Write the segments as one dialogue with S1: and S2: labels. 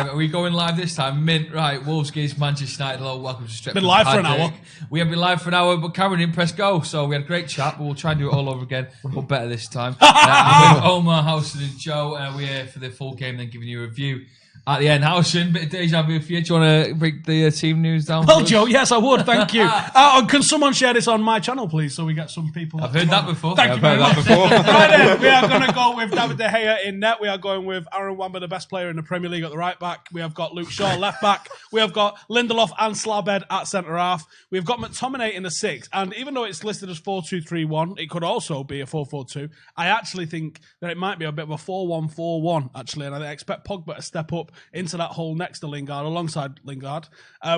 S1: live. Are we going live this time? Mint, right. Wolves against Manchester United. Hello, welcome to Stretford.
S2: Been live for an
S1: Paddock.
S2: hour.
S1: We have been live for an hour, but Cameron didn't press go, so we had a great chat, but we'll try and do it all over again, but better this time. I'm with Omar, Howson and Joe. We're here for the full game, then giving you a review at the end. Howson, bit of deja vu for you. Do you want to break the team news down?
S2: Well, Joe, yes, I would. Thank you. Can someone share this on my channel, please, so we get some people?
S1: I've heard that before.
S2: Thank you very much. Right then, we are going to go with David De Gea in net. We are going with Aaron Wan-Bissaka, the best player in the Premier League, at the right back. We have got Luke Shaw, left back. We have got Lindelof and Slabhead at centre half. We've got McTominay in the 6. And even though it's listed as 4-2-3-1, it could also be a 4-4-2. I actually think that it might be a bit of a 4-1-4-1, actually. And I expect Pogba to step up into that hole next to Lingard, alongside Lingard.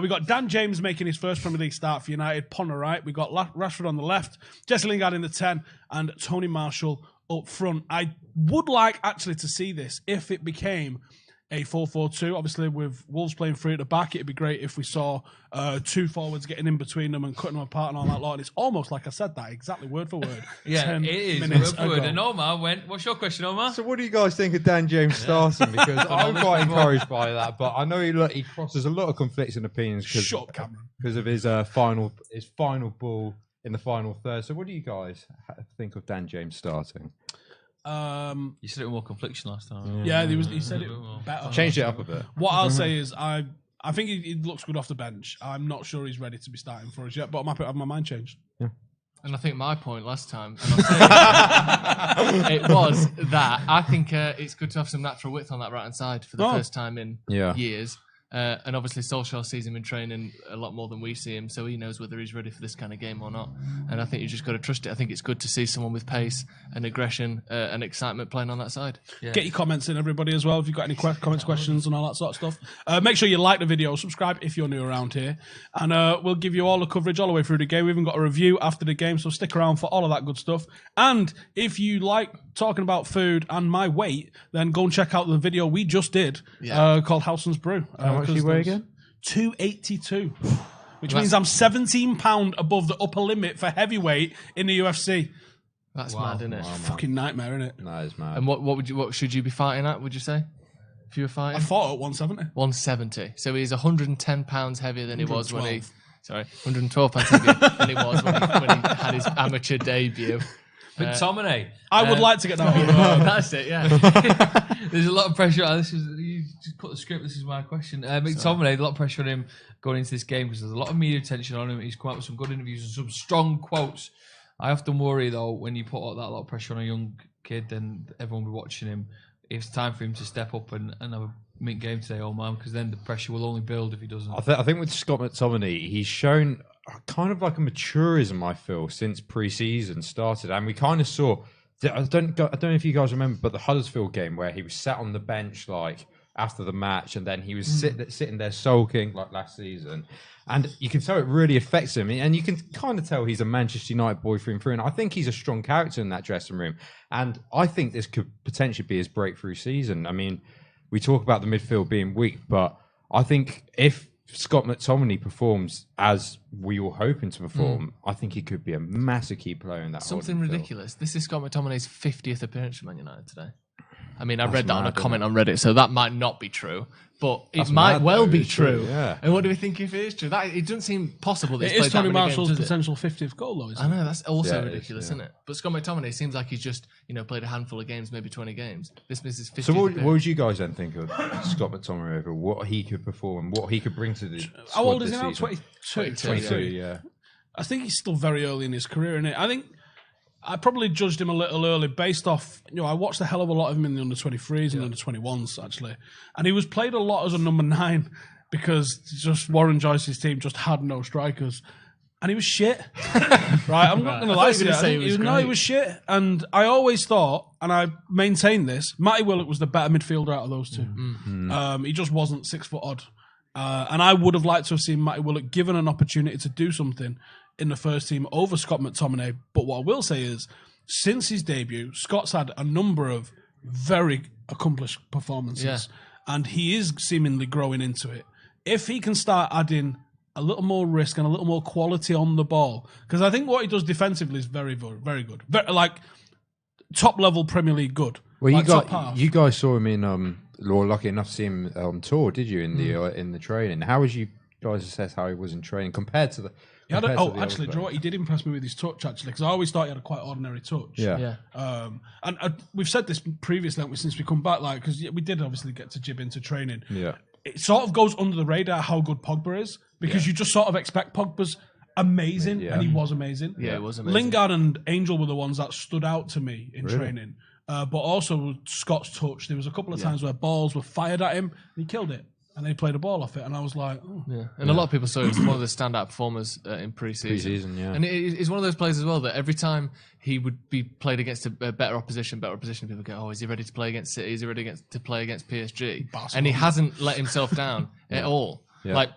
S2: We got Dan James making his first Premier League start for United, Pon right. We got Rashford on the left, Jesse Lingard in the 10, and Tony Martial up front. I would like actually to see this if it became a 4-4-2. Obviously, with Wolves playing three at the back, it'd be great if we saw two forwards getting in between them and cutting them apart and all that lot. And it's almost like I said that exactly word for word.
S1: Yeah, it is word for word. And Omar went, what's your question, Omar?
S3: So what do you guys think of Dan James starting? Because I'm quite encouraged by that, but I know he crosses a lot of conflicting opinions because of his final ball in the final third. So what do you guys think of Dan James starting?
S1: You said it with more confliction last time.
S2: Yeah, he said it better.
S3: Changed it up a bit.
S2: What I'll say is I think he looks good off the bench. I'm not sure he's ready to be starting for us yet, but I'm happy to have my mind changed.
S3: Yeah.
S4: And I think my point last time, and I'll say it was that I think it's good to have some natural width on that right-hand side for the first time in years. And obviously Solsjkaer sees him in training a lot more than we see him, so he knows whether he's ready for this kind of game or not. And I think you just got to trust it. I think it's good to see someone with pace and aggression and excitement playing on that side.
S2: Yeah. Get your comments in, everybody, as well, if you've got any comments, questions and all that sort of stuff. Make sure you like the video, subscribe if you're new around here, and we'll give you all the coverage all the way through the game. We even got a review after the game, so stick around for all of that good stuff. And if you like talking about food and my weight, then go and check out the video we just did called Howson's Brew.
S3: How much do you weigh again?
S2: 282, which means I'm 17 pound above the upper limit for heavyweight in the UFC.
S4: That's mad, isn't it?
S2: Fucking nightmare, isn't it?
S3: That is mad.
S4: And what should you be fighting at? Would you say if you were fighting?
S2: I fought at 170.
S4: 170. So he's 110 pounds heavier than he was when he. Sorry, 112 pounds heavier than he was when he had his amateur debut.
S1: McTominay.
S2: I would like to get that.
S4: That's it, yeah.
S1: There's a lot of pressure. You just put the script. This is my question. McTominay, a lot of pressure on him going into this game because there's a lot of media attention on him. He's come out with some good interviews and some strong quotes. I often worry, though, when you put that lot of pressure on a young kid, then everyone will be watching him. It's time for him to step up and have a mint game today, old man, because then the pressure will only build if he doesn't. I
S3: think with Scott McTominay, he's shown kind of like a maturism, I feel, since pre-season started. And we kind of saw, I don't know if you guys remember, but the Huddersfield game where he was sat on the bench like after the match and then he was sitting there sulking like last season. And you can tell it really affects him. And you can kind of tell he's a Manchester United boy through and through. And I think he's a strong character in that dressing room. And I think this could potentially be his breakthrough season. I mean, we talk about the midfield being weak, but I think if Scott McTominay performs as we were hoping to perform, I think he could be a massive key player in that.
S4: Something ridiculous. This is Scott McTominay's 50th appearance for Man United today. I mean, I read that on a comment on Reddit, so that might not be true, but it might well be true.
S3: Yeah.
S4: And what do we think if it is true? It doesn't seem possible that
S2: it is Tony Marshall's potential 50th goal, though, isn't it?
S4: I know, that's also ridiculous, isn't it? But Scott McTominay seems like he's just played a handful of games, maybe 20 games. This is his 50th.
S3: So what would you guys then think of Scott McTominay over what he could perform, what he could bring to the squad?
S2: How old is he now?
S3: 22, yeah.
S2: I think he's still very early in his career, isn't it? I think I probably judged him a little early based off, I watched a hell of a lot of him in the under-23s and under-21s, actually. And he was played a lot as a number 9 because just Warren Joyce's team just had no strikers. And he was shit. Right? I'm not going to lie to you. He was shit. And I always thought, and I maintain this, Matty Willett was the better midfielder out of those two. He just wasn't 6 foot odd. And I would have liked to have seen Matty Willett given an opportunity to do something in the first team over Scott McTominay. But what I will say is, since his debut, Scott's had a number of very accomplished performances, and he is seemingly growing into it. If he can start adding a little more risk and a little more quality on the ball, because I think what he does defensively is very, very good. Like top level Premier League good.
S3: Well,
S2: like
S3: you guys saw him in lucky enough to see him on tour, did you, in the training? How would you guys assess how he was in training compared to the...
S2: Actually, do you know what? He did impress me with his touch, actually, because I always thought he had a quite ordinary touch.
S3: Yeah.
S2: And we've said this previously, haven't we, since we come back, like, because we did obviously get to jib into training.
S3: Yeah.
S2: It sort of goes under the radar how good Pogba is, because you just sort of expect Pogba's amazing, and he was amazing.
S4: Yeah, he was amazing.
S2: Lingard and Angel were the ones that stood out to me in training. But also Scott's touch. There was a couple of times where balls were fired at him, and he killed it. And they played a ball off it, and I was like, oh.
S4: Yeah. And a lot of people saw him as one of the standout performers in pre-season. And he's one of those players as well that every time he would be played against a better opposition, people go, oh, is he ready to play against City? Is he ready to play against PSG?
S2: Barcelona.
S4: And he hasn't let himself down at all. Yeah. Like,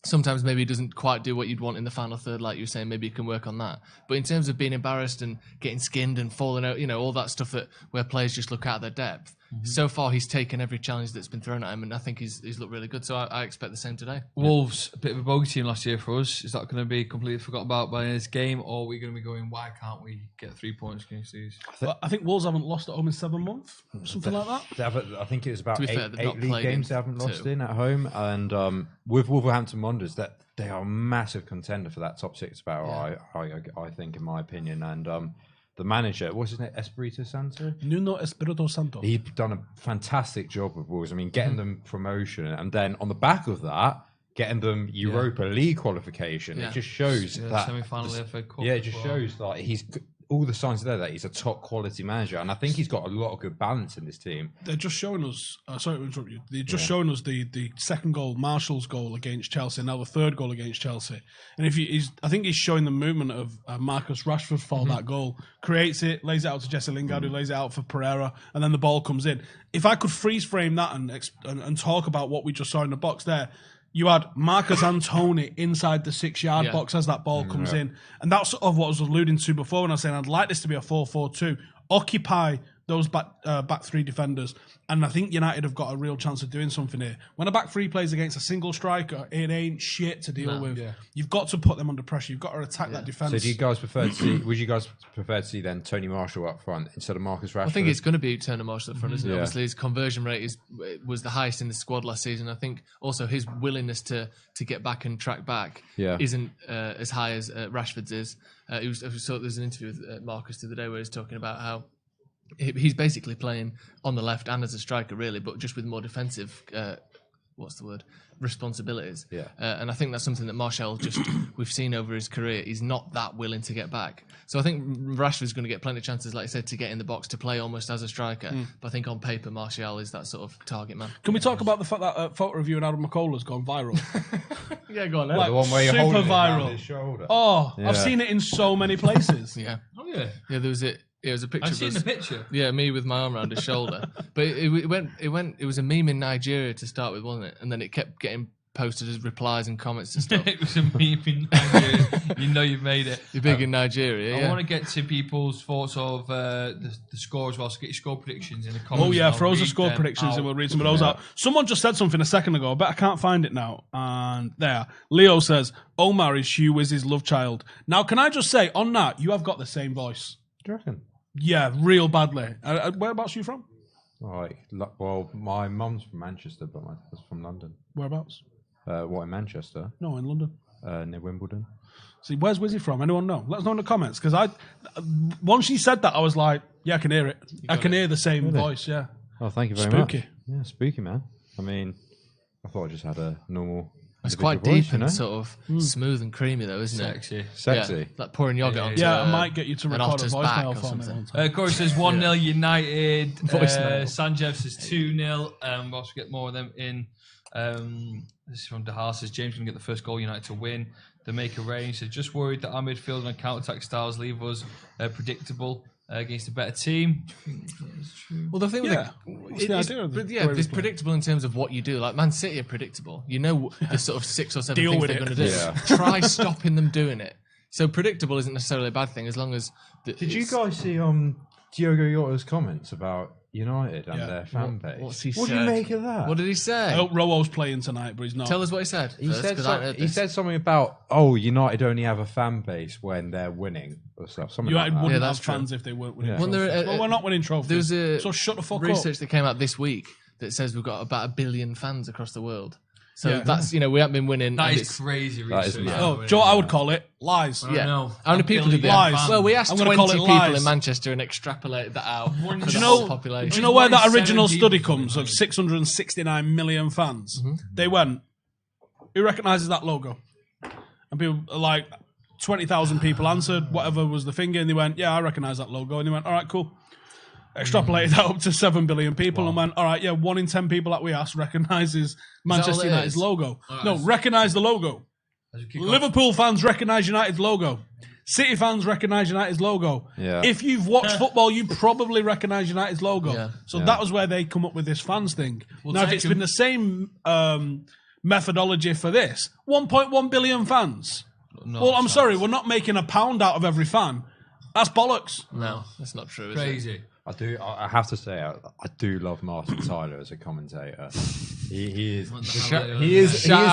S4: sometimes maybe he doesn't quite do what you'd want in the final third, like you were saying. Maybe he can work on that. But in terms of being embarrassed and getting skinned and falling out, all that stuff where players just look out of their depth. So far, he's taken every challenge that's been thrown at him, and I think he's looked really good. So I expect the same today.
S1: Wolves, a bit of a bogey team last year for us. Is that going to be completely forgotten about by this game, or are we going to be going, why can't we get 3 points against these?
S2: I think Wolves haven't lost at home in 7 months, something like that.
S3: I think it was about
S4: fair,
S3: eight league games they haven't lost in at home, and with Wolverhampton Wanderers, that they are a massive contender for that top 6 battle. I think, in my opinion, and the manager, what's his name, Espirito Santo?
S2: Nuno Espirito Santo.
S3: He's done a fantastic job with Wolves. I mean, getting them promotion, and then on the back of that, getting them Europa League qualification. It just shows that
S1: semi-final FA Cup.
S3: Yeah, it just shows like he's all the signs are there that he's a top quality manager, and I think he's got a lot of good balance in this team.
S2: They're just showing us. Sorry to interrupt you. They're just showing us the second goal, Martial's goal against Chelsea, now the third goal against Chelsea. And I think he's showing the movement of Marcus Rashford for that goal. Creates it, lays it out to Jesse Lingard, who lays it out for Pereira, and then the ball comes in. If I could freeze frame that and talk about what we just saw in the box there. You had Marcus Antony inside the 6-yard box as that ball comes in. And that's sort of what I was alluding to before when I was saying I'd like this to be a 4-4-2. Occupy those back three defenders. And I think United have got a real chance of doing something here. When a back three plays against a single striker, it ain't shit to deal with. Yeah. You've got to put them under pressure. You've got to attack that defence.
S3: So do you guys prefer to see, would you guys prefer to see then Tony Martial up front instead of Marcus Rashford?
S4: I think it's going to be Tony Martial up front, isn't it? Obviously, his conversion rate was the highest in the squad last season. I think also his willingness to get back and track back isn't as high as Rashford's is. There's an interview with Marcus the other day where he's talking about how he's basically playing on the left and as a striker, really, but just with more defensive, responsibilities.
S3: Yeah.
S4: And I think that's something that Martial we've seen over his career. He's not that willing to get back. So I think Rashford's going to get plenty of chances, like I said, to get in the box, to play almost as a striker. But I think on paper, Martial is that sort of target man.
S2: Can we talk about the fact that photo of you and Adam McCullough's gone viral?
S4: Yeah, go on then.
S3: Like, the one where you're
S2: super
S3: holding
S2: viral.
S3: it around his shoulder.
S2: Oh, yeah. I've seen it in so many places.
S4: Yeah.
S1: Oh, yeah.
S4: Yeah, there was it. Yeah, it was a picture.
S1: I've seen the picture.
S4: Yeah, me with my arm around his shoulder. But it was a meme in Nigeria to start with, wasn't it? And then it kept getting posted as replies and comments and stuff.
S1: It was a meme in Nigeria. You know you've made it.
S4: You're big in Nigeria.
S1: I want to get to people's thoughts of the score as well. So get your score predictions in the comments.
S2: Oh yeah, throw us the score predictions and we'll read some of those out. Someone just said something a second ago, but I can't find it now. And there, Leo says Omar is Hugh Wiz's love child. Now, can I just say on that, you have got the same voice.
S3: Do you reckon?
S2: Yeah, real badly. Whereabouts are you from?
S3: Well, my mum's from Manchester, but my dad's from London.
S2: Whereabouts?
S3: What, in Manchester?
S2: No, in London.
S3: Near Wimbledon.
S2: See, where's Wizzy from? Anyone know? Let us know in the comments. Because once she said that, I was like, yeah, I can hear it. I can hear the same voice, yeah.
S3: Oh, thank you very much.
S2: Spooky.
S3: Yeah, spooky, man. I mean, I thought I just had a normal...
S4: It's quite deep and sort of smooth and creamy, though, isn't
S1: it?
S3: Sexy.
S4: Yeah, like pouring yogurt onto
S2: I might get you to record a voicemail for me.
S1: Corey says 1-0 United. Sanjev says 2-0. We'll also get more of them in. This is from Dahar. Says James going to get the first goal United to win. The Maker Range says just worried that our midfield and counter-attack styles leave us predictable against a better team.
S4: Well, the thing it's predictable in terms of what you do. Like Man City are predictable. You know the sort of 6 or 7 things they're going to do. Yeah. Try stopping them doing it. So predictable isn't necessarily a bad thing as long as...
S3: Did you guys see Diogo Jota's comments about United and their fan base?
S4: What's he
S3: what
S4: said?
S3: do you make of that?
S4: What did he say?
S2: I hope Rowo's playing tonight, but he's not.
S4: Tell us what he said.
S3: He said something about, United only have a fan base when they're winning or stuff.
S2: United wouldn't have fans if they weren't winning trophies. Well, we're not winning trophies.
S4: There was
S2: so shut the fuck up.
S4: Research that came out this week that says we've got about 1 billion fans across the world. So that's, we haven't been winning.
S1: That is crazy research.
S2: Oh, Joe, I would call it lies.
S4: Yeah.
S1: No.
S4: How many people did they
S2: Lies.
S4: Well, we asked
S2: I'm
S4: 20
S2: gonna call it
S4: people
S2: lies.
S4: in Manchester and extrapolated that out.
S2: Do you know?
S4: Population.
S2: Do you know where that
S1: 7
S2: original
S1: people
S2: study comes of 669 million fans? They went, who recognises that logo? And people like 20,000 people answered whatever was the finger, and they went, yeah, I recognise that logo. And they went, all right, cool. Extrapolated that up to 7 billion people and went, all right, 1 in 10 people that we asked recognises Manchester United's logo. No, recognise the logo. Liverpool fans recognise United's logo. City fans recognise United's logo.
S3: Yeah.
S2: If you've watched football, you probably recognise United's logo.
S4: Yeah.
S2: So that was where they come up with this fans thing. Now, if it's been the same methodology for this, 1.1 billion fans.
S1: No,
S2: I'm sorry, we're not making £1 out of every fan. That's bollocks.
S4: No, that's not true.
S1: Crazy.
S3: I have to say, I do love Martin Tyler as a commentator. He is
S4: Shout out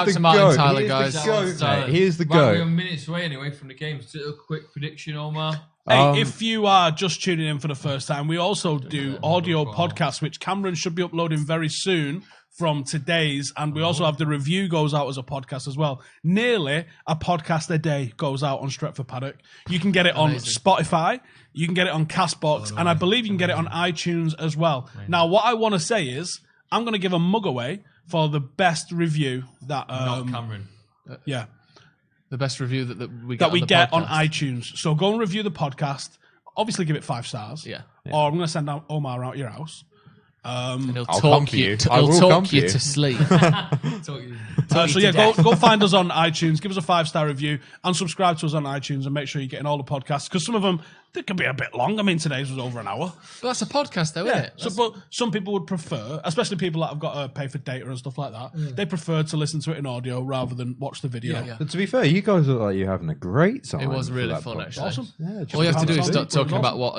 S3: the
S4: to Martin
S3: goat.
S4: Tyler,
S3: He is
S4: guys.
S3: the goat, mate. He is the
S1: Right, we're
S3: goat.
S1: minutes away anyway from the game. Just a quick prediction, Omar.
S2: Hey, if you are just tuning in for the first time, we also do audio podcasts, which Cameron should be uploading very soon from today's, and we also have the review goes out as a podcast as well. Nearly a podcast a day goes out on Stretford Paddock. You can get it on Spotify, you can get it on Castbox, and I believe you can get it on iTunes as well. Now, what I want to say is, I'm going to give a mug away for the best review that
S1: Not Cameron.
S4: The best review that we get
S2: on iTunes. So go and review the podcast. Obviously, give it 5 stars.
S4: Yeah.
S2: Or I'm going to send out Omar out your house.
S4: And he'll
S3: I'll
S4: talk
S3: come for
S4: you.
S3: you.
S4: To,
S3: I
S4: he'll
S3: will
S4: talk
S3: come for
S4: you
S3: you.
S4: to sleep.
S2: Go find us on iTunes, give us a 5-star review, and subscribe to us on iTunes, and make sure you're getting all the podcasts, because some of them, they can be a bit long. I mean, today's was over an hour.
S4: But that's a podcast, though, isn't it?
S2: So, but some people would prefer, especially people that have got to pay for data and stuff like that, they prefer to listen to it in audio rather than watch the video.
S4: Yeah.
S3: But to be fair, you guys look like you're having a great time.
S4: It was
S3: for
S4: really
S3: that
S4: fun,
S3: podcast.
S4: actually.
S2: Awesome.
S3: Yeah,
S4: All you have to do is
S2: Awesome.
S4: start talking
S2: Awesome.
S4: about what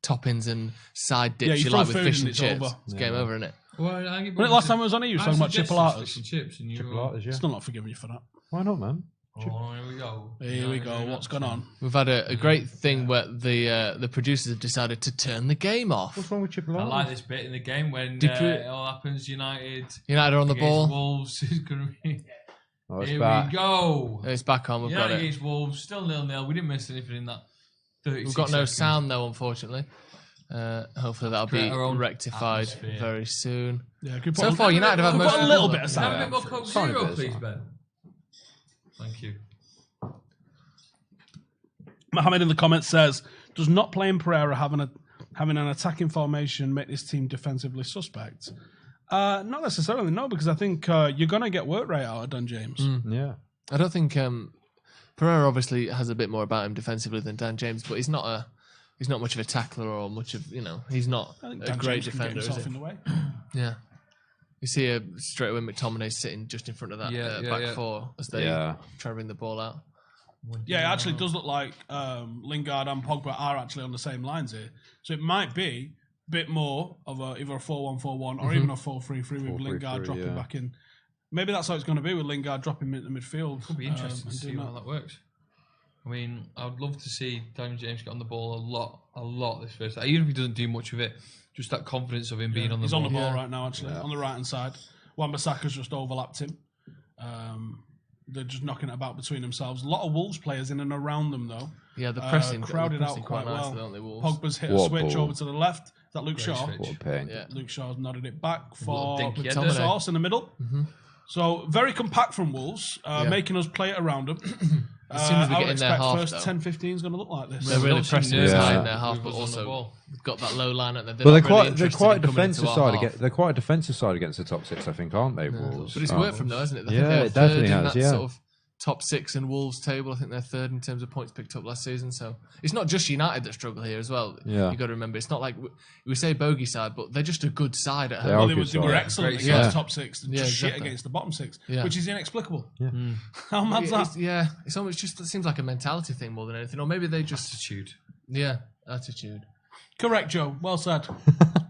S4: toppings and side dips
S2: you
S4: you
S2: throw
S4: like with
S2: food
S4: fish
S2: and
S4: and
S2: it's
S4: chips.
S2: over.
S4: It's game over, isn't it?
S1: Well,
S2: When the last time I was on here, you were talking about chipolatas.
S1: Chips and you
S3: Chipolatas, yeah.
S2: Still not forgiving you for that.
S3: Why not, man?
S1: Oh, here we go.
S2: Here we go. What's going on?
S4: We've had a great thing where the producers have decided to turn the game off.
S3: What's wrong with chipolatas?
S1: I like this bit in the game when
S4: Did you-
S1: it all happens. United
S4: United are on the
S1: against
S4: ball.
S1: Wolves is going to be.
S3: Oh, it's
S1: Here
S3: back.
S1: we go.
S4: It's back on. We've got
S1: United
S4: it.
S1: against Wolves, still 0-0. We didn't miss anything in that.
S4: We've got no sound though, unfortunately. Hopefully that'll be
S1: Create our own
S4: rectified
S1: atmosphere.
S4: very soon.
S2: Yeah, could
S4: So far, United have had
S2: We've
S4: most
S2: got a
S4: of
S2: little
S4: the
S2: bit of
S1: Can I have a
S2: sound.
S1: bit more Coke
S3: Tiny
S1: Zero,
S3: bit of
S1: please,
S3: sound.
S1: Ben? Thank you.
S2: Mohammed in the comments says, does not playing Pereira having an attacking formation make this team defensively suspect? Not necessarily, no, because I think you're going to get work rate out of Dan James.
S3: Yeah.
S4: I don't think Pereira obviously has a bit more about him defensively than Dan James, but he's not much of a tackler or much of he's not
S2: I think
S4: a
S2: Dan
S4: great
S2: James can get
S4: defender, is
S2: himself
S4: he?
S2: in the way.
S4: Yeah. You see straight away McTominay sitting just in front of that back four as they try to bring the ball out.
S2: Yeah, it actually does look like Lingard and Pogba are actually on the same lines here. So it might be a bit more of either a 4-1-4-1 or even a 4-3-3 with Lingard
S3: 4-3-3,
S2: dropping
S3: yeah.
S2: back in. Maybe that's how it's going to be with Lingard dropping into midfield.
S1: Could be interesting to
S2: and
S1: see
S2: doing
S1: how that works. I mean, I would love to see Daniel James get on the ball a lot this first. Even if he doesn't do much of it, just that confidence of him being on the
S2: He's
S1: ball.
S2: on the ball right now, actually, on the right-hand side. Wan-Bissaka's just overlapped him. They're just knocking it about between themselves. A lot of Wolves players in and around them, though.
S4: Yeah, the pressing
S2: crowded
S4: they're
S2: out
S4: pressing
S2: quite well.
S4: nicely, don't they, Wolves?
S2: Pogba's hit a
S3: What
S2: switch
S3: ball.
S2: over to the left. Is that Luke Shaw?
S1: switch.
S3: What a pain.
S4: Yeah.
S2: Luke Shaw's nodded it back for
S1: dinky
S2: the
S1: header.
S2: sauce in the middle.
S4: Mm-hmm.
S2: So very compact from Wolves, making us play it around them.
S4: As soon as we
S2: I
S4: get
S2: would
S4: in their
S2: expect
S4: half,
S2: first
S4: though.
S2: 10-15 is going to look like this.
S4: They're really
S1: don't seem
S4: pressing
S1: nervous
S4: us high
S3: Yeah.
S4: in their half,
S1: with
S4: but
S1: us on the
S4: also
S1: ball.
S4: we've got that low line at the.
S3: But they're quite a defensive side. They're quite a defensive side against the top six, I think, aren't they? Wolves.
S4: But it's worked from though, hasn't it? I
S3: Yeah,
S4: think they're
S3: it definitely
S4: third in
S3: has,
S4: that
S3: yeah.
S4: sort of top six in Wolves table. I think they're third in terms of points picked up last season. So it's not just United that struggle here as well.
S3: Yeah.
S4: You got to remember, it's not like we say bogey side, but they're just a good side at
S3: They
S4: home.
S3: are
S2: Well,
S3: good
S2: they were
S3: side.
S2: excellent
S1: Great
S2: against
S3: side.
S2: the top six and
S4: Yeah,
S2: just shit
S4: exactly.
S2: against the bottom six,
S4: Yeah.
S2: which is inexplicable.
S3: Yeah.
S2: How mad's that?
S4: It's almost just it seems like a mentality thing more than anything, or maybe they just
S1: Attitude.
S4: attitude.
S2: Correct, Joe. Well said.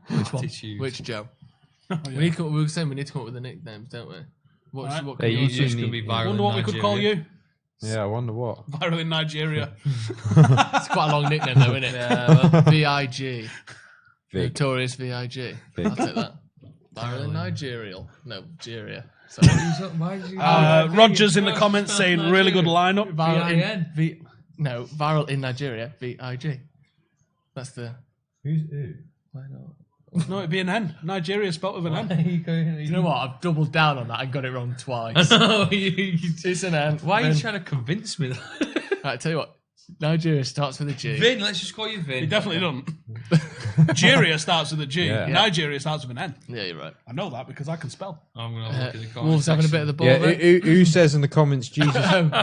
S1: Attitude.
S4: Which Joe?
S2: Oh,
S4: We
S2: yeah.
S4: were saying we need to come up with the nicknames, don't we? What
S2: Right.
S4: can
S3: Yeah,
S4: yours
S3: you
S4: be?
S1: It's going to be viral.
S2: Wonder what we could call you.
S3: Yeah, I wonder what.
S2: Viral in Nigeria.
S4: It's quite a long nickname though, isn't it? VIG.
S3: Big.
S4: Notorious VIG.
S3: Big.
S4: I'll take that. Viral in Nigeria.
S1: Why did you
S2: Rogers in the comments saying really good lineup.
S4: Viral in Nigeria. VIG. That's the.
S3: Who's who?
S4: Why not?
S2: No, it'd be an N. Nigeria spelt with an N.
S4: You know what? I've doubled down on that and got it wrong twice. It's an N.
S1: Why are you trying to convince me?
S4: I tell you what. Nigeria starts with a G.
S1: Vin, let's just call you Vin.
S2: It definitely doesn't. Nigeria starts with a G.
S3: Yeah.
S2: Nigeria starts with an N.
S4: Yeah, you're right.
S2: I know that because I can spell.
S1: I'm going to look at the comments.
S4: Wolves having a bit of the ball.
S3: Yeah,
S4: there.
S3: who says in the comments, Jesus?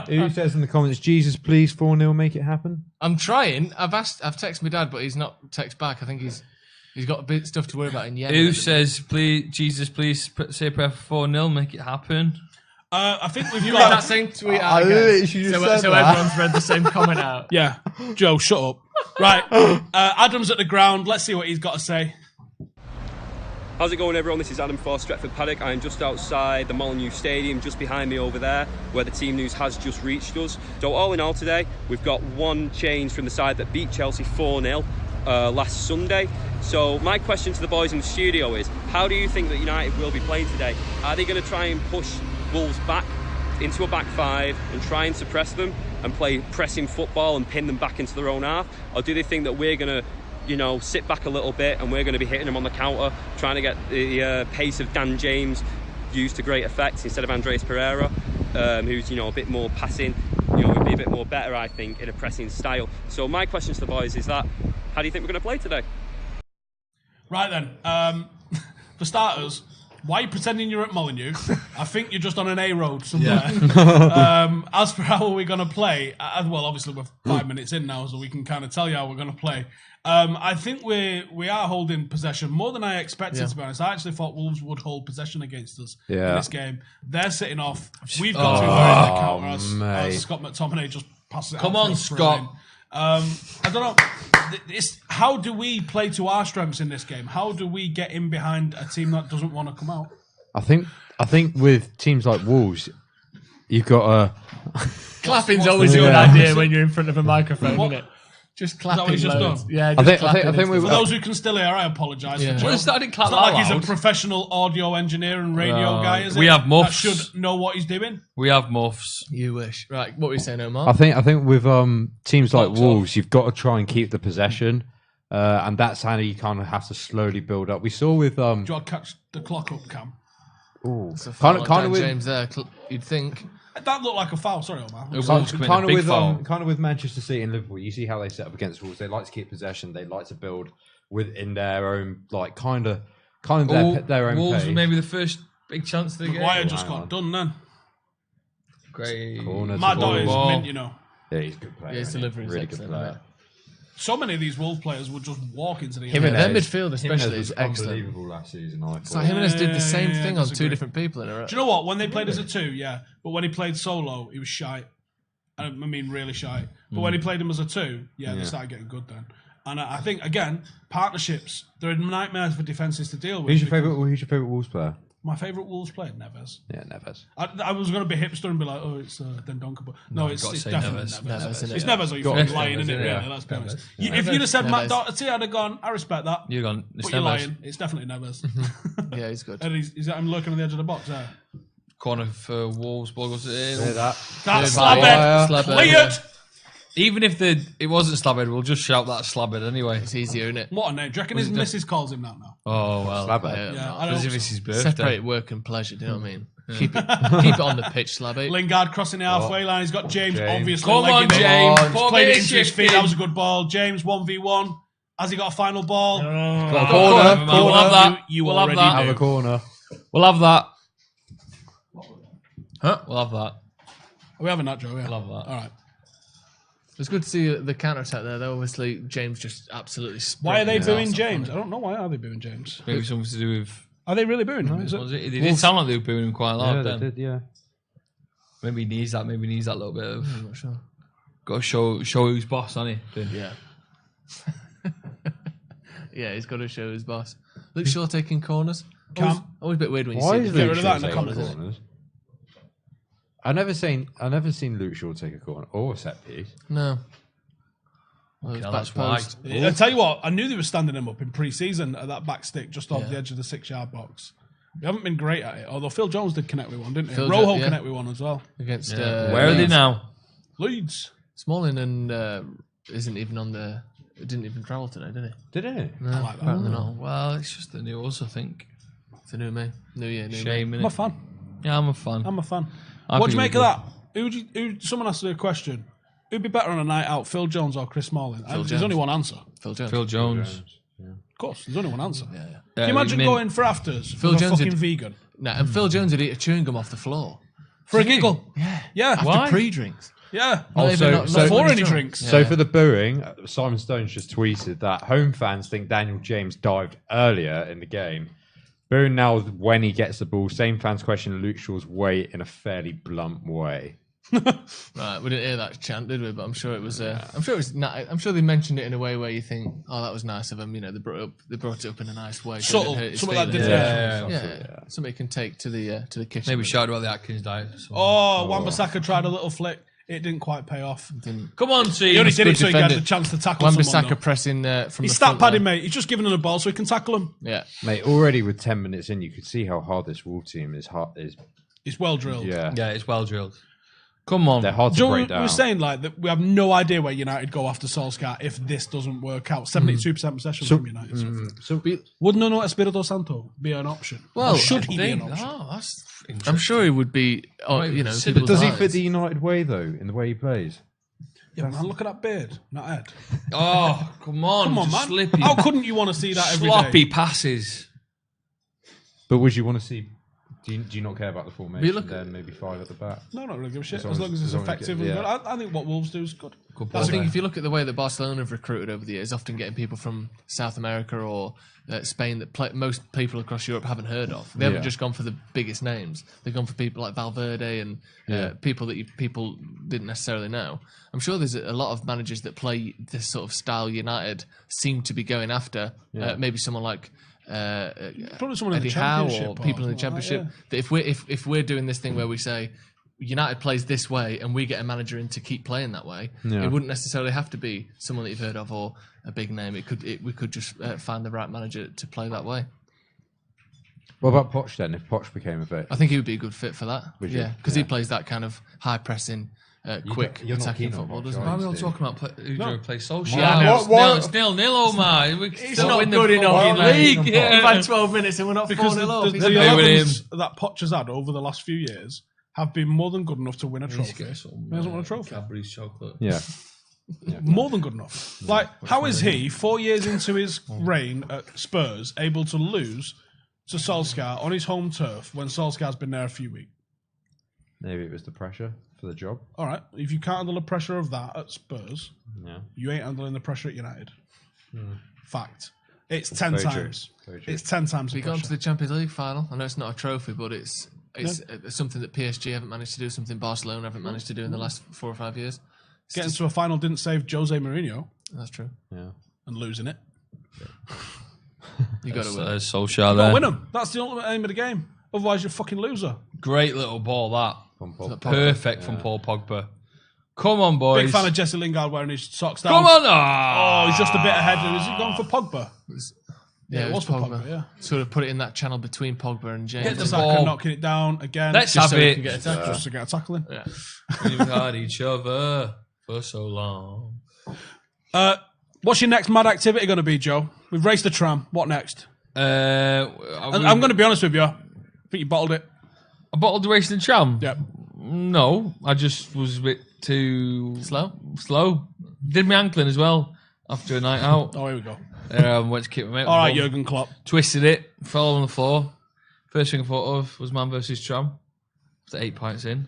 S3: Who says in the comments, Jesus, please 4-0, make it happen?
S4: I'm trying. I've texted my dad, but he's not text back. I think he's got a bit stuff to worry about in Yemen.
S1: Who says, please, Jesus, please say a prayer for 4-0, make it happen?
S2: I think we've
S4: You
S2: got
S4: read that same tweet out
S3: I
S4: again.
S3: literally just
S4: So
S3: said that.
S4: everyone's read the same comment out.
S2: Yeah, Joe, shut up. Right, Adam's at the ground. Let's see what he's got to say.
S5: How's it going, everyone? This is Adam for Stretford Paddock. I am just outside the Molineux Stadium, just behind me over there, where the team news has just reached us. So all in all today, we've got one change from the side that beat Chelsea 4-0 last Sunday. So my question to the boys in the studio is, how do you think that United will be playing today? Are they going to try and push Wolves back into a back five and try and suppress them and play pressing football and pin them back into their own half? Or do they think that we're going to sit back a little bit and we're going to be hitting them on the counter, trying to get the pace of Dan James used to great effect instead of Andreas Pereira, who's a bit more passing, would be a bit more better, I think, in a pressing style. So my question to the boys is that, how do you think we're going to play today?
S2: Right then, for starters, why are you pretending you're at Molineux? I think you're just on an A road somewhere. As for how we're going to play, well, obviously we're 5 minutes in now, so we can kind of tell you how we're going to play. I think we are holding possession more than I expected, to be honest. I actually thought Wolves would hold possession against us in this game. They're sitting off. We've got to worry in the counter as Scott McTominay just passes it out.
S1: Come on, Scott.
S2: I don't know. How do we play to our strengths in this game? How do we get in behind a team that doesn't want to come out?
S3: I think with teams like Wolves, you've got
S4: Clapping's always a good idea when you're in front of a microphone, isn't it? Just clapping.
S2: Is that what he's just done?
S4: Yeah,
S3: I think
S2: for those who can still hear, I apologise.
S4: Yeah.
S1: Well, I didn't clap
S2: It's not
S1: that
S2: like he's
S1: loud.
S2: a professional audio engineer and radio guy, is it?
S1: We have muffs.
S2: That should know what he's doing.
S1: We have muffs.
S4: You wish. Right, what were you saying, Omar?
S3: I think with teams like Wolves, you've got to try and keep the possession, and that's how you kind of have to slowly build up. We saw with
S2: Do you want to catch the clock up, Cam?
S3: kind of with
S4: James there. You'd think.
S2: That looked like a foul. Sorry, Omar.
S3: kind of with Manchester City and Liverpool. You see how they set up against Wolves. They like to keep possession. They like to build within their own, like kind of their own
S1: Wolves
S3: pace.
S1: were maybe the first big chance of the game.
S2: Maguire just got done then.
S1: Great.
S3: Corner to
S2: Matt Doyle is
S1: ball.
S2: mint,
S3: Yeah, he's a good player.
S4: Yeah, his
S3: isn't he?
S4: delivery is
S3: really good
S4: excellent,
S3: player.
S4: isn't it?
S2: So many of these Wolves players would just walk into the
S3: Jimenez-
S4: Their midfield especially
S3: Jimenez
S4: is
S3: was
S4: excellent.
S3: unbelievable last season. I
S4: So
S3: thought.
S4: Jimenez did the same
S2: Yeah,
S4: thing on
S2: disagree.
S4: two different people in a row.
S2: Do you know what? When they played as a two, yeah. But when he played solo, he was shite. I mean, really shite. But when he played him as a two, they started getting good then. And I think, again, partnerships, they're a nightmare for defences to deal with.
S3: Who's your favourite Wolves player?
S2: My favourite Wolves player, Neves.
S3: Yeah, Neves.
S2: I was going to be hipster and be like, oh, it's Dendonka. But no,
S1: you've
S2: it's
S1: got to say
S2: definitely
S1: Neves.
S2: Neves.
S4: Isn't it?
S2: It's Neves or you're
S1: Got
S2: fucking
S1: to
S2: lying,
S1: say
S2: isn't it,
S1: Neves,
S2: really?
S1: yeah.
S2: Let's be honest.
S1: Neves.
S2: If you'd have said Matt
S4: Neves.
S2: Doherty, I'd have gone, I respect that.
S1: You're gone. It's
S2: But you're
S1: Neves.
S2: lying. It's definitely Neves.
S4: Yeah, he's good.
S2: And I'm looking on the edge of the box there.
S1: Corner for Wolves. Ball goes in.
S2: That's
S4: Slabhead.
S2: Slabhead. Cleared.
S1: Even if it wasn't Slabhead, we'll just shout that Slabhead anyway.
S4: It's easier, isn't it?
S2: What a name. Do you reckon his missus calls him that now?
S1: Oh, well.
S3: Slabhead.
S2: Yeah, I don't
S1: As if
S2: know.
S1: it's his birthday.
S4: Separate work and pleasure, do you know what I mean? Keep it on the pitch, Slabby.
S2: Lingard crossing the halfway line. He's got James obviously
S1: Come on,
S2: legging it.
S1: James.
S2: He's
S1: Put
S2: played
S1: me
S2: it
S1: in
S2: into his
S1: shift
S2: feet.
S1: in.
S2: That was a good ball. James 1v1. Has he got a final ball?
S1: Got a
S3: corner.
S1: We'll have that.
S2: You
S1: We'll have
S2: already
S1: that.
S3: Have
S2: knew.
S3: a corner.
S1: We'll have that. Huh? We'll have that.
S2: Are we having that, Joe? Yeah.
S1: We'll have that.
S2: All right.
S4: It's good to see the counter attack there. Though obviously James just absolutely.
S2: Why are they
S4: sprinted his
S2: booing
S4: arse off
S2: James?
S4: on
S2: I don't know. Why are they booing James?
S1: Maybe something to do with.
S2: Are they really booing him? Is
S1: Was
S2: it?
S1: it? They did sound like they were booing him quite loud
S3: Yeah,
S1: then.
S3: they did. Yeah.
S1: Maybe he needs that. Maybe he needs that little bit of.
S4: I'm not sure.
S1: Got to show who's boss, hasn't he?
S4: Yeah. Yeah, he's got to show his boss. Luke Shaw taking corners. Always a bit weird when you
S3: Why
S4: see
S3: is
S4: the
S2: Get
S3: Luke
S2: rid of
S3: Shaw
S2: that in the
S3: taking
S2: comments.
S3: corners? I've never seen Luke Shaw take a corner or a set piece.
S4: No. Well,
S1: Okay,
S4: it's
S1: that's
S4: back
S1: why.
S4: post.
S2: I tell you what, I knew they were standing him up in pre-season at that back stick just off the edge of the 6-yard box. We haven't been great at it. Although Phil Jones did connect with one, didn't he?
S4: Phil
S2: Rojo
S4: yeah.
S2: connect with one as well.
S4: Against
S1: Where are they now?
S2: Leeds.
S4: Smalling and isn't even on the. Didn't even travel today, did he?
S3: Did it?
S4: No,
S2: I like that.
S4: apparently not.
S1: Well, it's just the news, I think.
S4: It's a new me. New year, new
S1: Shame,
S4: me.
S2: I'm a
S1: innit?
S2: fan.
S1: Yeah, I'm a fan.
S2: I'm a fan.
S1: I
S2: What do
S1: think
S2: you make of
S1: it'd
S2: that? Someone asked you a question. Who'd be better on a night out, Phil Jones or Chris Smalling? There's
S4: Jones.
S2: only one answer.
S4: Phil Jones.
S1: Phil Jones.
S2: Of course, there's only one answer.
S4: Yeah, yeah.
S2: Can you imagine going for afters
S4: Phil
S2: with a
S4: Jones
S2: fucking
S4: would-
S2: vegan?
S4: No, and Phil Jones would eat a chewing gum off the floor.
S2: For a giggle?
S4: Yeah.
S2: Yeah.
S4: After
S1: Why?
S4: pre-drinks.
S2: Yeah.
S3: Also, so
S2: Before
S4: when
S2: any
S4: he's drunk.
S2: drinks.
S3: So for the booing, Simon Stones just tweeted that home fans think Daniel James dived earlier in the game. Booing now when he gets the ball. Same fans question Luke Shaw's weight in a fairly blunt way.
S4: Right, we didn't hear that chant, did we? But I'm sure it was. I'm sure it was. I'm sure they mentioned it in a way where you think, "Oh, that was nice of them." You know, they brought it up in a nice way. So it
S2: Subtle.
S4: didn't hurt his
S2: Something like
S4: feelings.
S2: that.
S1: Yeah.
S4: Somebody can take to the kitchen.
S1: Maybe
S4: with
S1: shout about the Atkins diet.
S2: Oh, Wan-Bissaka tried a little flick. It didn't quite pay off.
S4: it. Didn't-
S1: Come on, team.
S2: He only did
S1: Good
S2: it so he had the
S1: defending.
S2: chance to tackle someone.
S4: Wan-Bissaka
S2: though.
S4: pressing from
S2: He's
S4: the
S2: stat
S4: front
S2: padding,
S4: there.
S2: mate. He's just giving him the ball so he can tackle him.
S4: Yeah,
S3: Mate, already with 10 minutes in, you could see how hard this Wolves team is.
S2: He's well drilled.
S3: Yeah,
S1: Yeah, it's well drilled. Come on.
S3: they're hard to
S2: Joe, we
S3: break down.
S2: were saying like that we have no idea where United go after Solsjkaer if this doesn't work out. 72% possession from United. Wouldn't Nuno Espirito Santo be an option?
S4: Well,
S2: Or should
S1: I
S2: he be an
S1: think-
S2: option?
S1: Oh, that's
S4: I'm
S1: interesting.
S4: sure he would be. You know,
S1: But
S3: But does he
S4: people's
S3: fit
S4: eyes.
S3: the United way though, in the way he plays?
S2: Yeah, man, look at that beard, not head.
S1: Oh, come on.
S2: Come on,
S1: just
S2: man.
S1: Slippy,
S2: How couldn't you want to see that every day?
S1: sloppy passes.
S3: But would you want to see? Do you not care about the formation?
S4: look-
S3: Then maybe 5 at the back.
S2: No, not really give a shit.
S3: As long
S2: As long
S3: as-
S2: as it's
S3: as long as it
S2: effective
S3: get-
S2: and
S3: yeah.
S2: good. I think what Wolves do is good.
S4: I think if you look at the way that Barcelona have recruited over the years, often getting people from South America or Spain that most people across Europe haven't heard of. They haven't
S3: Yeah.
S4: just gone for the biggest names. They've gone for people like Valverde and people that people didn't necessarily know. I'm sure there's a lot of managers that play this sort of style United seem to be going after. Maybe someone like
S2: Probably someone in the
S4: Eddie Howe
S2: Championship
S4: or people in the
S2: something like that,
S4: Championship. That if we're doing this thing where we say United plays this way and we get a manager in to keep playing that way,
S3: Yeah.
S4: it wouldn't necessarily have to be someone that you've heard of or a big name. We could just find the right manager to play that way.
S3: What about Poch then? If Poch became a bit,
S4: I think he would be a good fit for that.
S3: Would you?
S4: Yeah, because he
S3: Yeah.
S4: plays that kind of high pressing, quick
S3: you're not
S4: attacking
S3: keen on
S4: football,
S3: Poch,
S4: doesn't
S3: are
S1: Why are
S4: he?
S1: we all
S3: Steve.
S1: talking about who's going to play Solskjaer?
S4: Yeah,
S1: No,
S4: no.
S1: it's nil, it's 0-0, Omar. We still
S4: not
S1: win the
S4: good enough,
S1: fucking
S4: mate.
S1: league.
S4: We've
S1: Yeah.
S4: had 12 minutes and we're not
S2: Because
S4: 4-0 up.
S2: the
S1: They're with
S2: 11s that Poch has had over the last few years have been more than good enough to win a trophy. He hasn't won a trophy.
S1: Cadbury's chocolate.
S3: yeah,
S2: More than good enough. Like, how is he, 4 years into his reign at Spurs, able to lose to Solskjaer on his home turf when Solskjaer's been there a few weeks?
S3: maybe it was the pressure for the job.
S2: All right, if you can't handle the pressure of that at Spurs,
S3: Yeah,
S2: you ain't handling the pressure at United. Fact. It's 10
S3: very true.
S2: times.
S3: Very true.
S2: It's 10 times the
S4: We got to
S2: pressure.
S4: the Champions League final. I know it's not a trophy, but it's something that PSG haven't managed to do, something Barcelona haven't managed to do in the last 4 or 5 years.
S2: Getting to a final didn't save Jose Mourinho
S4: That's true.
S3: Yeah.
S2: and losing it.
S4: You got to win.
S1: Solskjaer
S2: Got to
S1: there.
S2: win them. That's the ultimate aim of the game. Otherwise, you're a fucking loser.
S1: Great little ball, that.
S3: From Pogba.
S1: Perfect from Paul Pogba. Come on, boys.
S2: Big fan of Jesse Lingard wearing his socks down.
S1: Come on.
S2: Oh, he's just a bit ahead. Is he gone for Pogba?
S4: Yeah,
S2: it was for Pogba, yeah.
S4: Sort of put it in that channel between Pogba and James.
S1: Get the
S2: Saka
S1: ball.
S2: knocking it down again.
S1: Let's
S4: Just
S1: have
S4: so he
S1: it.
S4: can get a tackle.
S2: Just to get a tackle in.
S4: Yeah.
S1: We've had each other for so long.
S2: What's your next mad activity going to be, Joe? We've raced the tram. What next?
S1: And
S2: I'm going to be honest with you. I think you bottled it.
S1: A bottled racing and tram?
S2: Yep.
S1: No, I just was a bit too
S4: Slow?
S1: Did my ankling as well after a night out.
S2: Oh, here we go.
S1: Went to kick my mate.
S2: All right,
S1: Bum.
S2: Jurgen Klopp.
S1: Twisted it, fell on the floor. First thing I thought of was man versus tram. It's 8 pints in.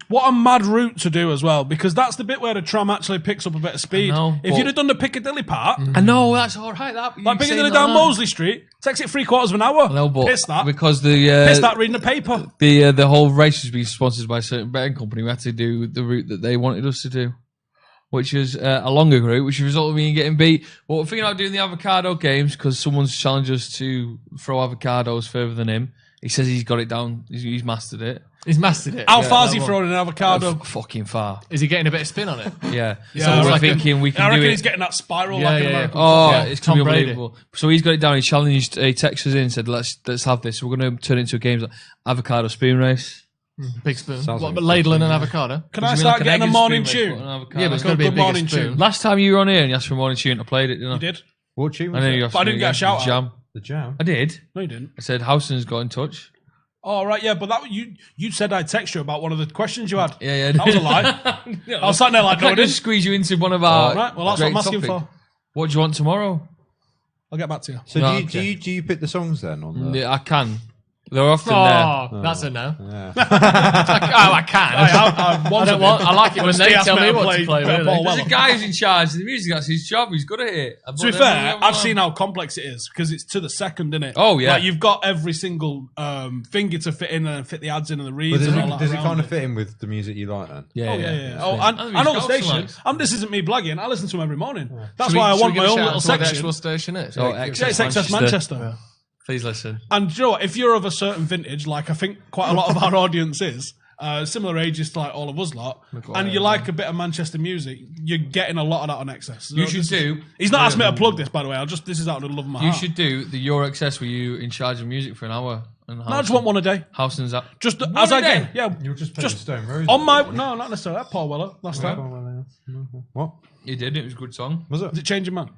S2: What a mad route to do as well, because that's the bit where the tram actually picks up a bit of speed.
S1: I know,
S2: If
S1: but-
S2: you'd have done the Piccadilly part,
S1: I know that's all right. That
S2: like Piccadilly down Mosley Street, takes it 3/4 of an hour.
S1: No, but
S2: Piss that.
S1: because
S2: Piss that reading the paper.
S1: the whole race was being sponsored by a certain betting company. We had to do the route that they wanted us to do, which is a longer route, which resulted in me getting beat. But we're thinking about doing the avocado games because someone's challenged us to throw avocados further than him. He says he's got it down. He's mastered it.
S4: He's mastered it.
S2: How far's he throwing an avocado?
S1: Fucking far.
S4: Is he getting a bit of spin on it?
S1: Yeah.
S2: Yeah,
S1: So
S2: I
S1: we're
S2: reckon-
S1: thinking we
S2: I
S1: can do
S2: reckon
S1: it.
S2: he's getting that spiral
S4: Yeah,
S2: like an
S4: yeah, yeah.
S2: American.
S1: Oh,
S4: Yeah,
S1: it's
S4: Tom
S1: gonna be
S4: Brady.
S1: unbelievable. So he's got it down. He challenged. He texted us in and said, "Let's have this. We're going to turn it into a game like avocado spoon race."
S4: Big spoon.
S3: Sounds
S4: What,
S3: like
S4: but
S3: a
S4: ladling
S3: spoon,
S4: an
S3: yeah.
S4: avocado?
S2: Can
S1: Does
S2: I
S1: it mean
S2: start
S1: like an
S2: getting a
S1: egg and
S2: morning
S1: spoon race,
S2: tune?
S1: but an avocado?
S4: Yeah, but it's
S2: Go
S4: got to be a
S2: good
S4: bigger
S2: morning
S4: spoon.
S2: tune.
S1: Last time you were on here and you asked for a morning tune, I played it, didn't I?
S2: You did?
S3: What tune
S1: I
S3: was
S1: know you
S3: it?
S1: asked
S2: But I
S1: me
S2: didn't get a
S1: again.
S2: shout out.
S1: Jam.
S3: The Jam.
S1: I did.
S2: No, you didn't.
S1: I said Howson's got in touch.
S2: Oh, right, yeah, but that you said I'd text you about one of the questions you had.
S1: Yeah.
S2: That was a lie. I was sat there like, no, I
S1: Can't just
S2: didn't.
S1: squeeze you into one of our.
S2: Right, well, that's what
S1: great
S2: I'm asking
S1: topics.
S2: for.
S1: What do you want tomorrow?
S2: I'll get back to you.
S3: So
S1: No,
S3: do you pick the songs then? On the...
S1: Yeah, I can. They're often
S4: Oh, that's a no.
S3: Yeah.
S4: I can. I don't want. I like it when they
S2: Diaz
S4: tell me
S2: Meta
S4: what to
S2: played
S4: play.
S2: Paul
S4: Really.
S2: Weller.
S1: There's a guy who's in charge of the music. That's his job. He's good at it.
S2: To be fair, I've seen how complex it is because it's to the second, isn't it?
S1: Oh, yeah.
S2: Like you've got every single finger to fit in and fit the ads in and the
S3: But
S2: reads and all that.
S3: does it
S2: around
S3: kind of fit in with the music you like then?
S1: Yeah,
S2: Oh, yeah.
S1: I
S2: Oh,
S1: think
S2: and
S1: he's
S2: on the
S1: got
S2: station.
S1: some
S2: This isn't me blagging. I listen to them every morning. That's
S4: Should
S2: why
S4: we
S2: I want
S4: give
S2: my
S4: a
S2: own
S4: shout
S2: little
S4: out to what the
S2: section.
S4: actual station is.
S1: Oh,
S2: Yeah, it's XS Manchester.
S1: Please listen.
S2: And do you know what? If you're of a certain vintage, like I think quite a lot of our audience is, similar ages to like all of us lot, and you like a bit of Manchester music, you're getting a lot of that on XS.
S1: You should do.
S2: He's not asked me to plug this, by the way. This is out of the love of my
S1: You
S2: heart.
S1: should do the Your Access where you in charge of music for an hour. And
S2: No, I just want one a day.
S1: Howson's up.
S2: Just
S1: One
S2: as
S1: a
S2: I
S1: day?
S2: get, yeah.
S3: You were just playing Stone Roses.
S2: On my no, not necessarily. That Paul Weller last time.
S3: What?
S1: You did. It was a good song.
S3: Was it?
S2: Is it Changing Man?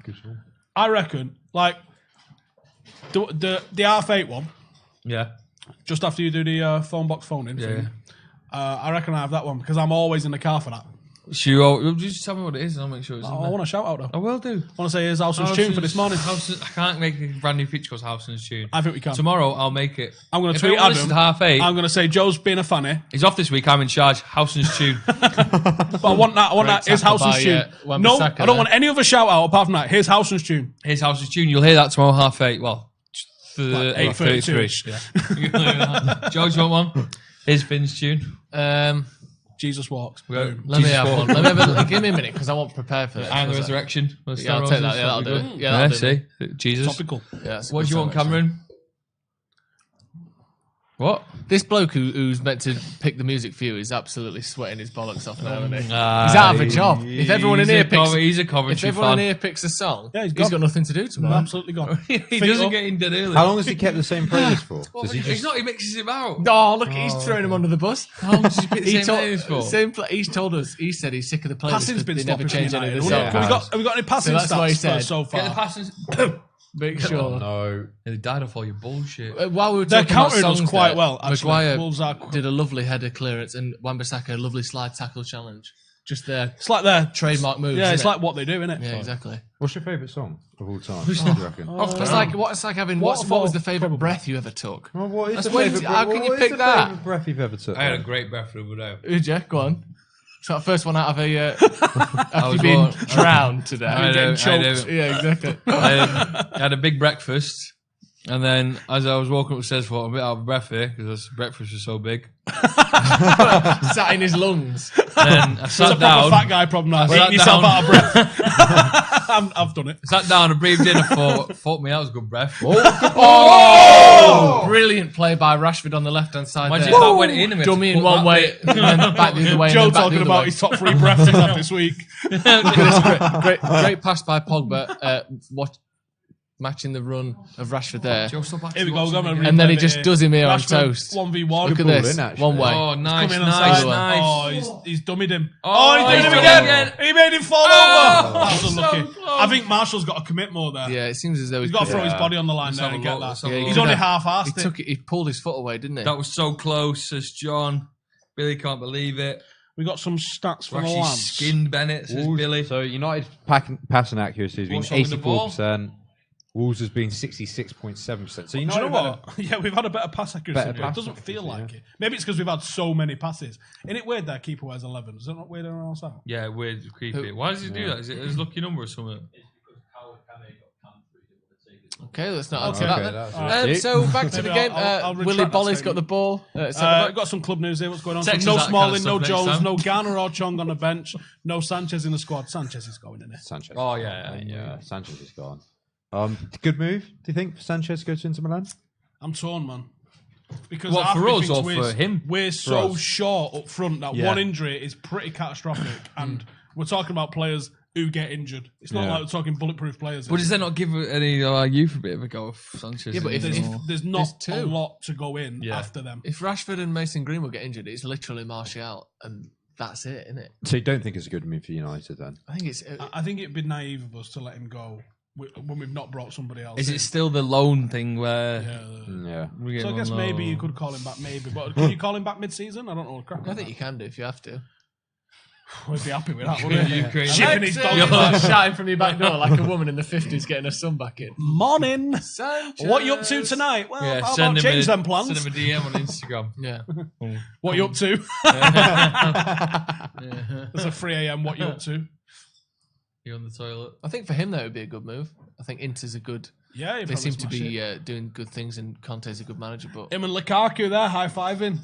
S3: Good song.
S2: I reckon, like the R8 one,
S1: Yeah.
S2: just after you do the phone box phone in.
S1: Yeah.
S2: I reckon I have that one because I'm always in the car for that.
S1: Just tell me what it is and I'll make sure it's in
S2: I
S1: there.
S2: want a shout out though.
S1: I will do.
S2: I want to say here's Howson's tune for this morning.
S1: I can't make a brand new feature called Howson's tune.
S2: I think we can.
S1: Tomorrow I'll make it.
S2: I'm going to
S1: If
S2: tweet
S1: anyone listens
S2: Adam.
S1: to 8:30.
S2: I'm going to say Joe's being a fanny,
S1: He's off this week. I'm in charge. Howson's tune.
S2: but I want that. I want
S4: Great
S2: that. Here's
S4: tackle
S2: Howson's
S4: by,
S2: tune.
S4: Wan-Bissaka
S2: No, I
S4: there.
S2: don't want any other shout out apart from that. Here's Howson's tune.
S1: Here's Howson's tune. You'll hear that tomorrow 8:30. Well,
S2: Like
S1: 8:33.
S2: 8:32.
S1: Yeah. George, you want one? Here's Finn's tune.
S2: Jesus walks.
S1: Go.
S4: Let me
S1: Jesus
S4: have
S1: walk.
S4: one. Let me have a, give me a minute because I won't prepare for this.
S1: And the
S4: Was it?
S1: resurrection.
S4: Yeah, I'll take that. Yeah, that'll do it. Yeah, that'll do it.
S1: see? Jesus.
S2: Topical.
S4: Yeah, that's a
S1: What
S4: good
S1: do you want,
S4: song, actually.
S1: Cameron? What?
S4: This bloke who's meant to pick the music for you is absolutely sweating his bollocks off now, isn't he? He's out of a job. If everyone in here picks,
S1: He's a
S4: if
S1: Coventry
S4: everyone in
S1: fan.
S4: here picks a song,
S2: Yeah,
S4: he's got nothing to do
S2: I'm
S4: tomorrow.
S2: absolutely gone.
S1: He
S2: Feet
S1: doesn't
S2: up.
S1: get in dead early.
S3: How long has he kept the same playlist for?
S1: Well,
S3: Does he
S1: he's
S3: just...
S1: not. He mixes him out.
S4: Oh, look, he's throwing him under the bus.
S1: How long does he pick the
S4: He
S1: same names for?
S4: he's told us. He said he's sick of the playlist.
S2: Passing's been
S4: They never
S2: stopping
S4: change
S2: for
S4: any of
S2: United.
S4: the
S3: Yeah.
S4: songs.
S2: Have we got any passing
S4: that's what he
S2: stats
S4: said.
S2: so
S1: Get the
S2: far?
S1: passes.
S4: Make sure.
S3: No.
S1: They died off all your bullshit.
S4: While we were
S2: They're
S4: talking about
S2: countering us
S4: songs
S2: quite
S4: there,
S2: well, actually.
S4: Maguire
S2: Wolves are-
S4: did a lovely header clearance and Wan-Bissaka a lovely slide tackle challenge. Just their
S2: It's like their
S4: trademark moves.
S2: Yeah, it's
S4: isn't
S2: like what they do, isn't it?
S4: it? Yeah, exactly.
S3: What's your favourite song of all time? What do you reckon?
S4: It's like having what was the favourite breath you ever took?
S3: Well, what is
S4: That's
S3: the
S4: when-
S3: favourite
S4: how can you
S3: what is
S4: pick
S3: the
S4: that?
S3: favourite breath you've ever took?
S1: I had a great breath the other day.
S4: Who'd you? Go on. So that first one out of a after
S1: was
S4: you've been
S1: born-
S4: drowned today.
S1: I know,
S4: Getting
S1: I know.
S4: choked. Yeah, exactly.
S1: I had a big breakfast, and then as I was walking upstairs, I thought I'm a bit out of breath here because breakfast was so big.
S4: Sat in his lungs.
S1: And I
S2: It's a
S1: sat
S2: proper
S1: down.
S2: fat guy problem now.
S1: sat
S2: Eating yourself
S1: down.
S2: out of breath. I've done it.
S1: Sat down and breathed in. I thought me, that was good breath.
S4: Oh! Brilliant play by Rashford on the left-hand side
S1: Imagine
S4: there.
S1: if that went in and we had to
S4: Dummy in
S1: put
S4: one
S1: that
S4: way,
S1: bit.
S4: and then back the other way.
S2: Joe
S4: and then back
S2: talking
S4: the other
S2: about
S4: way.
S2: his top 3 breaths he's had this week.
S4: Look at this great pass by Pogba. Matching the run of Rashford there.
S1: Joe, stop
S2: Here we go.
S1: watching
S2: We're
S1: the
S2: gonna
S1: game.
S4: And then he
S2: replay
S4: just
S2: it
S4: does him here on
S2: Rashford,
S4: toast.
S2: 1v1.
S4: Look at
S3: ball
S4: this.
S3: in, actually.
S4: One way.
S1: Oh, nice,
S2: Coming on
S1: nice,
S2: side.
S1: nice.
S2: Oh, he's dummied him.
S1: Oh,
S2: he's doing
S1: he's
S2: it
S1: doing it
S2: again.
S1: again.
S2: He made him fall
S1: Oh,
S2: over. That was
S1: so
S2: unlucky.
S1: close.
S2: I think Marshall's got to commit more there.
S4: Yeah, it seems as though
S2: He's got to throw his
S3: Yeah.
S2: body on the line
S1: Let's
S2: there
S1: have
S2: and
S1: a
S2: get
S1: look,
S2: that.
S1: let's have a
S4: Yeah,
S1: look.
S2: He's
S4: could
S2: only
S4: have-
S2: half-assed
S4: He
S2: it.
S4: took it. He pulled his foot away, didn't he?
S1: That was so close, says John. Billy can't believe it.
S2: We got some stats from the
S1: Actually
S2: lads.
S1: skinned Bennett, says
S3: Wolves-
S1: Billy.
S3: So United passing accuracy has been
S1: What's wrong with the ball?
S3: 84%. Wolves has been 66.7%. So
S2: Do you
S3: United
S2: know what? Yeah, we've had a better pass accuracy.
S3: Better
S2: but
S3: pass
S2: it doesn't feel
S3: accuracy,
S2: like it. Maybe it's because we've had so many passes. Isn't it weird that keeper wears 11? Is it not weird everyone else out?
S1: Yeah, weird, creepy. Why does he do that? Is it his lucky number or something?
S4: Okay, let's not answer
S2: Okay.
S4: that.
S3: that's
S4: Then.
S3: it.
S4: So back to
S2: Maybe
S4: the game.
S2: I'll
S4: Willie
S2: retract that
S4: Bolly's got
S2: statement.
S4: the ball.
S2: Got some club news here. What's going on? So
S1: Text
S2: no
S1: us that
S2: Smalling,
S1: kind of
S2: no
S1: stuff next
S2: Jones,
S1: time.
S2: no Garner or Chong on the bench, no Sanchez in the squad. Sanchez is going in there.
S3: Sanchez.
S1: Oh, yeah.
S3: Sanchez is gone. Good move, do you think, for Sanchez to go to Inter Milan?
S2: I'm torn, man. Because
S1: What, for us or
S2: thinks
S1: for him?
S2: We're so short up front that one injury is pretty catastrophic, and we're talking about players who get injured. It's not like we're talking bulletproof players.
S1: But does that not give any youth a bit of a go if Sanchez?
S4: Yeah, but if
S2: there's not a lot to go in after them.
S4: If Rashford and Mason Greenwood get injured, it's literally Martial, and that's it, isn't it?
S3: So you don't think it's a good move for United then?
S4: I think it's.
S2: I think it'd be naive of us to let him go when we've not brought somebody else.
S1: Is
S2: in.
S1: it still the loan thing where?
S3: Yeah.
S2: So I guess maybe you could call him back. Maybe, but can you call him back mid-season? I don't know.
S4: I think you can do if you have to.
S2: We'd be happy with that, wouldn't we?
S1: Ukraine.
S2: Shipping his dog.
S4: You're shouting from your back door like a woman in the 50s getting her son back in.
S2: Morning.
S4: Sanchez.
S2: What you up to tonight? Well,
S1: Yeah,
S2: how
S1: send
S2: about
S1: him
S2: change
S1: a,
S2: them plans?
S1: Send him a DM on Instagram.
S4: Yeah.
S2: What you up to? It's a 3 a.m. What you up to?
S1: You on the toilet?
S4: I think for him that would be a good move. I think Inter's a good.
S2: Yeah,
S4: They seem to be doing good things, and Conte's a good manager. But
S2: him and Lukaku there high-fiving.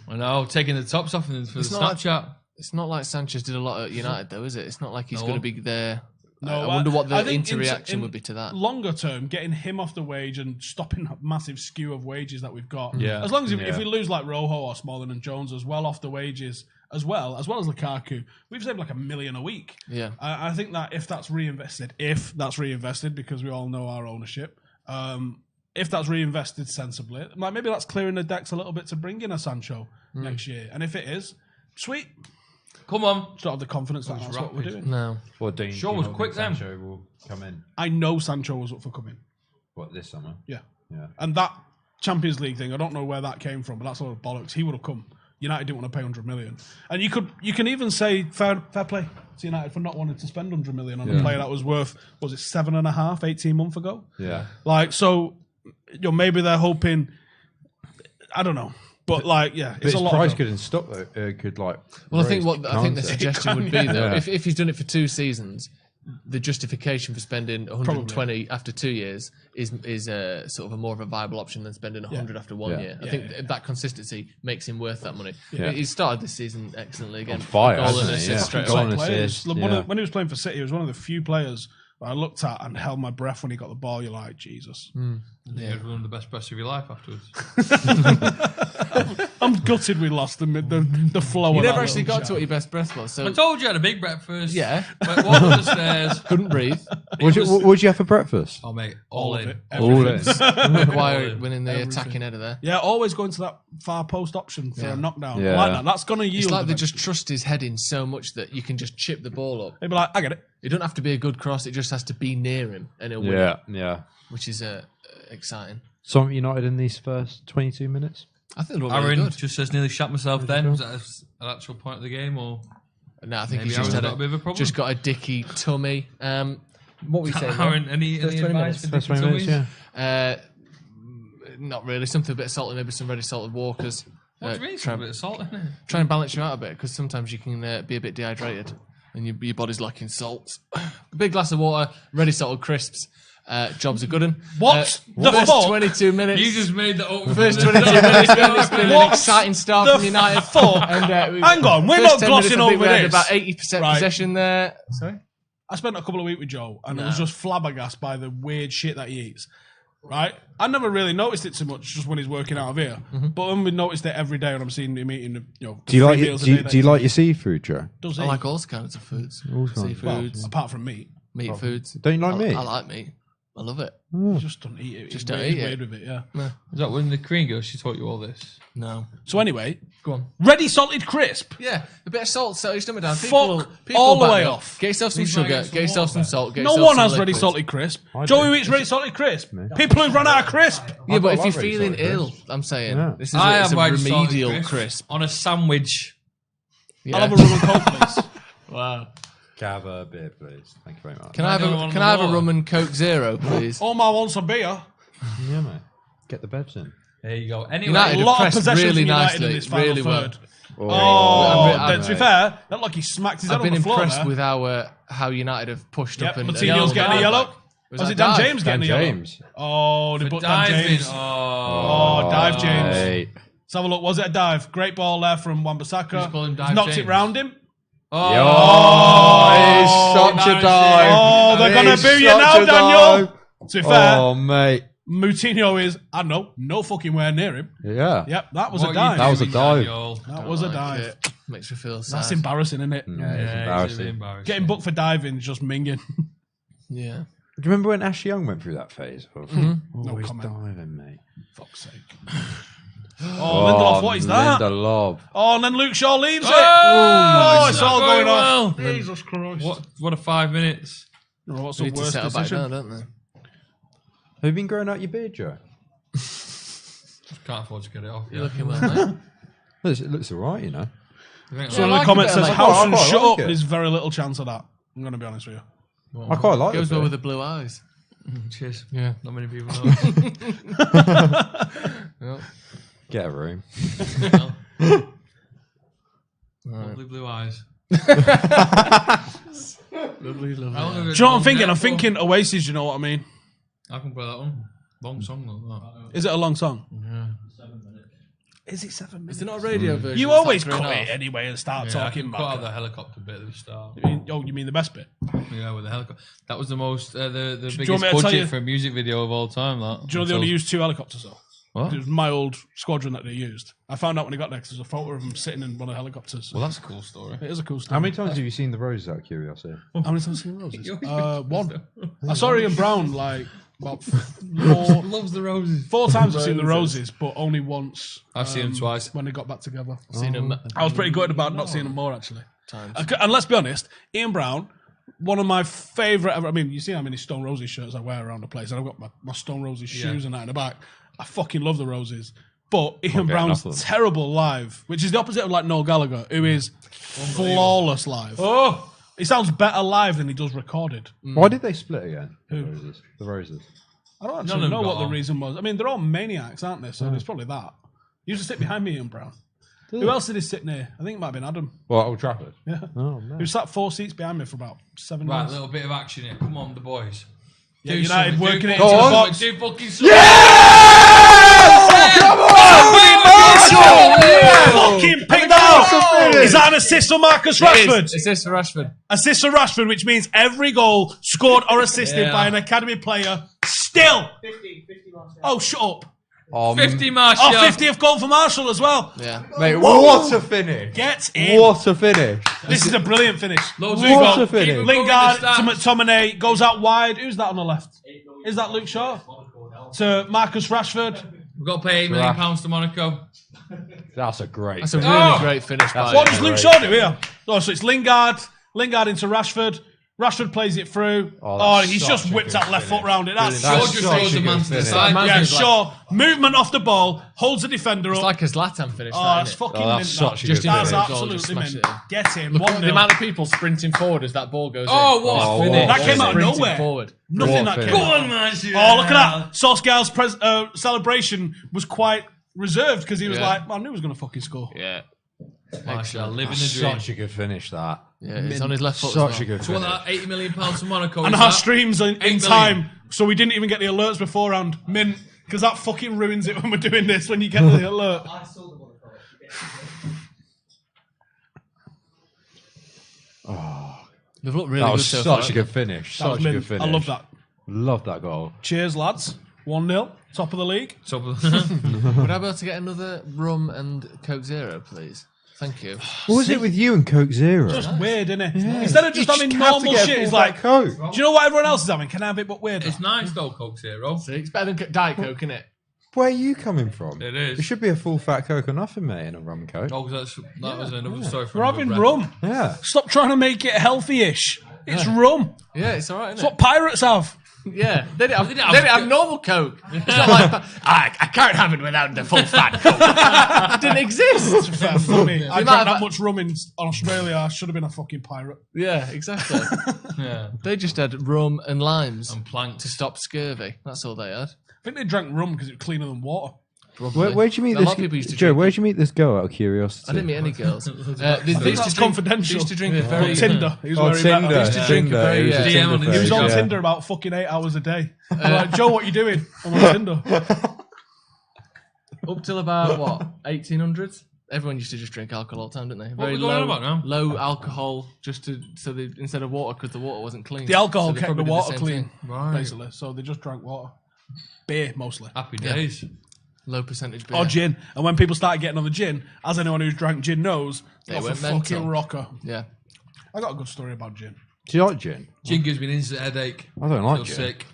S1: I know, taking the tops off for the Snapchat.
S4: It's not like Sanchez did a lot at United, though, is it? It's not like he's going to be there.
S2: No,
S4: I wonder what the
S2: think
S4: inter-reaction would be to that.
S2: Longer term, getting him off the wage and stopping that massive skew of wages that we've got.
S1: Yeah.
S2: As long as if we lose like Rojo or Smalling and Jones as well off the wages, as well as Lukaku, we've saved like $1 million a week.
S4: Yeah.
S2: I think that if that's reinvested, because we all know our ownership, if that's reinvested sensibly, like maybe that's clearing the decks a little bit to bring in a Sancho next year. And if it is, sweet.
S1: Come on.
S2: Just don't have the confidence that that's what we're doing.
S4: No.
S3: Well, Dean,
S1: Shaw was quick then.
S3: Sancho will come in.
S2: I know Sancho was up for coming.
S3: What, this summer?
S2: Yeah.
S3: Yeah.
S2: And that Champions League thing, I don't know where that came from, but that's all bollocks. He would have come. United didn't want to pay 100 million. And you can even say fair play to United for not wanting to spend 100 million on a player that was worth, was it 7.5, 18 months ago?
S3: Yeah.
S2: Like, so, maybe they're hoping, I don't know. But it's a lot.
S3: Price couldn't stop though. Could like.
S4: Well, I think the suggestion would be though, if he's done it for 2 seasons, the justification for spending 120 after 2 years is sort of a more of a viable option than spending 100 after 1 year. I think that consistency makes him worth that money. Yeah. He started this season excellently again.
S3: On fire,
S4: goal and assist straight away.
S2: When he was playing for City, he was one of the few players I looked at and held my breath when he got the ball. You're like, Jesus.
S1: Yeah, it was one of the best breaths of your life afterwards.
S2: I'm gutted we lost the flow.
S4: You never actually got to what your best breath was. So
S1: I told you I had a big breakfast.
S4: Yeah.
S1: Went walked up the stairs.
S4: Couldn't breathe.
S3: What'd you have for breakfast?
S1: Oh, mate, all in.
S3: All in.
S4: Maguire winning the attacking header there.
S2: Yeah, always going to that far post option for a knockdown.
S3: Yeah.
S2: I like that. That's going to yield.
S4: It's like they just trust his head in so much that you can just chip the ball up.
S2: They'd be like, I get it.
S4: It doesn't have to be a good cross. It just has to be near him, and he'll win it,
S3: Yeah.
S4: which is exciting.
S3: Some United in these first 22 minutes.
S4: I think they're all really
S1: Aaron
S4: good.
S1: just says nearly shot myself then. Was that an actual point of the game? Or
S4: No, I think
S1: maybe
S4: he's just
S1: Aaron's got a bit of a problem?
S4: just got a dicky tummy. What were you saying?
S1: Aaron, any advice for
S3: First 20 minutes, yeah.
S4: Not really. Something a bit salty, maybe some ready salted Walkers.
S1: What do you mean? Try a bit of salt in it.
S4: Try and balance you out a bit, because sometimes you can be a bit dehydrated and your body's lacking salts. A big glass of water, ready salted crisps. Job's a good one.
S2: What? The
S4: first
S2: fuck?
S4: 22 minutes.
S1: You just made that up.
S4: First 22 minutes. It's been an exciting start from United.
S2: And, hang on, we're not glossing over
S4: we had
S2: this.
S4: about 80% possession there. Sorry?
S2: I spent a couple of weeks with Joe, and it was just flabbergasted by the weird shit that he eats. Right? I never really noticed it too much, just when he's working out of here. But when we noticed it every day when I'm seeing him eating,
S3: Do you like your seafood, Joe?
S2: Does
S4: I
S2: he?
S4: like all kinds of foods. Seafoods,
S2: Well, apart from meat.
S4: meat foods.
S3: Don't you like meat?
S4: I like meat. I love it.
S2: You just don't eat it.
S4: Just
S2: He's
S4: don't
S2: weird,
S4: eat it.
S2: weird with it, yeah.
S1: Is that when the Korean girl, she taught you all this?
S4: No.
S2: So anyway,
S4: Go on.
S2: ready salted crisp.
S4: Yeah, a bit of salt, so you stomach down.
S2: Fuck all the
S4: back
S2: way
S4: up.
S2: off.
S4: Get yourself some
S1: These might
S4: sugar,
S1: get some
S4: get yourself some
S1: water.
S4: salt, get
S2: No
S4: yourself
S2: one
S4: some
S2: has ready
S4: liquids.
S2: salted crisp.
S3: I
S2: Joe
S3: do.
S2: who eats ready salted crisp. People who've run out of crisp.
S4: Yeah, but if
S3: like
S4: you're
S3: ready
S4: feeling
S3: salted
S4: ill,
S3: crisp.
S4: I'm saying,
S3: Yeah.
S4: this is
S1: I
S4: it's
S1: am
S4: a
S1: ready salted
S4: remedial crisp.
S1: on a sandwich.
S4: Yeah.
S2: I'll have a rum and coke, please.
S4: Wow.
S3: Have a beer, please. Thank you very much.
S4: Can I have a rum and Coke Zero, please?
S2: Omar wants a beer.
S3: Yeah, mate. Get the bevs in.
S1: There you go. Anyway,
S4: United
S2: A lot of
S4: pressed
S2: possessions
S4: really
S2: from United
S4: nicely,
S2: in this final
S4: really well.
S2: third.
S4: I'm
S2: To be fair, that like he smacked his head
S4: I've
S2: on
S4: been
S2: the floor
S4: impressed
S2: there.
S4: with how United have pushed
S2: Yep,
S4: up and
S2: Moutinho's getting a yellow. Was it Dan
S4: dive?
S2: James getting a
S3: Dan
S2: yellow?
S3: James.
S2: Oh, they
S1: for
S2: put Dan
S1: diving.
S2: James.
S1: Oh,
S2: Dive James.
S3: Hey.
S2: Let's have a look. Was it a dive? Great ball there from Wan-Bissaka.
S1: Just call him Dive
S2: He's knocked
S1: James.
S2: it round him.
S3: He's such a dive.
S2: Oh, they're going to boo you now, Daniel. To be fair,
S3: Oh, mate.
S2: Moutinho is, I don't know, no fucking where near him.
S3: Yeah.
S2: Yep, that was a dive.
S3: That was a dive.
S2: That was a dive.
S4: It. Makes me feel sad.
S2: That's embarrassing, isn't it?
S3: Yeah, it's embarrassing.
S2: Getting booked for diving is just minging.
S4: Yeah.
S3: Do you remember when Ash Young went through that phase?
S2: No
S3: he's
S2: comment.
S3: diving, mate.
S2: Fuck's sake. Lindelof, what is that?
S3: Lindelof.
S2: Oh, and then Luke Shaw leaves it. It's all
S1: not
S2: going on.
S1: well.
S2: Jesus Christ.
S1: What a 5 minutes.
S2: Oh, what's
S4: They
S2: the
S4: need to
S2: worst
S4: settle back
S2: decision?
S4: down, don't they?
S3: Have you been growing out your beard, Joe?
S1: Can't afford to get it off.
S4: You're looking well, mate.
S3: It looks alright, you know.
S2: So in
S4: I
S2: the
S4: like
S2: comments
S4: a bit
S2: says
S4: of
S2: house and
S3: I quite
S2: shut
S3: like
S2: up.
S3: it.
S2: There's very little chance of that. I'm going to be honest with you.
S3: I quite like
S4: Goes
S3: it.
S4: well with the blue eyes.
S1: Cheers.
S4: Yeah.
S1: Not many people know.
S3: Get a room.
S1: Lovely blue eyes.
S4: Lovely.
S2: Do you know what I'm thinking? I'm thinking Oasis, you know what I mean?
S1: I can play that one. Long song like that.
S2: Is it a long song?
S1: Yeah.
S2: Is it 7 minutes?
S4: Is there not a radio version?
S2: You
S4: that's
S2: always
S4: like 3.5?
S2: cut it anyway and start
S1: I
S2: talking
S1: can cut out
S2: about
S1: the helicopter bit at the start.
S2: you mean the best bit?
S1: Yeah, with the helicopter. That was the most, the
S2: you
S1: biggest
S2: want me to tell you-
S1: budget for a music video of all time. That.
S2: Do you know they only used 2 helicopters though?
S1: What?
S2: It was my old squadron that they used. I found out when I got there 'cause there's a photo of them sitting in one of the helicopters.
S1: Well, that's a cool story.
S2: It is a cool story.
S3: How many times have you seen the roses out of curiosity?
S2: How many times have you seen Roses?
S1: You always
S2: One. I saw Ian Brown like about 4
S1: Loves the roses.
S2: times I've seen the Roses, but only once.
S1: I've seen them twice.
S2: When they got back together.
S4: Seen them.
S2: I was pretty good about not seeing them more actually.
S4: Times.
S2: And let's be honest, Ian Brown, one of my favourite ever. I mean, you see how many Stone Roses shirts I wear around the place, and I've got my Stone Roses shoes and that in the back. I fucking love the Roses. But Ian Brown's terrible live, which is the opposite of like Noel Gallagher, who is flawless live.
S1: Oh!
S2: He sounds better live than he does recorded.
S3: Why did they split again?
S2: Who?
S3: The roses.
S2: I don't
S1: None
S2: actually
S1: of
S2: know
S1: them
S2: what
S1: got
S2: the
S1: on.
S2: reason was. I mean, they're all maniacs, aren't they? So there's probably that. He used to sit behind me, Ian Brown. Who else did he sit near? I think it might have been Adam.
S3: Well, Old Trafford.
S2: Yeah.
S3: Oh,
S2: He
S3: man.
S2: sat 4 seats behind me for about 7
S1: Right, a
S2: minutes.
S1: little bit of action here. Come on, the boys.
S2: Yeah,
S1: Do
S2: United
S1: something.
S2: working
S1: Do
S2: it into the
S1: fucking
S2: box.
S1: something. Do fucking something.
S2: Fucking picked out! Is that an assist for Marcus Rashford?
S4: Assist for Rashford.
S2: Assist for Rashford, which means every goal scored or assisted
S1: Yeah.
S2: by an academy player still. 50 Oh, shut up.
S1: 50 Martial.
S2: Oh, 50th goal for Martial as well.
S4: Yeah.
S3: Mate, what a finish.
S2: Get in.
S3: What a finish.
S2: This is a brilliant finish.
S1: Loads
S2: We've
S1: of
S2: got
S3: What a finish.
S1: Keep
S2: Lingard
S1: going
S2: to
S1: with the stats.
S2: McTominay, goes out wide. Who's that on the left? Is that Luke Shaw? To Marcus Rashford.
S1: We've got to pay £8 million to Monaco.
S3: That's a great
S4: That's a
S3: finish.
S4: really great finish. By
S2: What
S4: him.
S2: does Luke Shaw do here? Oh, so it's Lingard into Rashford. Rashford plays it through. Oh,
S3: that's
S2: he's
S3: such
S2: just
S3: a
S2: whipped
S3: good
S2: that left
S3: finish.
S2: foot round it. That's
S1: Shaw
S3: That's
S1: just
S3: such
S1: holds
S3: a
S1: the man
S3: good
S1: to the
S3: finish.
S1: side.
S2: yeah,
S1: Man's like,
S2: Shaw. Movement off the ball, holds the defender
S4: It's
S2: up.
S4: like a Zlatan finish.
S2: Oh,
S4: that,
S2: that's
S4: isn't it?
S2: fucking
S3: Oh,
S2: mint.
S3: that's such a
S2: that.
S3: good
S2: That's
S3: finish.
S2: absolutely
S4: Just smash
S2: mint.
S4: it in.
S2: Get in.
S4: Look at
S2: 1-0.
S4: the amount of people sprinting forward as that ball goes
S1: Oh,
S4: in.
S1: what a
S3: Oh,
S1: finish.
S2: That came out of
S4: Sprinting
S2: nowhere.
S4: forward.
S2: Nothing
S3: What
S2: that
S3: a
S2: came
S3: finish.
S2: out.
S1: on, Martial.
S2: Oh, look at that. Solskjaer's celebration was quite reserved because he was
S4: Yeah.
S2: like, I knew he was going to fucking score.
S4: Yeah.
S1: Martial, living the dream.
S3: Such a good finish, that.
S4: Yeah, it's on his left foot.
S3: Such
S4: as
S3: a
S4: well.
S3: good
S1: So what,
S3: finish.
S1: that £80 million to Monaco?
S2: And
S1: is
S2: our
S1: that?
S2: streams in
S1: 8 million.
S2: time, so we didn't even get the alerts beforehand. Mint, because that fucking ruins it when we're doing this, when you get the alert.
S4: They've looked really
S3: That
S4: good
S3: was
S4: so far.
S3: such a good finish.
S2: That was
S3: Such a good
S2: mint.
S3: finish.
S2: I love that.
S3: Love that goal.
S2: Cheers, lads. 1-0, top of the league.
S1: So-
S4: Would I be able to get another rum and Coke Zero, please? Thank you.
S3: What was it with you and Coke Zero?
S2: Just weird, isn't it? Instead of just having
S3: have to
S2: normal
S3: get a
S2: shit, it's
S3: full
S2: like,
S3: fat Coke.
S2: do you know what everyone else is having? Can I have it but weird?
S1: It's nice though, Coke Zero.
S4: See, it's better than Diet Coke, isn't it?
S3: Where are you coming from?
S1: It is.
S3: It should be a full fat Coke or nothing, mate, and a rum Coke.
S1: Oh, that was another story from
S2: We're having rum.
S3: Yeah.
S2: Stop trying to make it healthy-ish. It's rum.
S4: Yeah, it's all right,
S2: It's
S4: isn't
S2: what pirates have.
S4: it? Yeah, they didn't have normal Coke. It's not like, I can't have it without the full fat Coke. It didn't exist.
S2: Fair funny. I
S4: might
S2: drank
S4: have-
S2: that much rum in Australia. I should have been a fucking pirate.
S4: Yeah, exactly.
S1: Yeah.
S4: They just had rum and limes
S1: And planks.
S4: to stop scurvy. That's all they had.
S2: I think they drank rum because it was cleaner than water.
S4: Probably.
S3: Where'd you meet
S4: A
S3: this?
S4: lot of people used to
S3: Joe,
S4: drink
S3: where'd you meet this girl out of curiosity?
S4: I didn't meet any girls. They used
S2: That's
S4: to drink,
S2: confidential.
S4: They used to drink a very...
S2: On Tinder. He was
S3: Oh,
S2: very
S3: Tinder.
S2: He used to drink.
S3: Tinder.
S4: very,
S3: It was a
S4: yeah.
S3: Tinder
S1: DM on
S3: phase,
S2: He was on
S3: yeah.
S2: Tinder about fucking 8 hours a day. I'm like, Joe, what are you doing? I'm on Tinder.
S4: Up till about, what, 1800s? Everyone used to just drink alcohol all the time, didn't they?
S1: What are we going on about now?
S4: Low alcohol, just to so they instead of water because the water wasn't clean.
S2: The alcohol
S4: So they
S2: kept the
S4: probably did
S2: water
S4: same
S2: clean,
S4: thing.
S1: Right.
S2: basically. So they just drank water. Beer, mostly.
S1: Happy days.
S4: Low percentage beer.
S2: Or gin. And when people started getting on the gin, as anyone who's drank gin knows,
S4: They
S2: off a
S4: went
S2: fucking
S4: mental.
S2: rocker.
S4: Yeah.
S2: I got a good story about gin.
S3: Do you like gin?
S1: Gin gives me an instant headache.
S3: I don't like
S1: Feel
S3: gin.
S1: sick.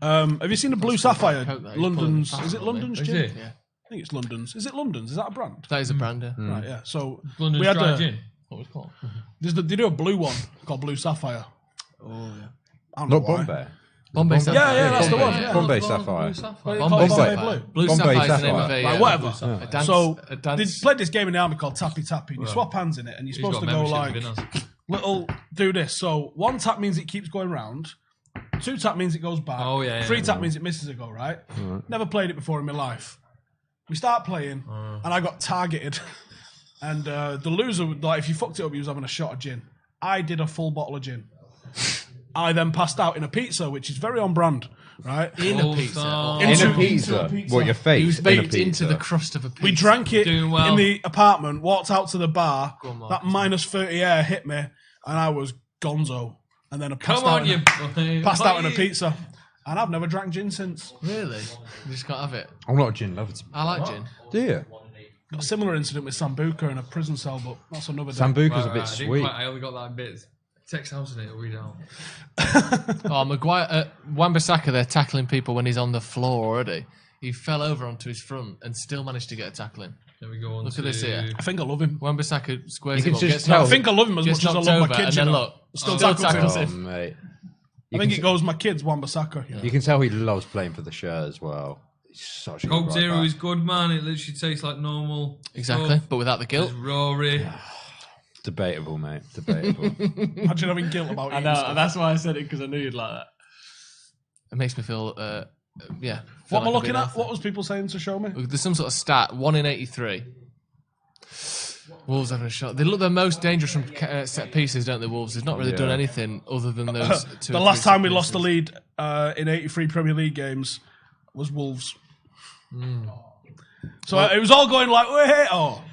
S2: Have you seen the Blue Sapphire?
S4: Coke, though. You're
S2: London's.
S4: pulling
S2: Is it
S4: fast on me.
S2: London's
S1: Is
S2: gin?
S1: it?
S4: Yeah.
S2: I think it's London's. Is it London's? Is that a brand?
S4: That is a brand, yeah.
S2: Right, yeah. So
S1: London's
S2: we had
S1: dry
S2: a,
S1: gin. What was it called?
S2: they do a blue one called Blue Sapphire.
S4: Oh, yeah.
S2: I don't know
S3: Not
S2: why.
S3: Bombay.
S4: Bombay Sapphire.
S2: yeah, that's the one, yeah.
S3: Bombay Sapphire.
S1: Blue Sapphire.
S2: Called
S1: Bombay
S2: Bombay
S1: Sapphire.
S2: Blue.
S4: Blue
S3: Bombay
S4: Sapphire is the name
S3: Sapphire.
S4: of a...
S2: Right, whatever.
S4: A dance,
S2: So
S4: a
S2: they
S4: dance.
S2: played this game in the army called Tappy Tappy. And you swap hands in it, and you're
S1: He's
S2: supposed
S1: got
S2: to go
S1: membership
S2: like
S1: with us.
S2: little do this. So one tap means it keeps going round. 2 tap means it goes back.
S1: Oh, yeah,
S2: 3
S1: yeah.
S2: tap means it misses a go. Right? Never played it before in my life. We start playing, and I got targeted. And the loser, like, if you fucked it up, he was having a shot of gin. I did a full bottle of gin. I then passed out in a pizza, which is very on brand, right?
S4: In
S1: Oh,
S4: a pizza.
S1: stop.
S4: Or-
S3: In
S2: Into-
S3: a pizza.
S2: into a pizza.
S3: What, your face?
S4: He was
S3: in a
S4: baked into
S3: pizza?
S4: the crust of a pizza.
S2: We drank it
S1: Doing well.
S2: in the apartment, walked out to the bar.
S4: Go on,
S2: That
S4: Marcus.
S2: -30 air hit me, and I was gonzo. And then I passed,
S1: Come
S2: out,
S1: on,
S2: in
S1: you.
S2: passed out in a pizza. And I've never drank gin since.
S4: Really? You just can't have it.
S3: I'm not a gin lover.
S4: I like gin.
S3: Do you?
S2: Got a similar incident with Sambuca in a prison cell, but that's another day.
S3: Sambuca's a
S1: Right,
S3: bit
S1: I didn't
S3: sweet.
S1: quite- I only got that in bits. Text house in it, read out.
S4: Oh, Maguire, Wan-Bissaka, they're tackling people when he's on the floor already. He fell over onto his front and still managed to get a tackle in.
S1: There we go on.
S4: Look at this here.
S2: I think I love him.
S4: Wan-Bissaka squares
S3: You
S4: him
S3: can
S4: up,
S3: just
S4: gets
S3: tell-
S2: I
S4: knocked-
S2: think I love him as
S4: gets
S2: much as I
S4: knocked
S2: love
S4: over,
S2: my kids.
S4: and then
S2: you know.
S4: look,
S2: Still
S4: still
S2: tackles
S4: tackles
S2: him.
S4: him.
S3: Mate.
S2: I think it goes my kids, Wan-Bissaka.
S3: You can tell he loves playing for the shirt as well. He's such a good
S1: Coke
S3: right
S1: Zero
S3: back.
S1: is good, man. It literally tastes like normal.
S4: Exactly,
S1: stuff.
S4: but without the guilt.
S1: There's Rory.
S3: Debatable, mate. Debatable.
S2: Imagine having guilt about eating stuff.
S4: that's why I said it, because I knew you'd like that. It makes me feel, yeah.
S2: What am I looking at? What was people saying to show me?
S4: There's some sort of stat, 1 in 83. Wolves having a shot. They look the most dangerous from set pieces, don't they, Wolves? They've not really done anything other than those two.
S2: The last time we lost the lead in 83 Premier League games was Wolves. So it was all going like, wait, oh.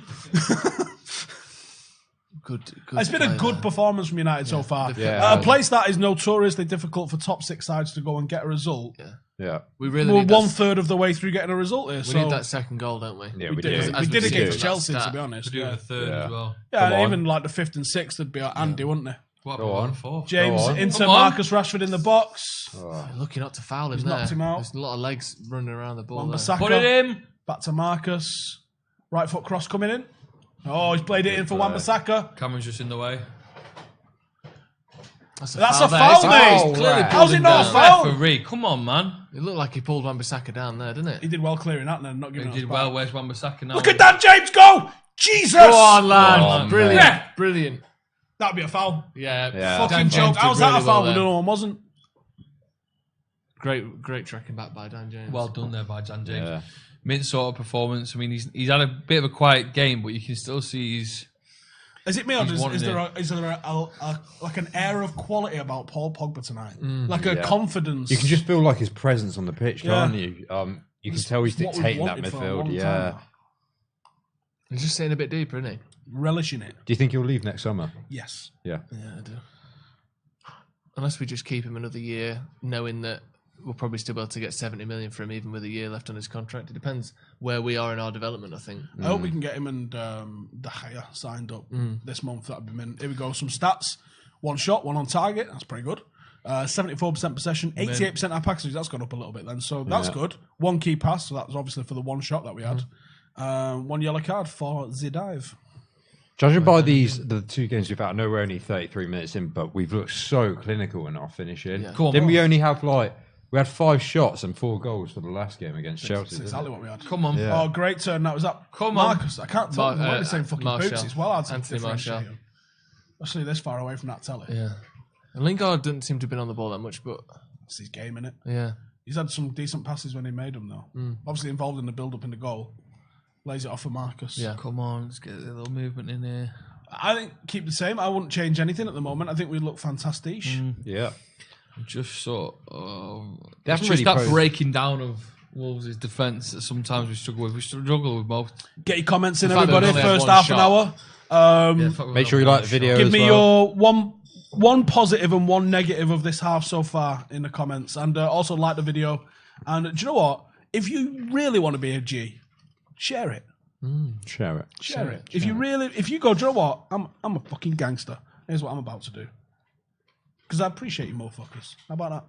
S4: Good
S2: It's been a
S4: play
S2: good
S4: there.
S2: performance from United so far.
S3: Yeah.
S2: A place that is notoriously difficult for top 6 sides to go and get a result.
S3: yeah.
S4: We really
S2: We're
S4: need
S2: one
S4: that,
S2: third of the way through getting a result here.
S4: we
S2: so
S4: need that second goal, don't we?
S3: Yeah,
S2: we
S3: we
S2: did.
S3: do.
S2: We
S4: As
S2: did
S4: we
S2: against
S4: do.
S2: Chelsea,
S4: That
S2: to be
S4: stat.
S2: honest.
S1: Do
S2: Yeah,
S1: the third
S3: Yeah.
S1: as well.
S2: yeah
S3: Come
S2: and
S3: on.
S2: even like the 5th and 6th would be Andy, wouldn't they?
S1: What
S3: Go
S1: about
S3: on.
S1: the fourth?
S2: James
S3: on.
S2: into
S1: Come on.
S2: Marcus Rashford in the box.
S4: Lucky not to foul him there.
S2: knocked him out.
S4: There's a lot of legs running around the ball there.
S2: Wan-Bissaka.
S1: Put it in.
S2: Back to Marcus. Right foot cross coming in. Oh, he's played it in for Wan-Bissaka.
S1: Cameron's just in the way.
S2: That's a
S4: there,
S2: foul,
S4: isn't it?
S2: mate.
S3: Oh,
S1: Clearly
S3: right.
S1: pulled
S2: How's it
S1: him
S2: not a
S1: down.
S2: foul?
S1: Referee, come on, man.
S4: It looked like he pulled Wan-Bissaka down there, didn't
S2: He
S4: it?
S2: did well clearing that and then not
S1: He
S2: giving us
S1: did
S2: back.
S1: well. Where's Wan-Bissaka now?
S2: Look at that, James, go! Jesus!
S4: Go on, lad.
S3: Go on,
S4: Brilliant.
S2: mate.
S4: Brilliant.
S2: That'd be a foul.
S4: Yeah.
S3: Yeah.
S2: Fucking
S4: Dan James
S2: joke. How's
S4: did
S2: that a
S4: really
S2: foul?
S4: well
S2: The
S4: there.
S2: other one wasn't.
S4: Great tracking back by Dan James.
S1: Well done there by Dan James.
S3: Yeah.
S1: Mint sort of performance. I mean, he's had a bit of a quiet game, but you can still see he's.
S2: Is it me or
S1: He's
S2: is
S1: wanting
S2: there,
S1: it.
S2: is there like an air of quality about Paul Pogba tonight? Like a
S3: Yeah.
S2: confidence.
S3: You can just feel like his presence on the pitch,
S2: Yeah.
S3: can't you? You can tell he's
S2: It's what we've
S3: dictating that
S2: wanted for a
S3: midfield.
S2: long
S3: Yeah.
S2: time.
S4: He's just sitting a bit deeper, isn't he?
S2: relishing it.
S3: Do you think he'll leave next summer?
S2: Yes.
S3: Yeah.
S4: Yeah, I do. Unless we just keep him another year, knowing that we'll probably still be able to get 70 million for him, even with a year left on his contract. It depends where we are in our development, I think.
S2: I hope we can get him and De Gea signed up this month. That'd be mint. Here we go. Some stats. 1 shot, 1 on target. That's pretty good. 74% possession, 88% our packages. That's gone up a little bit then. So that's good. 1 key pass. So that was obviously for the 1 shot that we had. 1 yellow card for Zidive.
S3: Judging by the 2 games we've had, I know we're only 33 minutes in, but we've looked so clinical in our finishing.
S4: Yeah.
S1: Come on,
S3: Didn't
S1: bro.
S3: we only have we had 5 shots and 4 goals for the last game against Chelsea?
S2: That's
S3: didn't
S2: exactly
S3: it?
S2: what we had.
S1: Come on.
S3: Yeah.
S2: Oh, great turn. That was that.
S1: Come on.
S2: Marcus. I can't tell. Why are they saying fucking
S4: Martial.
S2: boots? It's well hard to
S4: Anthony
S2: differentiate
S4: Martial.
S2: him. Especially this far away from that telly.
S4: Yeah. And Lingard didn't seem to have been on the ball that much, but
S2: It's his game, innit?
S4: yeah.
S2: He's had some decent passes when he made them, though. Obviously involved in the build-up in the goal. Lays it off for Marcus.
S4: Yeah.
S1: Come on, let's get a little movement in here.
S2: I think keep the same. I wouldn't change anything at the moment. I think we look fantastic.
S3: Yeah.
S1: Just sort of.
S3: They
S1: It's
S3: haven't
S1: just
S3: really
S1: that
S3: posed-
S1: breaking down of Wolves' defence that sometimes we struggle with. We struggle with both.
S2: Get your comments in,
S1: The fact that
S2: everybody.
S1: we only had
S2: First
S1: one
S2: half
S1: shot.
S2: an hour.
S3: Make sure you like the video.
S2: Give
S3: as
S2: me
S3: well.
S2: your one positive and 1 negative of this half so far in the comments. And also like the video And do you know what? If you really want to be a G, share it.
S3: Share it.
S2: Share it. If you go, do you know what? I'm a fucking gangster. Here's what I'm about to do. Because I appreciate you motherfuckers. How about that?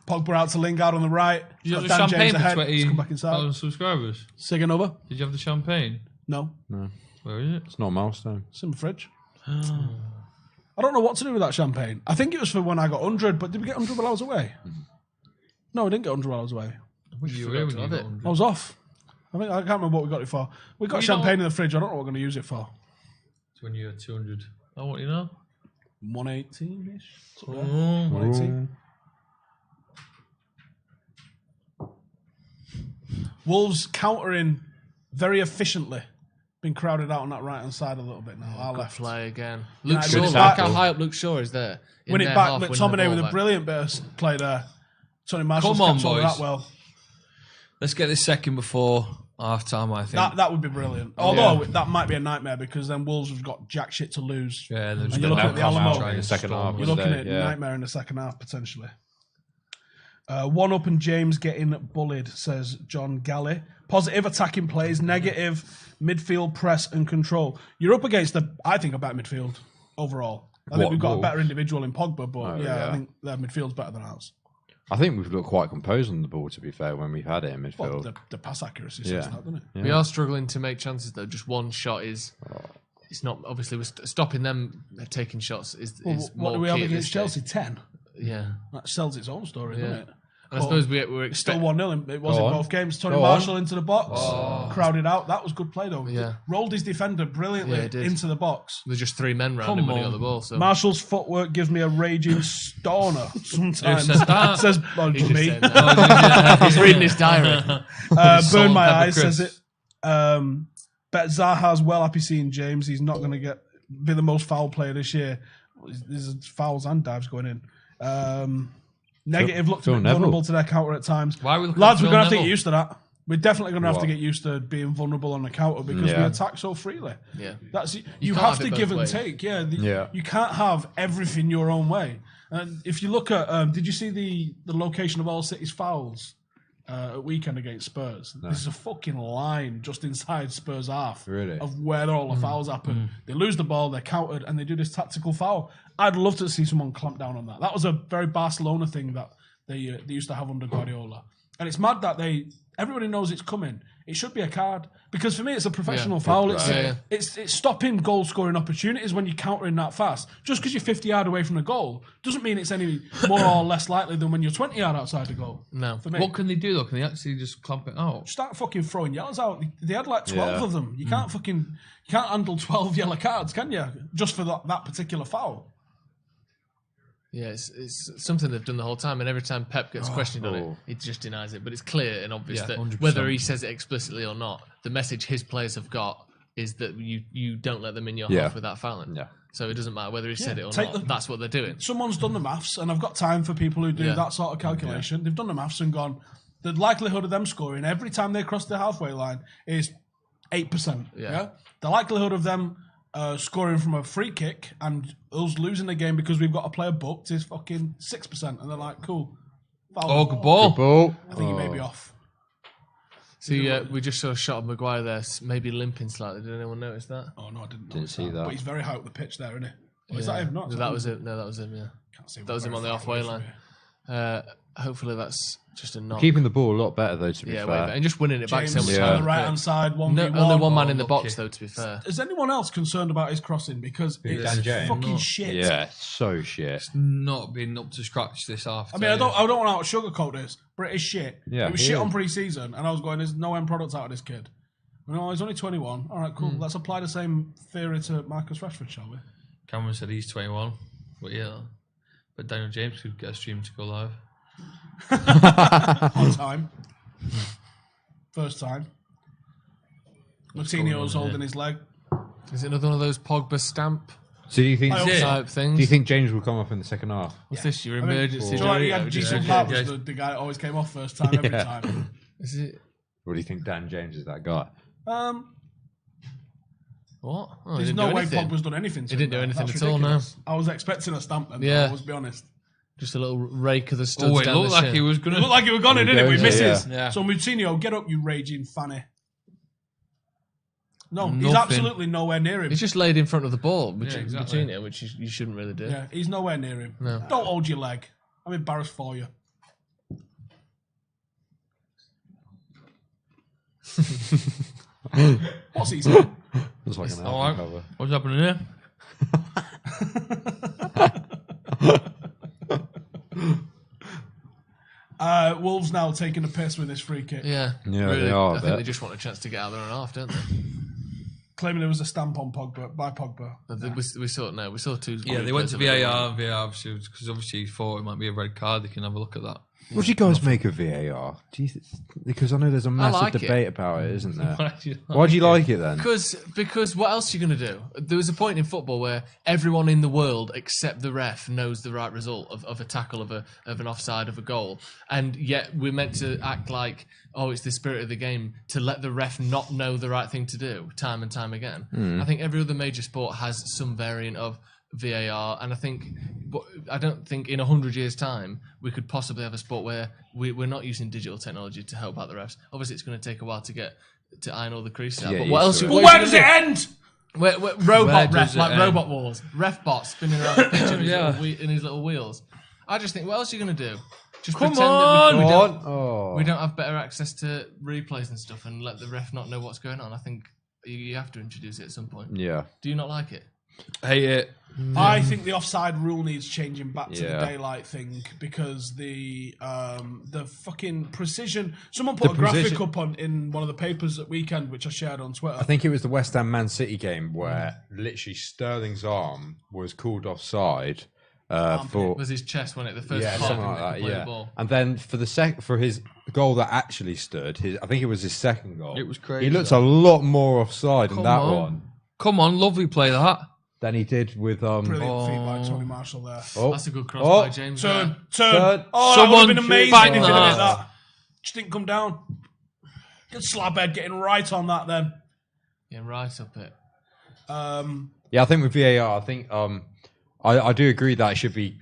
S2: Pogba out to Lingard on the right.
S1: Did you have the
S2: Dan
S1: champagne
S2: James ahead.
S1: for
S2: Just come back inside.
S1: 20,000 subscribers?
S2: Say again over?
S1: Did you have the champagne?
S2: No.
S1: Where is it?
S3: It's not a milestone.
S2: It's in the fridge. I don't know what to do with that champagne. I think it was for when I got 100, but did we get 100 while I was away? No, we didn't get 100 while I was away.
S1: You were here when you got 100.
S2: I was off. I can't remember what we got it for. We got champagne in the fridge. I don't know what we're going to use it for.
S1: It's when you had 200. Oh, what you know?
S2: 118-ish.
S3: 118.
S2: Wolves countering very efficiently. Been crowded out on that right-hand side a little bit now. Our left.
S4: Play again.
S2: Yeah,
S4: Luke Shaw,
S2: good
S4: look
S2: tackle.
S4: how high up Luke Shaw is there.
S2: Win it back. McTominay with a brilliant bit of play there. Tony Marshall's
S1: Come on,
S2: kept all
S1: boys.
S2: that well.
S1: Let's get this second before half time, I think.
S2: That would be brilliant. Although that might be a nightmare because then Wolves have got jack shit to lose.
S1: Yeah, they're just
S2: And you're looking at the Alamo.
S3: in the second half.
S2: You're looking at nightmare in the second half potentially. One up and James getting bullied, says John Galley. Positive attacking plays, negative midfield press and control. You're up against I think a better midfield overall. I think we've got a better individual in Pogba, but I think their midfield's better than ours.
S3: I think we've looked quite composed on the ball, to be fair, when we've had it in
S2: Well,
S3: midfield.
S2: the pass accuracy says that, doesn't it?
S3: Yeah.
S4: We are struggling to make chances though. Just one shot is. It's not obviously we're stopping them taking shots. Is
S2: What
S4: more
S2: do we
S4: key
S2: have
S4: at
S2: against
S4: this
S2: Chelsea?
S4: stage.
S2: 10.
S4: Yeah,
S2: That sells its own story, doesn't it?
S4: and I suppose we're
S2: Still
S4: expecting.
S2: 1-0. It was in both games. Tony
S3: Go
S2: Marshall
S3: on.
S2: into the box, crowded out. That was good play though.
S4: Yeah.
S2: Rolled his defender brilliantly
S4: Yeah, he did.
S2: into the box.
S4: There's just 3 men round him when he got the ball. So
S2: Marshall's footwork gives me a raging stoner sometimes.
S1: Who said that?
S2: Says
S4: He's just
S2: me.
S4: saying that. He's reading his diary.
S2: Burn my
S1: Pepper
S2: eyes
S1: Chris.
S2: says it. Bet Zaha's well happy seeing James. He's not going to be the most foul player this year. There's fouls and dives going in. Negative looked
S3: Phil
S2: vulnerable to their counter at times.
S1: Why are we looking
S2: Lads,
S1: at
S2: we're
S1: Phil
S2: going to have to
S1: Neville?
S2: get used to that. We're definitely going to have to
S3: What?
S2: get used to being vulnerable on the counter because we attack so freely.
S4: Yeah.
S2: That's you
S4: can't
S2: have
S4: have
S2: to
S4: it
S2: give
S4: both
S2: and
S4: ways.
S2: take. Yeah,
S3: Yeah.
S2: You can't have everything your own way. And if you look at, did you see the location of all City's fouls at weekend against Spurs? There's a fucking line just inside Spurs half
S3: Really?
S2: of where all the fouls happen. They lose the ball, they're countered, and they do this tactical foul. I'd love to see someone clamp down on that. That was a very Barcelona thing that they used to have under Guardiola. And it's mad that everybody knows it's coming. It should be a card because for me it's a professional foul. It's stopping goal scoring opportunities when you're countering that fast. Just because you're 50 yards away from the goal doesn't mean it's any more or less likely than when you're 20 yards outside the goal.
S4: No.
S2: For me,
S1: What can they do though? Can they actually just clamp it out?
S2: start fucking throwing yellows out. They had like 12 of them. You can't handle 12 yellow cards, can you? Just for that particular foul.
S4: Yeah, it's something they've done the whole time, and every time Pep gets questioned on it, he just denies it. But it's clear and obvious
S1: Yeah,
S4: that
S1: 100%.
S4: whether he says it explicitly or not, the message his players have got is that you don't let them in your half without fouling.
S3: Yeah.
S4: So it doesn't matter whether he said it or
S2: take
S4: not. That's what they're doing.
S2: Someone's done the maths, and I've got time for people who do that sort of calculation. They've done the maths and gone, the likelihood of them scoring every time they cross the halfway line is 8%. Yeah. The likelihood of them scoring from a free kick and us losing the game because we've got a player booked is fucking 6%. And they're like, cool. Foul.
S1: Oh, good ball.
S3: Ball.
S2: I think he may be off.
S4: See, we just saw a shot of Maguire there, maybe limping slightly. Did anyone notice that?
S2: Oh, no, I didn't
S3: Didn't see that.
S2: But he's very high up the pitch there, isn't he? Is that him? Not.
S4: No, that was it. No, that was him. Yeah,
S2: Can't see
S4: that was him on the
S2: very
S4: halfway
S2: far away
S4: line. Hopefully, that's just a knock.
S3: Keeping the ball a lot better, though, to be
S4: yeah,
S3: fair.
S4: and just winning it back
S2: James
S4: so much
S2: on
S4: time.
S2: the right hand side, 1v1.
S4: Only one man in the
S1: lucky.
S4: box, though. To be fair,
S2: Is anyone else concerned about his crossing? Because it's
S3: Dan James?
S2: fucking shit.
S3: Yeah, so shit.
S1: Not been up to scratch this half.
S2: I mean, I don't want to sugarcoat this, but it is shit.
S3: Yeah,
S2: it was
S3: he
S2: shit
S3: is.
S2: on pre-season, and I was going, there's no end product out of this kid. No, he's only 21. All right, cool. Let's apply the same theory to Marcus Rashford, shall we?
S1: Cameron said he's 21. But yeah. But Daniel James could get a stream to go live.
S2: On time. First time. Moutinho's holding his leg.
S4: is it another one of those Pogba stamp
S3: So do you think?
S2: I hope so.
S4: type things?
S3: Do you think James will come off in the second half?
S4: What's this? Your
S2: I mean,
S4: emergency?
S2: do you know, like, he had
S4: Dorito?
S2: Jason Park was the guy that always came off first time every time.
S4: Is it?
S3: Or do you think Dan James is that guy?
S4: What? Oh, he
S2: There's
S4: didn't
S2: no
S4: do
S2: way
S4: anything.
S2: Pogba's done anything to
S4: He didn't
S2: him,
S4: do anything
S2: That's
S4: at all, no.
S2: ridiculous. I was expecting a stamp then,
S4: Yeah.
S2: I must be honest.
S4: Just a little rake of the studs.
S1: Oh, it
S4: down
S1: looked
S4: the
S1: like
S4: shin.
S1: he was going
S2: It looked like he was gone in, didn't it? We misses.
S1: Yeah.
S2: So Moutinho, get up, you raging fanny. No, he's
S1: Nothing.
S2: absolutely nowhere near him.
S4: He's just laid in front of the ball, which,
S1: exactly.
S4: Moutinho, which you shouldn't really do.
S2: Yeah, he's nowhere near him.
S4: No.
S2: Don't hold your leg. I'm embarrassed for you. What's he saying?
S3: Looks like an
S1: All right.
S3: album cover.
S1: What's happening here?
S2: Wolves now taking a piss with this free kick,
S4: Yeah,
S3: Yeah,
S4: really,
S3: they are a
S4: I think
S3: bit.
S4: they just want a chance to get out there and half, don't they?
S2: claiming there was a stamp on Pogba by Pogba.
S4: We saw two.
S1: Yeah, they went to VAR because obviously he thought it might be a red card. They can have a look at that.
S3: What do you guys make of VAR? Because I know there's a massive
S4: like it.
S3: debate about it, isn't there?
S1: Why
S3: Why do you like it then?
S4: Because what else are you going to do? There was a point in football where everyone in the world except the ref knows the right result of a tackle, of an offside, of a goal, and yet we're meant to act like, oh, it's the spirit of the game to let the ref not know the right thing to do time and time again. I think every other major sport has some variant of VAR, and I don't think in 100 years' time we could possibly have a sport where we're not using digital technology to help out the refs. Obviously, it's going to take a while to iron all the creases out.
S3: Yeah,
S4: But what else?
S3: so-
S2: But where does it end?
S4: Robot
S1: Where
S4: ref,
S1: does it
S4: like
S1: end?
S4: robot wars, ref bots spinning around the pitch
S1: Yeah.
S4: in his little wheels. I just think, what else are you going to do? Just
S1: Come
S4: pretend
S1: on!
S4: that we don't have better access to replays and stuff, and let the ref not know what's going on. I think you have to introduce it at some point.
S3: Yeah.
S4: Do you not like it?
S1: Hate it.
S2: I think the offside rule needs changing back to
S3: Yeah.
S2: the daylight thing because the fucking precision. Someone put
S3: The
S2: a graphic
S3: precision-
S2: up on in one of the papers at weekend, which I shared on Twitter.
S3: I think it was the West Ham Man City game where literally Sterling's arm was called offside for
S4: It was his chest, wasn't it? The first
S3: yeah,
S4: part
S3: something
S4: of
S3: like
S4: him
S3: that.
S4: to play the
S3: Yeah,
S4: ball.
S3: and then for his goal that actually stood, I think it was his second goal.
S1: It was crazy,
S3: He looked a lot more offside in
S1: Come
S3: that
S1: on.
S3: one
S1: Come on, lovely play that.
S3: than he did with
S2: Brilliant feat by Tony Marshall there.
S3: Oh,
S4: That's a good cross
S3: Oh.
S4: by James.
S2: Turn.
S3: Turn.
S2: Oh, that would
S1: Someone
S2: have been amazing
S1: bang
S2: if he did
S1: that.
S2: that. Just didn't come down. Good slabhead getting right on that then.
S4: Yeah, right up it.
S3: Yeah, I think with VAR, I think I do agree that it should be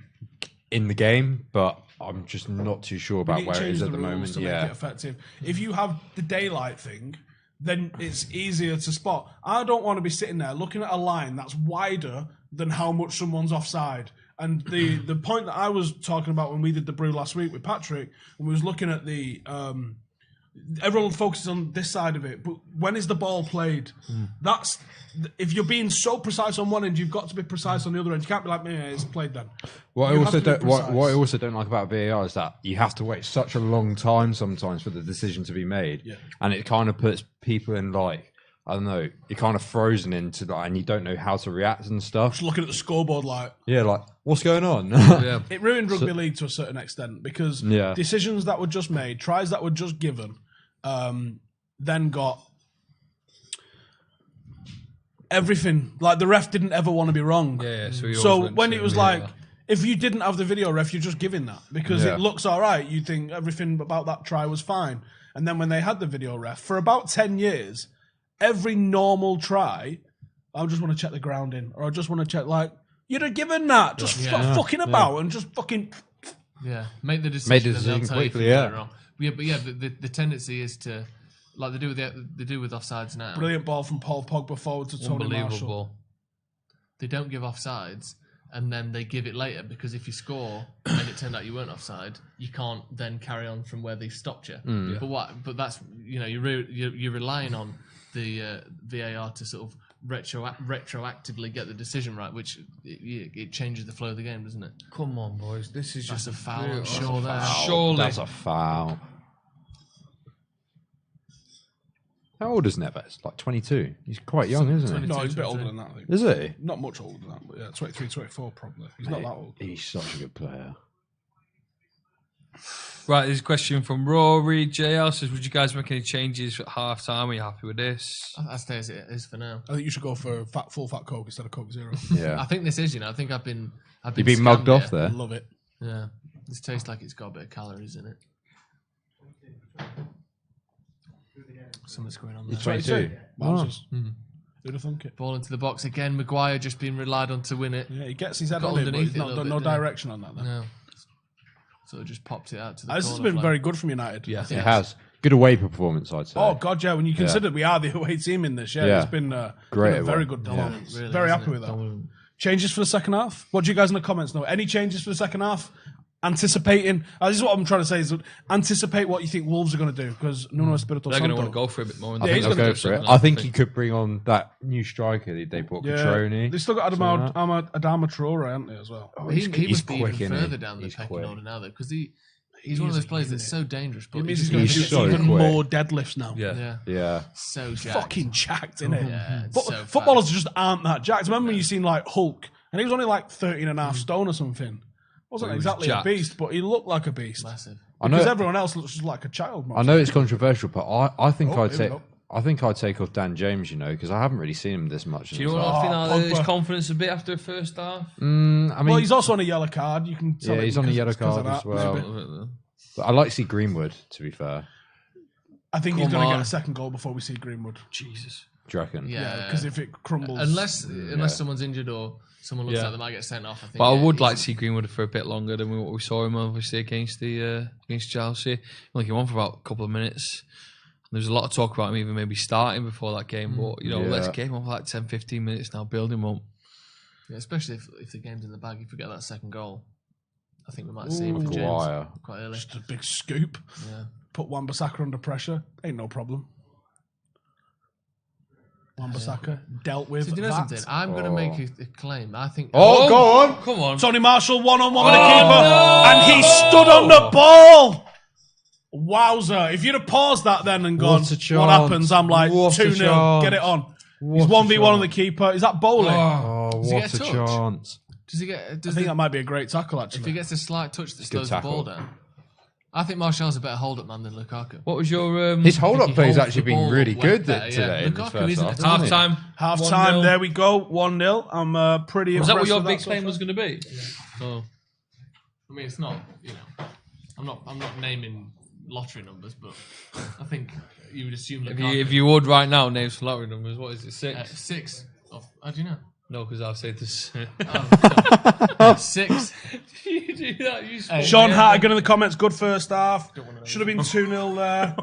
S3: in the game, but I'm just not too sure about
S2: You
S3: where it
S2: change
S3: is at
S2: the
S3: the
S2: rules
S3: moment.
S2: to make
S3: Yeah,
S2: it effective. If you have the daylight thing, then it's easier to spot. I don't want to be sitting there looking at a line that's wider than how much someone's offside. And the point that I was talking about when we did the brew last week with Patrick, and we was looking at the everyone focuses on this side of it, but when is the ball played? That's if you're being so precise on one end, you've got to be precise on the other end. You can't be like, "Man, it's played then."
S3: What
S2: You
S3: I
S2: have
S3: also
S2: to be
S3: don't what I
S2: precise.
S3: also don't like about VAR is that you have to wait such a long time sometimes for the decision to be made, and it kind of puts people in like I don't know, you're kind of frozen into that, and you don't know how to react and stuff.
S2: Just looking at the scoreboard like.
S3: Yeah, like what's going on?
S1: Yeah.
S2: It ruined rugby league to a certain extent because
S3: Yeah.
S2: decisions that were just made, tries that were just given, then got everything. Like the ref didn't ever want to be wrong.
S1: Yeah, so he
S2: So
S1: always went
S2: when
S1: to
S2: it was
S1: VAR.
S2: like, if you didn't have the video ref, you're just giving that because
S3: Yeah.
S2: it looks all right. You think everything about that try was fine. And then when they had the video ref, for about 10 years, every normal try, I just want to check the grounding or I just want to check, like, you'd have given that. Just stop fucking about and just fucking...
S4: Yeah, make the decision.
S3: Make the
S4: and they'll
S3: decision
S4: tell you if
S3: quickly,
S4: you got
S3: yeah.
S4: it wrong. But yeah, the tendency is to, like they do with offsides now.
S2: Brilliant ball from Paul Pogba forward to Tony Marshall.
S1: Unbelievable.
S4: They don't give offsides, and then they give it later because if you score and it turned out you weren't offside, you can't then carry on from where they stopped you. But that's you're relying on the VAR to sort of retroactively get the decision right, which it changes the flow of the game, doesn't it?
S1: Come on, boys. This is
S4: That's
S1: just
S4: a foul,
S1: real-
S4: I'm sure. There.
S1: Surely.
S3: That's a foul. How old is Neves? Like 22. He's quite young, isn't he?
S2: No, he's a bit older than that, I think.
S3: Is he?
S2: Not much older than that, but yeah, 23, 24 probably. He's not that old.
S3: He's such a good player.
S1: Right, there's a question from Rory. JL says, would you guys make any changes at half time? Are you happy with this?
S4: I stay as it is for now.
S2: I think you should go for full fat Coke instead of Coke Zero.
S3: Yeah.
S4: I think this is, I think I've been
S3: You've been mugged
S4: scammed
S3: off
S4: here.
S3: there.
S2: Love it.
S4: Yeah, this tastes like it's got a bit of calories in it. Something's going on there.
S3: He's 22.
S2: Wowzers. Who'd have thunk it?
S4: Ball into the box again. Maguire just being relied on to win it.
S2: Yeah, he gets his head
S4: Got
S2: on it, but
S4: underneath
S2: he's
S4: it a
S2: not
S4: little
S2: done
S4: bit,
S2: no
S4: didn't he?
S2: direction on that then.
S4: No, sort of just popped it out to the
S2: This
S4: corner
S2: has been
S4: flag.
S2: very good from United.
S1: Yeah.
S3: It has. Good away performance, I'd say.
S2: Oh, God, yeah. When you consider we are the away team in this, it's been
S3: Great
S2: been a very
S3: away.
S2: good performance.
S4: Really,
S2: very
S4: isn't
S2: happy
S4: it?
S2: with that. Changes for the second half? What do you guys in the comments know? Any changes for the second half? Anticipating. This is what I'm trying to say, is anticipate what you think Wolves are going to do, because Nuno Espirito
S1: They're going to want
S2: Santo.
S1: to go for a bit more.
S3: I think
S2: he's
S3: they'll
S2: gonna
S3: go
S2: do
S3: for it.
S1: something,
S3: I think he could bring on that new striker they bought, Catroni.
S2: They still got Adama Traore, haven't they, as well?
S4: He
S3: he's
S4: must be
S3: quick,
S4: even
S3: isn't he?
S4: further down the
S3: He's
S4: pecking
S3: quick.
S4: order now, though, because he's one of those players that's so dangerous. But
S2: It means
S4: he's
S2: he's going to
S3: He's
S2: do
S3: so
S2: even
S3: quick.
S2: more deadlifts now.
S1: Yeah.
S3: Yeah.
S4: so jacked.
S2: Fucking jacked, innit?
S4: Yeah,
S2: But
S4: so
S2: footballers just aren't that jacked. Remember when you seen like Hulk, and he was only like 13 and a half stone or something. Wasn't
S1: He was
S2: exactly
S1: jacked.
S2: a beast, but he looked like a beast.
S4: massive.
S2: Because everyone else looks just like a child.
S3: I know it's controversial, but I think
S2: Oh,
S3: I'd
S2: here we
S3: take.
S2: go.
S3: I think I'd take off Dan James, because I haven't really seen him this much.
S1: Do you know what I think?
S2: Pogba.
S1: His confidence a bit after the first half.
S3: I mean,
S2: Well, he's also on a yellow card. You can tell.
S3: Yeah,
S2: it
S3: he's on a
S2: because-
S3: yellow
S2: because of
S3: card as
S2: that,
S3: well.
S2: maybe.
S3: but I like to see Greenwood. To be fair,
S2: I think he's
S1: Come
S2: going to
S1: on.
S2: get a second goal before we see Greenwood.
S1: Jesus.
S3: do you reckon?
S4: Yeah,
S2: Because if it crumbles,
S4: unless someone's injured or someone looks
S1: Yeah.
S4: like they might get sent off. I think.
S1: But I would
S4: he's-
S1: like to see Greenwood for a bit longer than what we saw him obviously against Chelsea. He only came on for about a couple of minutes. There's a lot of talk about him even maybe starting before that game, but let's get him on for like 10, 15 minutes now, build him up.
S4: Yeah, especially if the game's in the bag. If we get that second goal, I think we might see him for James
S3: Maguire.
S4: quite early.
S2: just a big scoop.
S4: Yeah.
S2: Put Wan-Bissaka under pressure. Ain't no problem. Wan-Bissaka dealt with
S4: So do you know
S2: that.
S4: something? I'm going to make a claim. I think.
S3: Oh, go on!
S1: Come on.
S2: Tony Marshall one-on-one with the keeper, and he stood on the ball. Wowzer. If you'd have paused that then and gone,
S3: What a
S2: what
S3: chance.
S2: happens? I'm like,
S3: What a
S2: 2-0.
S3: chance.
S2: Get it on.
S3: What
S2: He's
S3: a
S2: 1v1 on
S3: chance.
S2: the keeper. Is that bowling?
S3: Oh,
S4: he
S3: what
S4: get
S3: a
S4: a touch?
S3: chance!
S4: Does he get?
S2: I
S4: Does
S2: think
S4: the,
S2: that might be a great tackle,
S4: if he
S2: actually.
S4: gets a slight touch that
S3: good
S4: slows the ball
S3: tackle.
S4: down? I think Martial's a better hold-up man than Lukaku.
S1: What was your
S3: His hold-up
S4: he
S3: play has
S4: holds
S3: actually
S4: the
S3: been
S4: ball
S3: really
S4: way
S3: good
S4: better,
S3: today
S4: yeah.
S3: in this
S4: Lukaku
S3: first
S4: isn't
S3: half.
S4: at
S3: hasn't he?
S1: half-time?
S2: Half-time,
S1: 1-0.
S2: there we go. 1-0. I'm pretty
S1: Was that what
S2: impressed
S1: your
S2: with
S1: big
S2: that
S1: claim
S2: so
S1: was going to be? Oh.
S4: I mean, it's not. I'm not naming lottery numbers, but I think you would assume Lukaku.
S1: If you would right now, name some lottery numbers. What is it? 6?
S4: 6. How do you know?
S1: No, because I'll say this.
S4: 6.
S1: You do that. You
S2: far. Sean Hartigan in the comments, good first half. Should have been 2-0 there.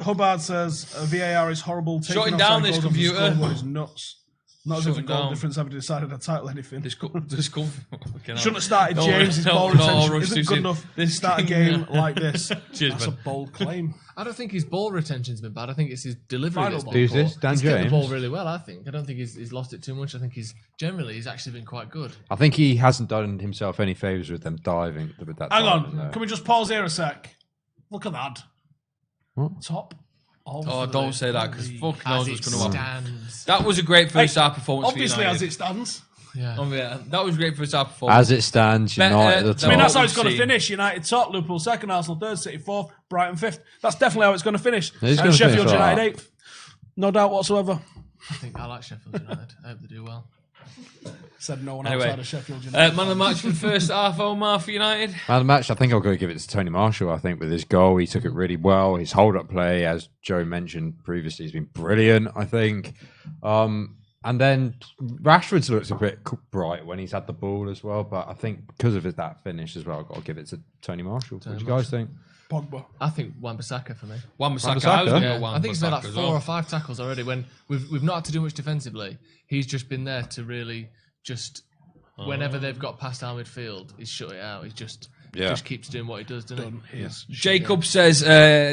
S2: Hubbard says VAR is horrible. Taking
S1: Shutting
S2: offside
S1: down this
S2: goals off the
S1: computer.
S2: scoreboard is nuts. Not as if the
S1: Shutting
S2: goal
S1: down.
S2: difference ever decided a title anything.
S1: This
S2: Shouldn't have started
S1: No,
S2: James. His
S1: no,
S2: ball
S1: no,
S2: retention
S1: rush
S2: isn't
S1: too
S2: good
S1: soon.
S2: enough to
S1: This
S2: start a
S1: thing-
S2: game like this.
S1: Cheers,
S2: That's a
S1: man.
S2: bold claim.
S4: I don't think his ball retention's been bad. I think it's his delivery
S2: Final
S4: that's
S2: ball.
S4: been
S3: Who's
S4: poor.
S3: this? Dan
S4: He's kicked the
S3: James?
S4: ball really well, I think. I don't think he's lost it too much. I think he's actually been quite good.
S3: I think he hasn't done himself any favours with them diving with that.
S2: Hang
S3: diving
S2: on.
S3: there.
S2: Can we just pause here a sec? Look at that.
S3: What?
S2: Top. Of
S1: Oh,
S2: the
S1: don't say that because
S2: league.
S1: fuck knows
S4: As
S1: what's
S4: it
S1: going to happen.
S4: stands.
S1: That was a great first
S2: Hey,
S1: half performance
S2: Obviously,
S1: for United.
S2: as it stands.
S4: Yeah.
S1: Oh, yeah, that was great first half performance.
S3: As it stands,
S1: Better
S3: United at the
S1: than-
S3: top.
S2: I mean, that's how
S1: we've
S2: it's going to
S1: seen.
S2: finish. United top, Liverpool second, Arsenal third, City fourth, Brighton fifth. That's definitely how it's going to finish.
S3: It is
S2: And
S3: gonna
S2: Sheffield
S3: finish
S2: United
S3: like
S2: eighth. No doubt whatsoever.
S4: I think I like Sheffield United. I hope they do well.
S2: Said no one
S1: Anyway,
S2: outside of Sheffield United.
S1: man of the match for the first half, Omar, for United.
S3: Man of the match, I think I'll go give it to Tony Marshall. I think with his goal, he took it really well. His hold-up play, as Joe mentioned previously, has been brilliant, I think. And then Rashford's looks a bit bright when he's had the ball as well. But I think because of that finish as well, I've got to give it to Tony Marshall. What do you guys think?
S2: Pogba.
S4: I think Wan-Bissaka for me.
S1: Wan-Bissaka.
S3: Wan-Bissaka?
S1: I was gonna
S4: Yeah,
S1: go
S4: I think he's made like
S1: Wan-Bissaka as
S4: 4
S1: well.
S4: or 5 tackles already. When we've not had to do much defensively, he's just been there to really just whenever they've got past our midfield, he's shut it out. He just keeps doing what he does, doesn't he?
S1: Jacob says,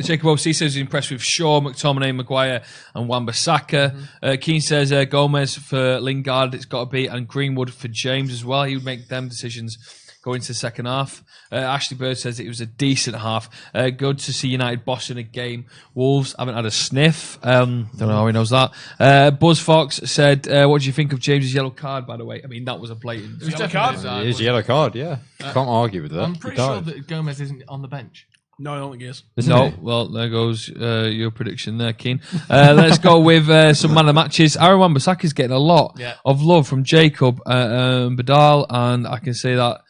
S1: Jacob OC says he's impressed with Shaw, McTominay, Maguire, and Wan-Bissaka. Keane says Gomez for Lingard, it's got to be, and Greenwood for James as well. He would make them decisions going into the second half. Ashley Bird says it was a decent half. Good to see United bossing a game. Wolves haven't had a sniff. Don't know how he knows that. Buzz Fox said, what do you think of James's yellow card, by the way? I mean, that was a blatant...
S4: It was
S2: Yellow
S4: definitely
S2: card?
S4: offside,
S3: It is a
S4: wasn't
S3: yellow card, yeah. Can't argue with that.
S4: I'm pretty
S3: He
S4: sure
S3: died.
S4: that Gomez isn't on the bench.
S2: No, I don't think he is.
S3: Isn't
S1: No,
S3: he?
S1: well, there goes your prediction there, Keane. Let's go with some man of the matches. Aaron Wan-Bissaka is getting a lot of love from Jacob Badal, and I can say that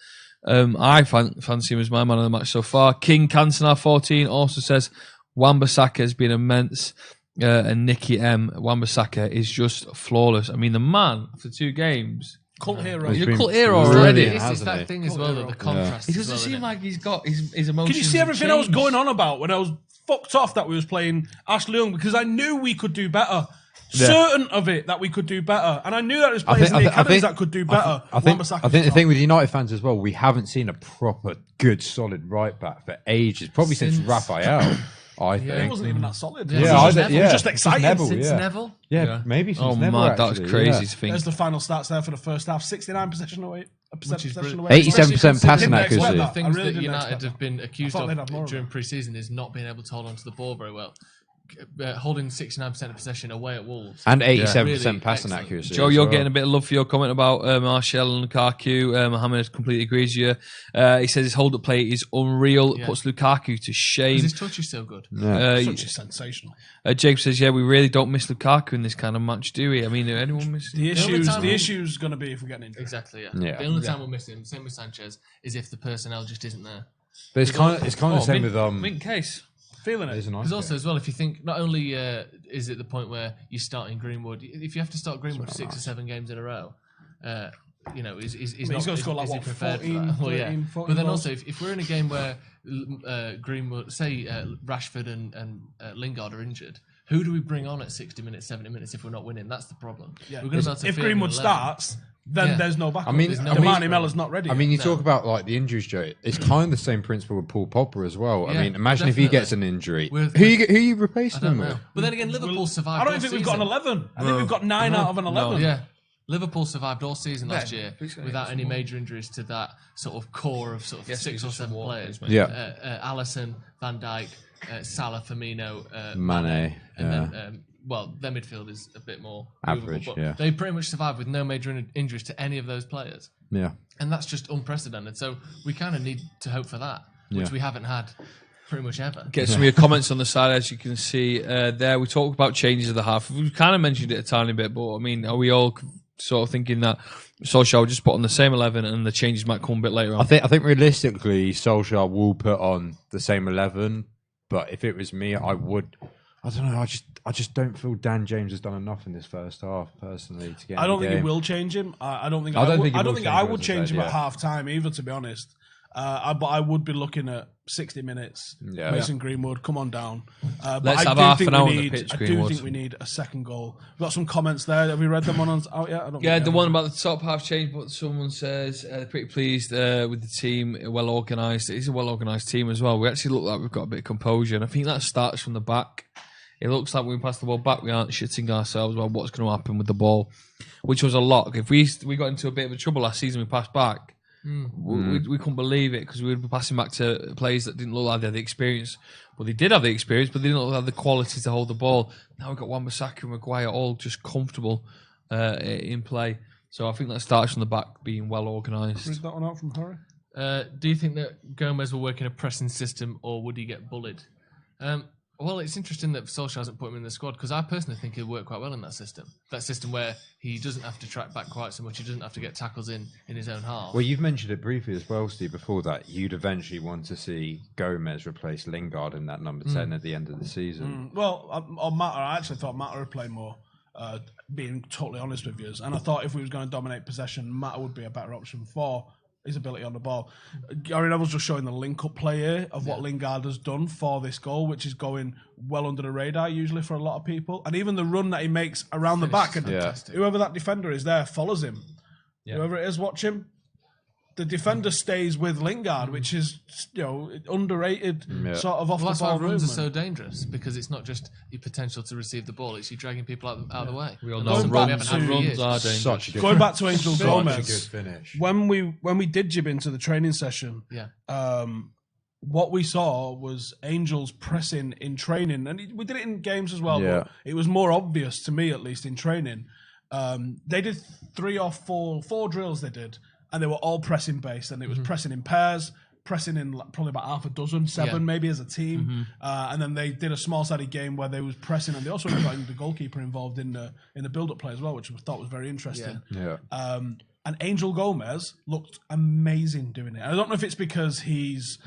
S1: I fancy him as my man of the match so far. King Cantona 14 also says Wan-Bissaka has been immense, and Nicky M. Wan-Bissaka is just flawless. I mean, the man after 2 games
S2: Cult hero.
S1: He's a cult hero
S3: brilliant,
S1: already.
S4: It's that thing as well, though, the contrast.
S1: He doesn't seem like he's got his emotions.
S2: Can you see everything I was going on about when I was fucked off that we was playing Ashley Young? Because I knew we could do better. Certain of it that we could do better. And I knew that there was players in the academies that could do better.
S3: I think the thing with United fans as well, we haven't seen a proper, good, solid right back for ages. Probably since Raphael, I think.
S2: He wasn't even that solid.
S3: Yeah,
S2: He was just exciting.
S3: Neville,
S4: Since Neville?
S3: Yeah, maybe since Neville.
S1: Oh, man, that was crazy to think.
S2: There's the final stats there for the first half. 69 possession away.
S3: 87% passing accuracy.
S4: The things
S2: really
S4: that
S2: didn't
S4: United
S2: expect
S4: have been accused
S2: thought they'd
S4: of
S2: have more
S4: during pre-season is not being able to hold on to the ball very well. Holding 69% of possession away at Wolves.
S3: And 87%
S4: Really
S3: passing
S4: excellent.
S3: accuracy.
S1: Joe,
S3: as
S1: you're
S3: well.
S1: getting a bit of love for your comment about Martial and Lukaku. Mohammed completely agrees with you. He says his hold-up play is unreal. It puts Lukaku to shame.
S4: His touch is so good.
S2: Such a sensational.
S1: James says, we really don't miss Lukaku in this kind of match, do we? I mean, anyone miss
S2: The issue's going to be if we get an injury.
S4: Exactly, yeah.
S3: Yeah.
S4: The only time we'll miss him, same with Sanchez, is if the personnel just isn't there.
S3: But it's kind of the same with
S1: Mint Case.
S2: Feeling it.
S3: Because
S4: also, as well, if you think, not only is it the point where you're starting Greenwood, if you have to start Greenwood 6 or 7 games in a row, he's not.
S2: He's going to score like, what, 14, 13, 14
S4: But then
S2: goals?
S4: also, if we're in a game where Greenwood, say Rashford and Lingard are injured, who do we bring on at 60 minutes, 70 minutes if we're not winning? That's the problem.
S2: Yeah.
S4: We're going to start to
S2: If
S4: feel
S2: Greenwood
S4: 11.
S2: starts, then there's no backup. Damani Mellor's not ready.
S3: I mean, you talk about like the injuries, Joe. It's kind of the same principle with Paul Pogba as well.
S4: Yeah,
S3: I mean, imagine if he
S4: definitely.
S3: gets an injury.
S4: With-
S3: who you replacing
S4: I don't
S3: him
S4: know.
S3: with?
S4: But then again, Liverpool survived.
S2: I don't
S4: all
S2: think we've got an
S4: season.
S2: 11. I think we've got 9 out of an 11.
S4: Yeah. Liverpool survived all season last year without any major injuries to that sort of core of sort of 6 or 7 players.
S3: Yeah.
S4: Alisson, Van Dijk, Salah, Firmino,
S3: Mane,
S4: and then their midfield is a bit more
S3: average.
S4: movable, but
S3: Yeah,
S4: they pretty much survived with no major injuries to any of those players,
S3: yeah.
S4: and that's just unprecedented. So we kind of need to hope for that, which we haven't had pretty much ever.
S1: Get some of your comments on the side, as you can see there. We talked about changes of the half. We kind of mentioned it a tiny bit, but I mean, are we all sort of thinking that Solskjaer will just put on the same 11 and the changes might come a bit later on?
S3: I think realistically, Solskjaer will put on the same 11. But if it was me, I would. I don't know. I just don't feel Dan James has done enough in this first half, personally, to get.
S2: I don't think he will change him. I don't think I would change him at half time either, to be honest. But I would be looking at 60 minutes.
S3: Yeah.
S2: Mason Greenwood, come on down. But
S1: Let's
S2: I
S1: have
S2: do
S1: half
S2: think
S1: an hour
S2: we
S1: on the
S2: need.
S1: pitch,
S2: I do
S1: Greenwood.
S2: think we need a second goal. We've got some comments there. Have we read them out yet? I don't
S1: Yeah,
S2: think
S1: the
S2: we
S1: one
S2: have.
S1: about the top half change, but someone says they're pretty pleased with the team, well organised. It is a well organised team as well. We actually look like we've got a bit of composure, and I think that starts from the back. It looks like when we pass the ball back, we aren't shitting ourselves about what's going to happen with the ball, which was a lot. If we got into a bit of a trouble last season, we passed back. We couldn't believe it because we would be passing back to players that didn't look like they had the experience. Well, they did have the experience, but they didn't look like the quality to hold the ball. Now we've got Wan-Bissaka and Maguire all just comfortable in play. So I think that starts from the back being well organised.
S2: Read that one out from Harry.
S4: Do you think that Gomez will work in a pressing system, or would he get bullied? Well, it's interesting that Solskjaer hasn't put him in the squad, because I personally think he'll work quite well in that system. That system where he doesn't have to track back quite so much. He doesn't have to get tackles in his own half.
S3: Well, you've mentioned it briefly as well, Steve, before that. You'd eventually want to see Gomez replace Lingard in that number 10 at the end of the season.
S2: Well, on Matter, I actually thought Matter would play more. Being totally honest with you, and I thought if we was going to dominate possession, Matter would be a better option for his ability on the ball. Gary Neville's just showing the link-up play here of what Lingard has done for this goal, which is going well under the radar usually for a lot of people. And even the run that he makes around the back, and whoever that defender is there follows him. Yeah. Whoever it is, watch him. The defender stays with Lingard, which is underrated sort of off the ball
S4: that's why runs
S2: movement.
S4: are so dangerous, because it's not just your potential to receive the ball; it's you dragging people out of the way.
S1: We all know runs are dangerous.
S3: Such a good,
S2: Going back to Angel
S3: such
S2: Gomez,
S3: a good finish.
S2: when we did jib into the training session, what we saw was Angel's pressing in training, and we did it in games as well.
S3: Yeah.
S2: But it was more obvious to me, at least in training. They did 3 or 4 drills. They did. And they were all pressing based, and it was pressing in pairs, pressing in probably about half a dozen, 7 maybe as a team. And then they did a small-sided game where they was pressing, and they also got the goalkeeper involved in the build-up play as well, which I thought was very interesting.
S3: Yeah.
S2: And Angel Gomez looked amazing doing it. I don't know if it's because he's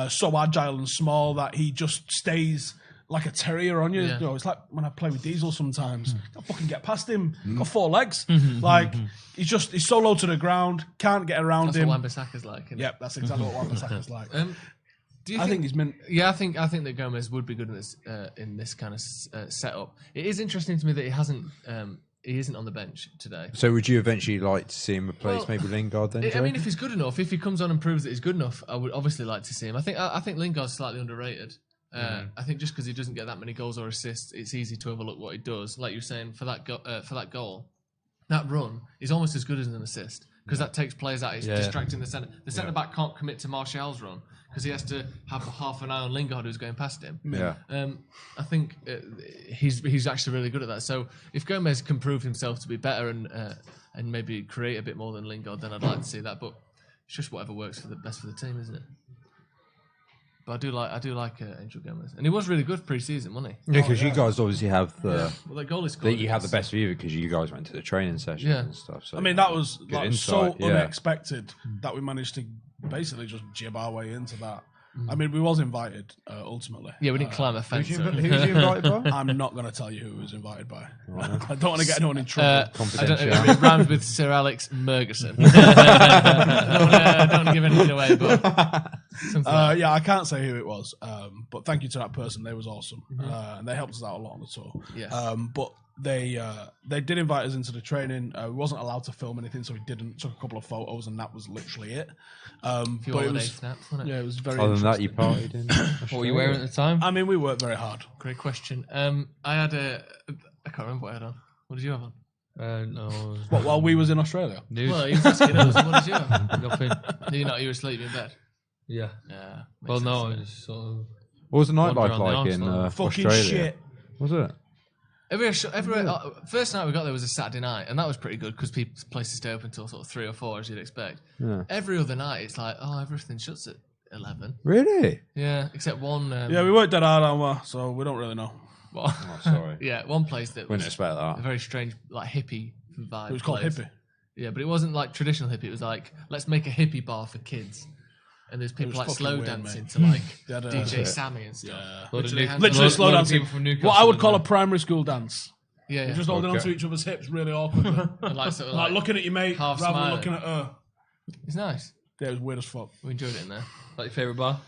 S2: so agile and small that he just stays like a terrier on you.
S1: Yeah.
S2: You know, it's like when I play with Diesel sometimes. I fucking get past him. Got 4 legs. Like he's so low to the ground. Can't get around
S4: That's
S2: him.
S4: what Wan-Bissaka's like. Isn't it?
S2: Yep, that's exactly what Wan-Bissaka's like.
S4: I
S2: think he's meant.
S4: Yeah, I think that Gomez would be good in this kind of setup. It is interesting to me that he isn't on the bench today.
S3: So would you eventually like to see him replace maybe Lingard then?
S4: I mean, if he's good enough, if he comes on and proves that he's good enough, I would obviously like to see him. I think Lingard's slightly underrated. I think just because he doesn't get that many goals or assists, it's easy to overlook what he does. Like you were saying, for that goal, that run is almost as good as an assist because that takes players out. It's distracting the centre. The centre back can't commit to Martial's run because he has to have half an eye on Lingard who's going past him.
S3: Yeah.
S4: I think he's actually really good at that. So if Gomez can prove himself to be better and maybe create a bit more than Lingard, then I'd like to see that. But it's just whatever works for the best for the team, isn't it? But I do like Angel Gomez, and he was really good pre-season, wasn't he?
S3: Yeah, because you guys obviously have the
S4: Well, that goal he scored.
S3: you have the best view because you guys went to the training sessions and stuff. So
S2: I mean, that was like, so
S3: insight,
S2: unexpected that we managed to basically just jib our way into that. I mean, we was invited ultimately.
S4: Yeah, we didn't climb a fence.
S3: Who was you invited by?
S2: I'm not going to tell you who was invited by. I don't want to get anyone in trouble.
S4: I don't know. It rhymes with Sir Alex Murgison. I don't want to give anything away, but
S2: yeah, I can't say who it was. But thank you to that person. They was awesome, and they helped us out a lot on the tour.
S4: Yeah.
S2: But they did invite us into the training. We wasn't allowed to film anything, so we didn't. Took a couple of photos, and that was literally it.
S4: a few
S2: But it
S4: holiday
S2: was,
S4: snaps, wasn't it?
S2: yeah, it was very.
S3: Other than that,
S2: interesting.
S3: you partied in.
S1: What were you wearing at the time?
S2: I mean, we worked very hard.
S4: Great question. I had I can't remember what I had on. What did you have on?
S1: No.
S2: What, while we was in Australia?
S1: News.
S4: Well, he was asking us. What did you have?
S1: Nothing.
S4: You were asleep in bed.
S1: Yeah.
S4: Yeah.
S1: Well, no, I just sort of.
S3: What was the nightlife
S1: Wander on the
S3: like in
S1: arse,
S2: Fucking
S3: Australia?
S2: shit.
S3: Was it?
S4: First night we got there was a Saturday night, and that was pretty good because places stay open until sort of 3 or 4, as you'd expect.
S3: Yeah.
S4: Every other night, it's like, everything shuts at 11.
S3: Really?
S4: Yeah, except one.
S2: Yeah, we worked that hard on, so we don't really know.
S3: Oh, sorry.
S4: Yeah, one place that
S3: Wouldn't
S4: was
S3: expect
S4: a
S3: that.
S4: very strange, like hippie vibe.
S2: It was called
S4: place.
S2: Hippie.
S4: Yeah, but it wasn't like traditional hippie. It was like, let's make a hippie bar for kids. And there's people
S2: was
S4: like
S2: fucking
S4: slow
S2: weird,
S4: dancing
S2: mate.
S4: to like
S2: They had a-
S4: DJ Sammy and stuff.
S2: Literally slow
S1: lot of
S2: dancing.
S1: people from Newcastle
S2: What I would
S1: in
S2: call
S1: there.
S2: a primary school dance.
S4: Yeah,
S2: Just holding onto each other's hips really awkwardly.
S4: and like, sort of
S2: Like looking at your mate
S4: half
S2: rather than
S4: smiling.
S2: looking at her.
S4: It's nice.
S2: Yeah, it was weird as fuck.
S4: We enjoyed it in there.
S1: Like your favourite bar?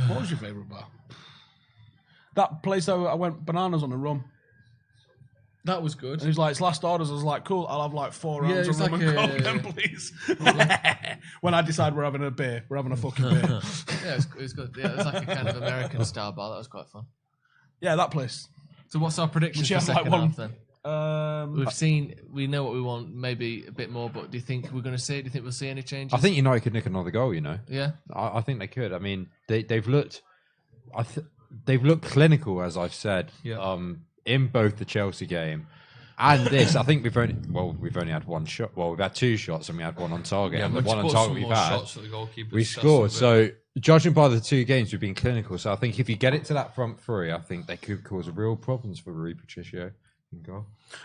S2: What was your favourite bar? That place that I went bananas on the rum.
S4: That was good.
S2: And he was like, it's last orders. I was like, cool, I'll have like 4 rounds of
S4: it's
S2: rum
S4: like
S2: and
S4: a-
S2: coke then, please. When I decide we're having a beer, we're having a fucking beer.
S4: Yeah, it was good. Yeah, it was like a kind of American style bar. That was quite fun.
S2: Yeah, that place.
S4: So what's our predictions
S2: Would
S4: for
S2: you have,
S4: second
S2: like,
S4: half then?
S2: Um,
S4: We know what we want, maybe a bit more, but do you think we're going to see it? Do you think we'll see any changes?
S3: I think United could nick another goal. You know.
S4: Yeah.
S3: I think they could. I mean, they've looked. They've looked clinical, as I've said.
S1: Yeah.
S3: In both the Chelsea game and this. I think we've only had one shot. Well, we've had 2 shots and we had one on target.
S1: Yeah,
S3: and the
S1: we've
S3: one on
S1: put
S3: target
S1: some
S3: we've
S1: more
S3: had,
S1: shots at the goalkeeper.
S3: we scored. So judging by the 2 games, we've been clinical. So I think if you get it to that front 3, I think they could cause real problems for Rui Patricio.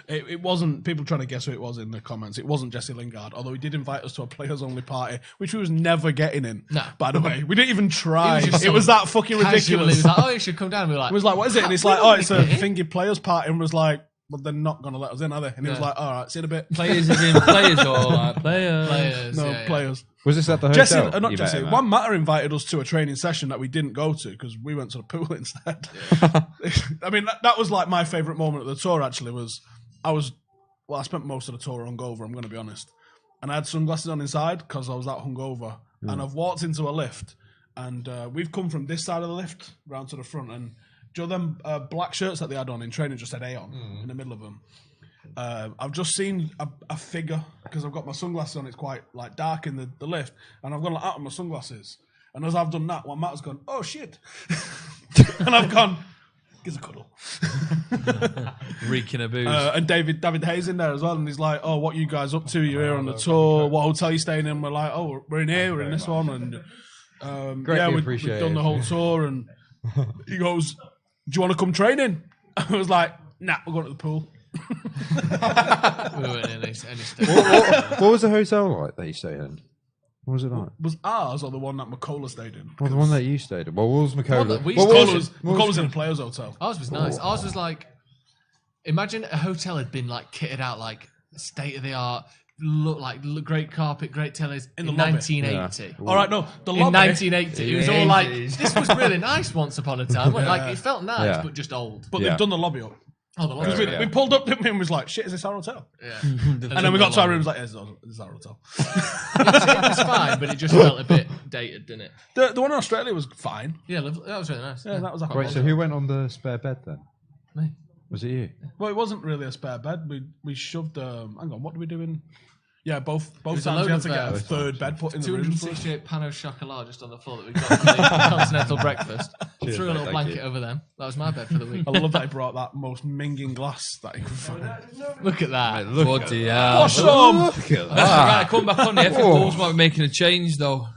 S2: it wasn't people trying to guess who it was in the comments. It wasn't Jesse Lingard, although he did invite us to a players only party, which we was never getting in.
S4: No.
S2: By the way, we didn't even try.
S4: It was just
S2: It was that fucking
S4: Casually,
S2: ridiculous.
S4: It was like, you should come down. And we were like,
S2: It was like, what is it? And it's
S4: we
S2: like,
S4: don't
S2: oh, it's a
S4: wanna get in.
S2: thingy players party, and was like, well, they're not going to let us in, are they? And he was
S4: Yeah.
S2: like, all right, see you in a bit.
S1: Players is in players or like players?
S4: Players.
S2: No,
S4: yeah, yeah.
S2: players.
S3: Was this at the hotel?
S2: Jesse, not
S3: you
S2: Jesse.
S3: met him at?
S2: One Matter invited us to a training session that we didn't go to because we went to the pool instead. I mean, that was like my favourite moment of the tour. Actually, I spent most of the tour hungover. I'm going to be honest, and I had sunglasses on inside because I was that hungover. And I've walked into a lift, and we've come from this side of the lift round to the front, and do you know them black shirts that they had on in training just had A on in the middle of them. I've just seen a figure because I've got my sunglasses on. It's quite like dark in the lift, and I've gone like out with my sunglasses. And as I've done that, one Matt's gone, oh shit, and I've gone, gives a cuddle.
S1: Reeking of booze.
S2: And David Hayes in there as well, and he's like, oh, what you guys up to? You're here on the tour. What hotel you staying in? We're like, oh, we're in here. We're in this one, and
S3: Greatly
S2: we've
S3: appreciated.
S2: done the whole tour. And he goes, do you want to come training? I was like, nah, we're going to the pool.
S4: We weren't in any state.
S3: What was the hotel like that you stayed in? What was it like?
S2: Was ours or the one that McCullough stayed in?
S3: Well, the one that you stayed in. Well, what was McCullough?
S2: McCullough's in a players' hotel.
S4: Ours was nice. Ours was like, imagine a hotel had been like kitted out like state of the art, great carpet, great tellies in
S2: the lobby.
S4: 1980.
S2: Yeah. All right, no, the lobby.
S4: In 1980, it was all like, this was really nice once upon a time. Like, it felt nice, but just old.
S2: But they've done the lobby up.
S4: Oh, the lobby.
S2: We pulled up, didn't we, and was like, shit, is this our hotel?
S4: Yeah.
S2: And then we got to our rooms like, this is our hotel.
S4: It was fine, but it just felt a bit dated, didn't it?
S2: The one in Australia was fine.
S4: Yeah, that was really nice.
S2: Yeah, that was
S3: Wait, so who went on the spare bed then?
S4: Me.
S3: Was it you?
S2: Well, it wasn't really a spare bed. We shoved. Hang on, what did we do in? Yeah, both
S4: was a
S2: times we
S4: load
S2: had to
S4: of,
S2: get a third bed put in the room.
S4: 268 pan of chocolat just on the floor that we got for the continental breakfast.
S3: Cheers,
S4: Threw a
S3: mate,
S4: little
S3: thank
S4: blanket
S3: you.
S4: over them. That was my bed for the week.
S2: I love that he brought that most minging glass that he could find.
S4: Look at that.
S1: Bloody hell.
S2: What's some?
S3: Look at
S1: Right, come back on here. I think Wolves might be making a change though.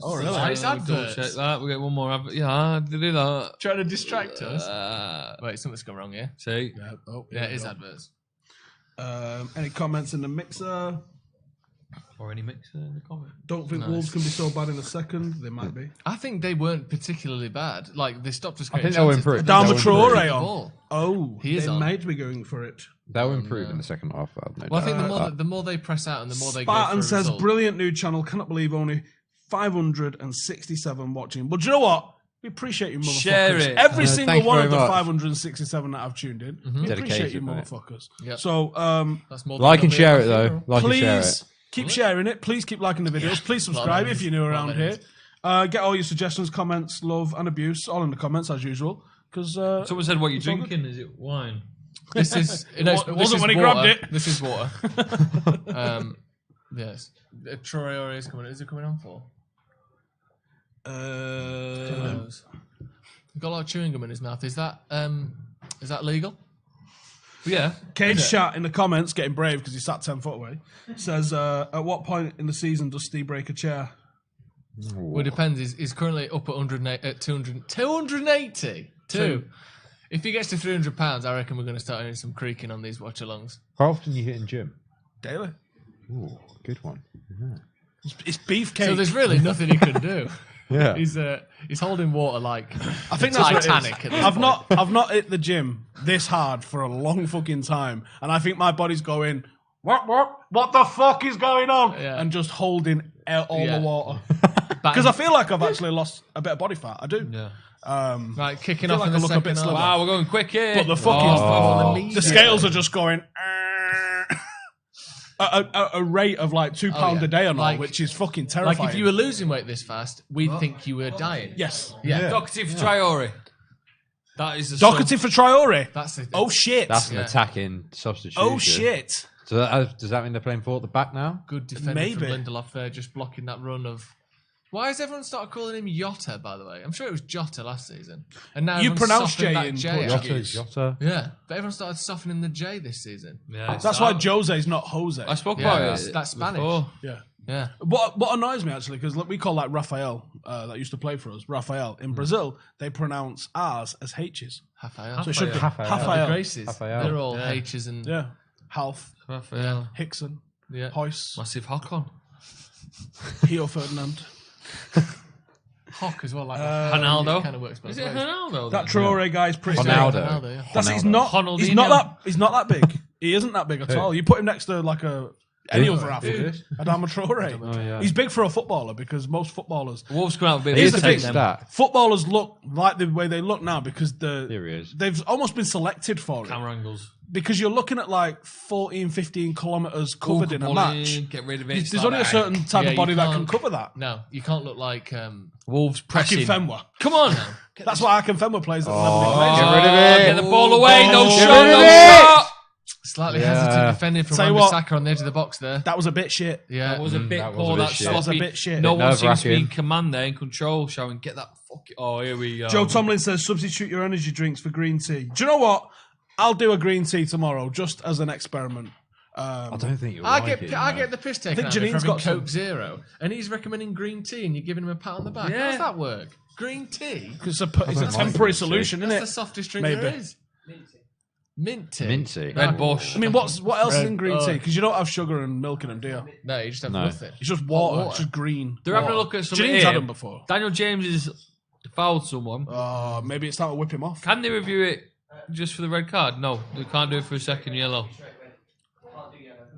S2: Oh, really?
S4: Nice
S1: Double
S4: adverts.
S1: check that. We get one more advert. Yeah, they do that.
S4: Trying to distract us. Wait, something's gone wrong here.
S1: See?
S2: Yeah,
S4: Yeah, it is adverts.
S2: Any comments in the mixer?
S1: Or any mixer in the comment.
S2: Don't think Wolves can be so bad in a second. They might be.
S4: I think they weren't particularly bad. Like, they stopped us
S3: I
S4: creating
S3: think they'll
S4: chances.
S3: improve.
S2: Down
S3: They'll
S2: the
S3: improve.
S2: Traore
S4: The
S2: on.
S4: ball.
S2: Oh,
S4: He is
S2: they
S4: on.
S2: might be going for it.
S3: They'll improve in the second half. I've no
S4: Well, I think
S3: doubt.
S4: the more they press out and the more they go
S2: Spartan
S4: for a
S2: says,
S4: result.
S2: brilliant new channel. Cannot believe only 567 watching. Well, do you know what? We appreciate you, motherfuckers.
S1: Share it.
S2: Every
S3: No,
S2: single
S3: thank you
S2: one
S3: very
S2: of the
S3: much.
S2: 567 that have tuned in. We appreciate
S3: Dedicated,
S2: you,
S3: mate.
S2: motherfuckers.
S4: Yep.
S2: So,
S4: That's more than
S3: Like and
S4: double
S3: share
S4: the
S3: it though.
S4: hero.
S3: Like and share
S2: please
S3: it.
S2: keep sharing it. Please keep liking the videos. Please subscribe if you're new around here. Get all your suggestions, comments, love, and abuse all in the comments as usual. Because
S1: Someone said, what are you
S2: all
S1: drinking? Is it wine?
S4: This is
S2: It wasn't when he grabbed it.
S4: This is water. Yes. Traore is coming. Is it coming on for? Who knows? He's got a lot of chewing gum in his mouth. Is that legal?
S1: Yeah.
S2: Cage Chat in the comments, getting brave because he sat 10 foot away, says, at what point in the season does Steve break a chair?
S4: Well, it depends. He's currently up at 280. Two. If he gets to £300, I reckon we're going to start hearing some creaking on these watch-alongs.
S3: How often you hit in gym?
S2: Daily.
S3: Ooh, good one.
S2: It's beefcake.
S4: So there's really nothing he can do.
S3: Yeah.
S4: He's holding water like
S2: I think that's what it
S4: Titanic.
S2: is.
S4: At this
S2: I've not hit the gym this hard for a long fucking time, and I think my body's going, what the fuck is going on?
S4: Yeah.
S2: And just holding all
S4: Yeah.
S2: the water because I feel like I've actually lost a bit of body fat. I do.
S1: Yeah.
S4: Right, kicking
S2: feel
S4: off
S2: like
S4: in
S2: I
S4: the
S2: look a
S4: second
S2: bit
S4: half.
S2: slimmer.
S1: Wow, we're going quick here.
S2: But the fucking the scales are just going a rate of like £2 a day on all,
S4: Like-
S2: which is fucking terrifying.
S4: Like if you were losing weight this fast, we'd think you were dying.
S2: yes,
S4: Yeah.
S1: Doherty for Traore. That is the
S2: Doherty for Traore.
S4: That's it.
S2: Oh shit!
S3: That's an
S4: Yeah.
S3: attacking substitution.
S2: Oh shit!
S3: So does that mean they're playing 4 at the back now?
S4: Good defending
S2: Maybe.
S4: from Lindelof there, just blocking that run of. Why has everyone started calling him Jota? By the way, I'm sure it was Jota last season, and now
S2: You
S4: everyone's
S2: pronounce
S4: softened
S2: J
S4: that
S2: in
S4: J
S2: Portuguese.
S4: out.
S3: Jota, Jota.
S4: Yeah, but everyone started softening the J this season.
S1: Yeah,
S2: That's why Jose's not Jose.
S1: I spoke
S4: Yeah,
S1: about
S4: that's Spanish.
S1: before.
S2: Yeah.
S4: Yeah,
S2: What annoys me actually, because we call that Rafael, that used to play for us, Rafael. In Brazil, they pronounce R's as H's.
S4: Rafael.
S2: So it should be
S3: Rafael.
S4: The
S2: Rafael.
S4: Graces.
S3: Rafael.
S4: They're all
S1: Yeah.
S4: H's and
S2: Yeah. Half,
S1: Rafael.
S2: Hickson,
S4: yeah.
S2: Hoyce,
S1: Massive hock on.
S2: Hio Ferdinand.
S4: Hock as well. Like
S1: Ronaldo.
S4: kind of works both
S1: Is it
S4: ways.
S1: Ronaldo?
S2: That
S1: then?
S2: Traore guy's pretty big.
S3: Ronaldo.
S4: Ronaldo, yeah.
S2: That's he's
S1: Ronaldinho.
S2: not that big. He isn't that big at all. You put him next to like any
S3: Who?
S2: other athlete. Adama Traore.
S3: Oh, yeah.
S2: He's big for a footballer because most footballers
S1: Wolves come out with a bit
S2: Here's
S1: of
S2: the
S1: a
S2: thing.
S1: take them.
S3: That.
S2: footballers look like the way they look now because
S3: Here he is.
S2: they've almost been selected for it.
S1: Camera angles.
S2: Because you're looking at like 14, 15 kilometres covered in a
S1: Ball
S2: match.
S1: in, Get rid of it.
S2: There's only a certain type
S4: Yeah,
S2: of body
S4: you
S2: that can
S4: can't-
S2: cover that.
S4: No, you can't look like.
S1: Wolves pressing.
S2: Akinfenwa.
S1: Come on.
S2: That's why Akinfenwa plays at the level he plays.
S3: Get rid of it.
S1: Get the ball away. No
S2: Get
S1: shot.
S3: rid of
S1: No
S3: it.
S1: shot.
S4: Slightly
S3: Yeah.
S4: hesitant defending from
S2: Tell you what.
S4: Wan-Bissaka on the edge of the box there.
S2: That was a bit shit.
S4: Yeah,
S1: That was a bit
S3: that was
S1: poor.
S3: a bit
S1: That
S3: shit.
S2: That was a
S1: sloppy.
S2: bit shit.
S1: No one seems to be in
S3: Nerve-wracking.
S1: command there, in control, showing get that fucking. Oh, here we go.
S2: Joe Tomlin says substitute your energy drinks for green tea. Do you know what? I'll do a green tea tomorrow just as an experiment.
S3: I don't think you'll
S4: I
S3: like
S4: get
S3: it.
S4: I
S3: you
S4: get
S3: know.
S4: the piss taken
S2: think
S4: out of me for
S2: Janine's
S4: having
S2: got some.
S4: Coke Zero, and he's recommending green tea, and you're giving him a pat on the back. How
S1: Yeah.
S4: does that work? Green tea?
S2: It's a
S3: don't like
S2: temporary
S3: green tea.
S2: solution,
S4: That's
S2: isn't
S4: the
S2: it?
S4: softest drink
S2: Maybe.
S4: there is. Minty.
S1: Red Bush.
S2: I mean, what else is in green tea? Because you don't have sugar and milk in them, do you?
S4: No, you just have nothing.
S2: It's just water. It's just green.
S1: They're having a look at some
S2: Jane's had them before.
S1: Daniel James has fouled someone.
S2: Maybe it's time to whip him off.
S1: Can they review it just for the red card? No, they can't do it for a second yellow.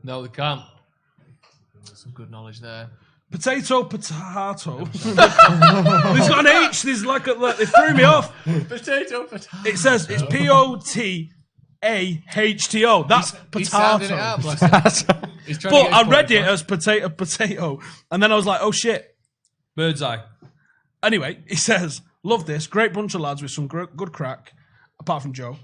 S1: No, they can't.
S4: Some good knowledge there.
S2: Potato. There's got an H. There's like they threw me off.
S4: Potato.
S2: It says it's P-O-T-A-H-T-O. That's
S4: He's sounding it
S2: potato.
S4: out, bless him. He's trying to
S2: But
S4: get
S2: I
S4: his
S2: read
S4: point
S2: it
S4: across.
S2: as potato, and then I was like, oh shit.
S1: Bird's eye.
S2: Anyway, he says, love this. Great bunch of lads with some good crack, apart from Joe.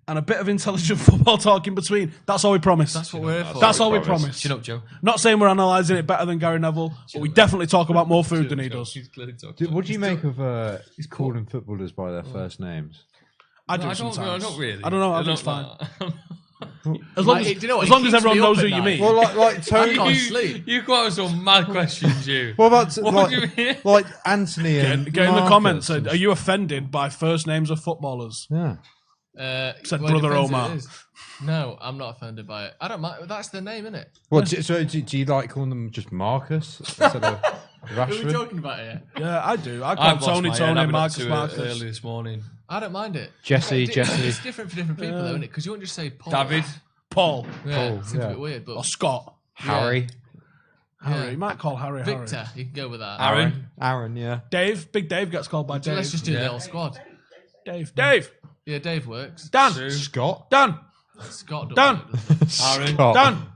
S2: And a bit of intelligent football talk in between. That's all we promise.
S4: That's what we're here for.
S2: That's all we promise.
S1: Chin up, Joe.
S2: Not saying we're analysing it better than Gary Neville, but we definitely talk about more food than he does.
S1: He's clearly talking.
S3: What do you make of calling footballers by their first names?
S2: I do
S1: I
S2: sometimes.
S1: don't really.
S2: I don't know. I think it's fine. As
S4: Do you know what? It
S2: long as
S4: keeps
S2: everyone
S4: me
S2: knows
S4: up
S2: who
S4: at
S2: you
S4: night.
S2: mean.
S3: Well, like Tony.
S4: I can't sleep.
S1: You come out with some mad questions, you.
S3: What about
S1: What do you mean?
S3: like Anthony and
S2: Get in the
S3: Marcus
S2: comments.
S3: and-
S2: Are you offended by first names of footballers?
S3: Yeah.
S2: Said
S4: Well, it
S2: Brother
S4: depends who
S2: Omar.
S4: it is. No, I'm not offended by it. I don't mind. That's the name, isn't it?
S3: Well, do you like calling them just Marcus instead of
S4: Who are we
S3: Rashford?
S4: talking about here?
S2: Yeah, I do. I
S1: I've
S2: call
S1: lost
S2: Tony,
S1: my head. I've been up
S2: Marcus,
S1: to it
S2: Marcus.
S1: early this morning.
S4: I don't mind it.
S3: Jesse.
S4: It's different for different people, though, isn't it? Because you won't just say Paul.
S1: David.
S2: Paul
S4: Yeah,
S3: Paul,
S4: it seems
S3: yeah.
S4: a bit weird, but
S2: or Scott.
S3: Harry.
S2: Harry. You might call Harry
S4: Victor,
S2: Harry.
S4: you can go with that.
S3: Aaron, yeah.
S2: Dave. Big Dave gets called by Dave.
S4: Let's just do the whole squad.
S2: Dave.
S4: Yeah, Dave works.
S2: Dan.
S1: True.
S3: Scott.
S2: Dan.
S4: Scott
S2: Dan.
S1: Aaron.
S3: Scott.
S2: Dan.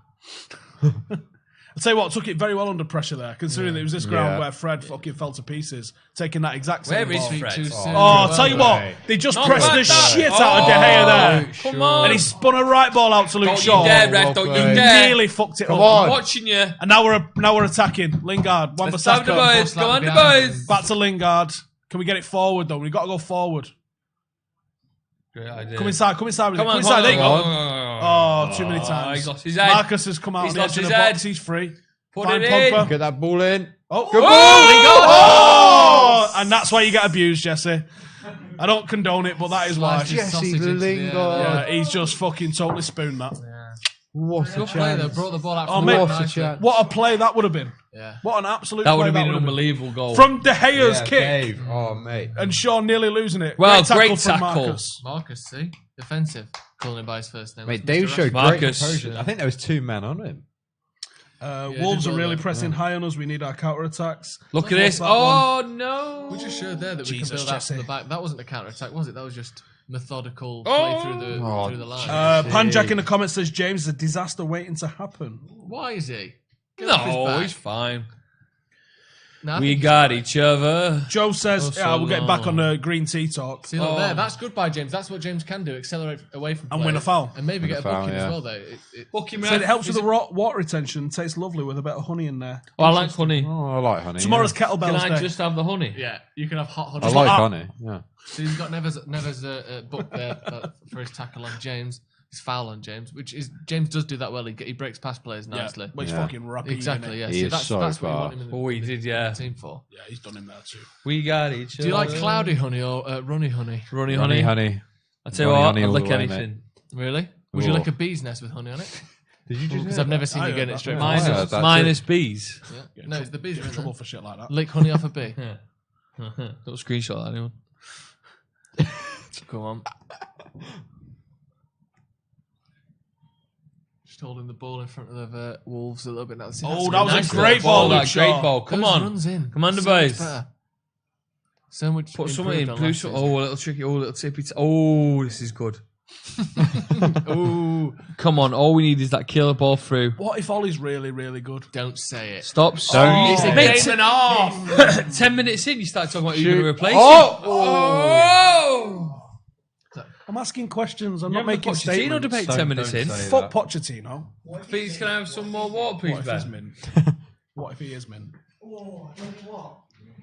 S2: I'll tell you what, took it very well under pressure there, considering it was this ground
S3: Yeah.
S2: where Fred fucking fell to pieces, taking that exact same
S1: Where is
S2: ball.
S1: Fred?
S4: Too soon.
S2: Oh, I'll tell you what,
S3: Right.
S2: they just
S1: Not
S2: pressed
S1: like
S2: the
S1: that.
S2: shit out of De Gea there.
S1: Come on.
S2: And he spun a right ball out to Luke
S1: Don't
S2: Shaw.
S1: you dare, Red. Don't you
S3: Well
S1: dare.
S2: Nearly fucked it
S3: Come
S2: up.
S3: on.
S1: I'm watching you.
S2: And now we're attacking. Lingard,
S1: Let's have the
S2: Wan-Bissaka.
S1: boys. Come on, the
S4: behind.
S1: boys.
S2: Back to Lingard. Can we get it forward though? We've got to go forward.
S1: Great idea.
S2: Come inside. With it.
S1: Come
S2: Come
S1: on,
S2: inside. There you go.
S1: Oh,
S2: Oh, too many times.
S1: he's lost his head.
S2: Marcus has come out
S1: He's
S2: on the edge
S1: lost
S2: of
S1: his
S2: the
S1: head.
S2: box. He's free.
S1: Put
S2: Find
S1: it in.
S2: Pogba.
S3: Get that ball in.
S2: Oh,
S3: Good
S2: oh,
S3: ball.
S2: oh! And that's why you get abused, Jesse. I don't condone it, but that is why.
S4: Sliced his
S3: Jesse
S4: sausage into the air
S3: Lingard.
S4: there.
S2: Yeah, he's just fucking totally spooned that.
S3: What a
S4: Good play though.
S3: chance.
S4: Brought the ball out
S2: Oh,
S4: from
S2: mate.
S4: the
S3: What a
S4: nicely.
S3: chance.
S2: What a play that would have been.
S4: Yeah.
S2: What an absolute
S1: That
S2: play
S1: would have been an
S2: would've
S1: unbelievable goal.
S2: From De Gea's
S3: Yeah,
S2: kick.
S3: Dave. Oh, mate.
S2: And Sean nearly losing it.
S1: Well, great
S2: from
S1: tackle.
S2: Marcus.
S4: Marcus, see? Defensive. Calling him by his first name.
S3: Mate,
S4: That's
S3: Dave
S4: Mr.
S3: showed
S4: Rashford.
S3: great
S1: Marcus.
S3: composure. I think there was 2 men on him.
S2: Wolves
S4: did
S2: are
S4: well
S2: really
S4: there.
S2: pressing high on us. We need our counter-attacks.
S1: Look at
S2: What's
S1: this.
S2: that
S1: Oh, no.
S4: We just showed there that we
S2: Jesus,
S4: can build out from
S2: Jesse.
S4: the back. That wasn't a counter attack, was it? That was just methodical
S1: Oh.
S4: play through the line.
S2: Panjack in the comments says James is a disaster waiting to happen.
S4: Why is he? Get off his
S1: No,
S4: back.
S1: he's fine.
S4: No, I
S1: We
S4: think he's
S1: got
S4: fine.
S1: each other.
S2: Joe says,
S1: Oh, so
S2: yeah, we'll get back on
S1: long.
S2: the green tea talk.
S4: See, look
S1: Oh.
S4: there. That's good by James. That's what James can do. Accelerate away from
S2: And win a
S4: players.
S2: foul.
S4: And maybe
S3: Win
S4: get
S3: a
S4: a
S3: foul,
S4: booking as
S3: yeah.
S4: well, though.
S1: Fuck him,
S2: Said it helps with the water retention. Tastes lovely with a bit of honey in there.
S1: Oh, I like honey.
S3: Oh, I like honey.
S2: Tomorrow's
S3: yeah.
S2: kettlebells
S1: Can I
S2: day.
S1: just have the honey?
S4: Yeah, you can have hot honey.
S3: I like
S2: Ah.
S3: honey. Yeah.
S4: So he's got Neves book there for his tackle on James. His foul on James, which is James does do that well. He breaks past players nicely.
S2: Well, he's
S3: Yeah.
S2: fucking rapid.
S4: Exactly. Yeah.
S3: He
S4: So
S3: is
S4: that's
S3: so
S4: what we
S3: far.
S4: want him in the,
S1: Oh, he did, yeah.
S4: team for.
S2: Yeah, he's done him there too.
S1: We got each other.
S4: Do you like cloudy honey or runny honey?
S1: Runny
S3: Honey,
S1: honey?
S3: honey.
S1: I tell you
S3: Runny
S1: what,
S3: honey
S1: I'd
S3: all
S1: like
S3: the way,
S1: anything.
S4: Really? Would you
S3: Oh.
S4: like a bee's nest with honey on it?
S3: Did you just
S4: Because I've never seen
S2: I
S4: you
S2: heard
S4: get it
S2: that,
S4: straight
S2: yeah.
S4: from
S3: Minus-
S4: the
S3: that's
S1: Minus bees.
S4: Yeah. No, it's the bees are
S2: Get in
S4: in
S2: trouble
S4: there.
S2: for shit like that.
S4: Lick honey off a bee.
S1: Yeah. Don't screenshot that, anyone.
S4: Go on. Just holding the ball in front of the Wolves a little bit now. See,
S2: Oh,
S4: that's
S2: that was a
S4: nice
S2: great
S4: little
S2: ball,
S1: that
S2: Luke
S1: great
S2: Shaw.
S1: ball. Come
S4: Those
S1: on.
S4: runs in.
S1: Come on, the
S4: So much
S1: boys.
S4: better. So much.
S1: Put something in.
S4: improved on
S1: Blue
S4: last
S1: shot.
S4: season.
S1: Oh, a little tricky. Oh, a little tippy. Oh, this is good.
S4: Ooh.
S1: Come on. All we need is that killer ball through.
S2: What if Ollie's really, really good?
S4: Don't say it.
S1: Stop.
S3: Don't
S4: It's a
S3: say
S1: Mate,
S4: game and a half.
S1: 10 minutes in, you start talking about who you're going to replace.
S3: Oh!
S1: Oh!
S2: I'm asking questions. I'm
S1: You
S2: not
S1: have the
S2: making
S1: Pochettino
S2: statements.
S1: debate
S3: Don't-
S1: 10 minutes
S3: don't
S1: in.
S3: say
S2: Fuck
S3: that.
S2: Pochettino.
S1: Please, can I have some more water, please,
S2: What if he's
S1: Ben?
S2: min? What if he is min?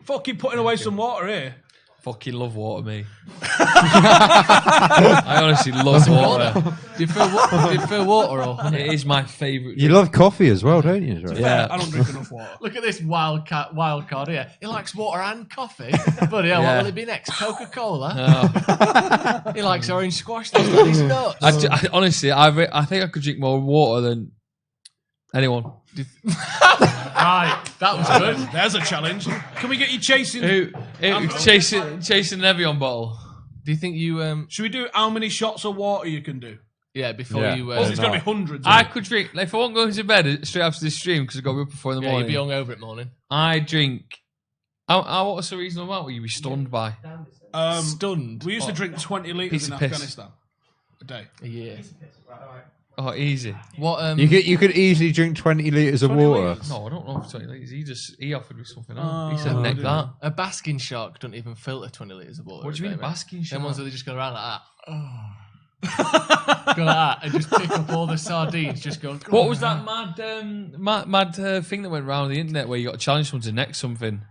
S2: Fucking putting away some water here.
S1: Fucking love water, me. I honestly love water.
S4: Do you feel water or honey?
S1: It is my favourite.
S3: You love coffee as well, don't you?
S1: Yeah.
S2: I don't drink enough water.
S4: Look at this wild card here. He likes water and coffee. But yeah, what will it be next? Coca-Cola? He likes orange squash. He's nuts.
S1: I honestly, I think I could drink more water than anyone.
S4: Right, that was good.
S2: There's a challenge. Can we get you chasing?
S1: Chasing an Evian bottle.
S4: Do you think you...
S2: Should we do how many shots of water you can do?
S4: Yeah, before
S3: Yeah.
S4: you...
S2: Well, it's going to be hundreds.
S1: I could drink, if I wasn't going to bed straight after this stream, because I've got to be up at 4 in the
S4: you'd
S1: morning,
S4: be hungover at morning.
S1: I drink... What's the reasonable amount will you be stunned by?
S4: Stunned.
S2: We used to drink 20 litres
S1: Piece
S2: in
S1: of piss.
S2: Afghanistan a day.
S4: A year.
S1: Oh, easy.
S4: What?
S3: You could easily drink 20 litres of
S2: 20
S3: water.
S2: litres?
S1: No, I don't know for 20 litres. He offered me something else. He said neck that.
S4: A basking shark don't even filter 20 litres of water.
S1: What do you mean,
S4: mate.
S1: basking
S4: Them ones
S1: shark?
S4: where they just go around like that. Go like that and just pick up all the sardines. Just go.
S1: What was that mad thing that went around the internet where you got challenged someone to neck something?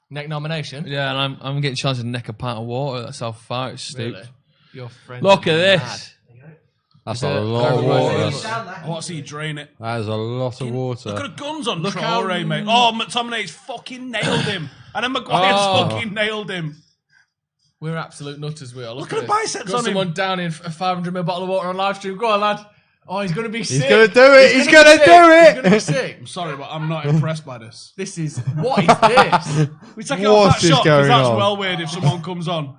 S4: Neck nomination?
S1: Yeah, and I'm getting challenged to neck a pint of water. That's how far it's stooped.
S4: Really? Your friend.
S1: Look at this.
S3: That's
S4: Is
S3: a
S4: it
S3: lot of
S4: very
S3: water.
S2: I want to see you drain it.
S3: That is a lot of water.
S2: Look at the guns on
S4: Look
S2: Traore,
S4: how-
S2: mate. Oh, McTominay's fucking nailed him. And then Maguire's fucking nailed him.
S4: We're absolute nutters, we are.
S2: Look at the
S4: this.
S2: biceps
S4: Got
S2: on him.
S4: someone down in a 500ml bottle of water on live stream. Go on, lad. Oh, he's going to be sick.
S3: He's going to do it. He's
S4: gonna
S3: going to
S4: be
S3: do
S4: sick. He's
S3: it.
S4: going to be sick.
S2: I'm sorry, but I'm not impressed by this.
S4: This is... What is this?
S2: We take
S3: What
S2: off that
S3: is
S2: shot
S3: going
S2: because that's
S3: on?
S2: well weird if someone comes on.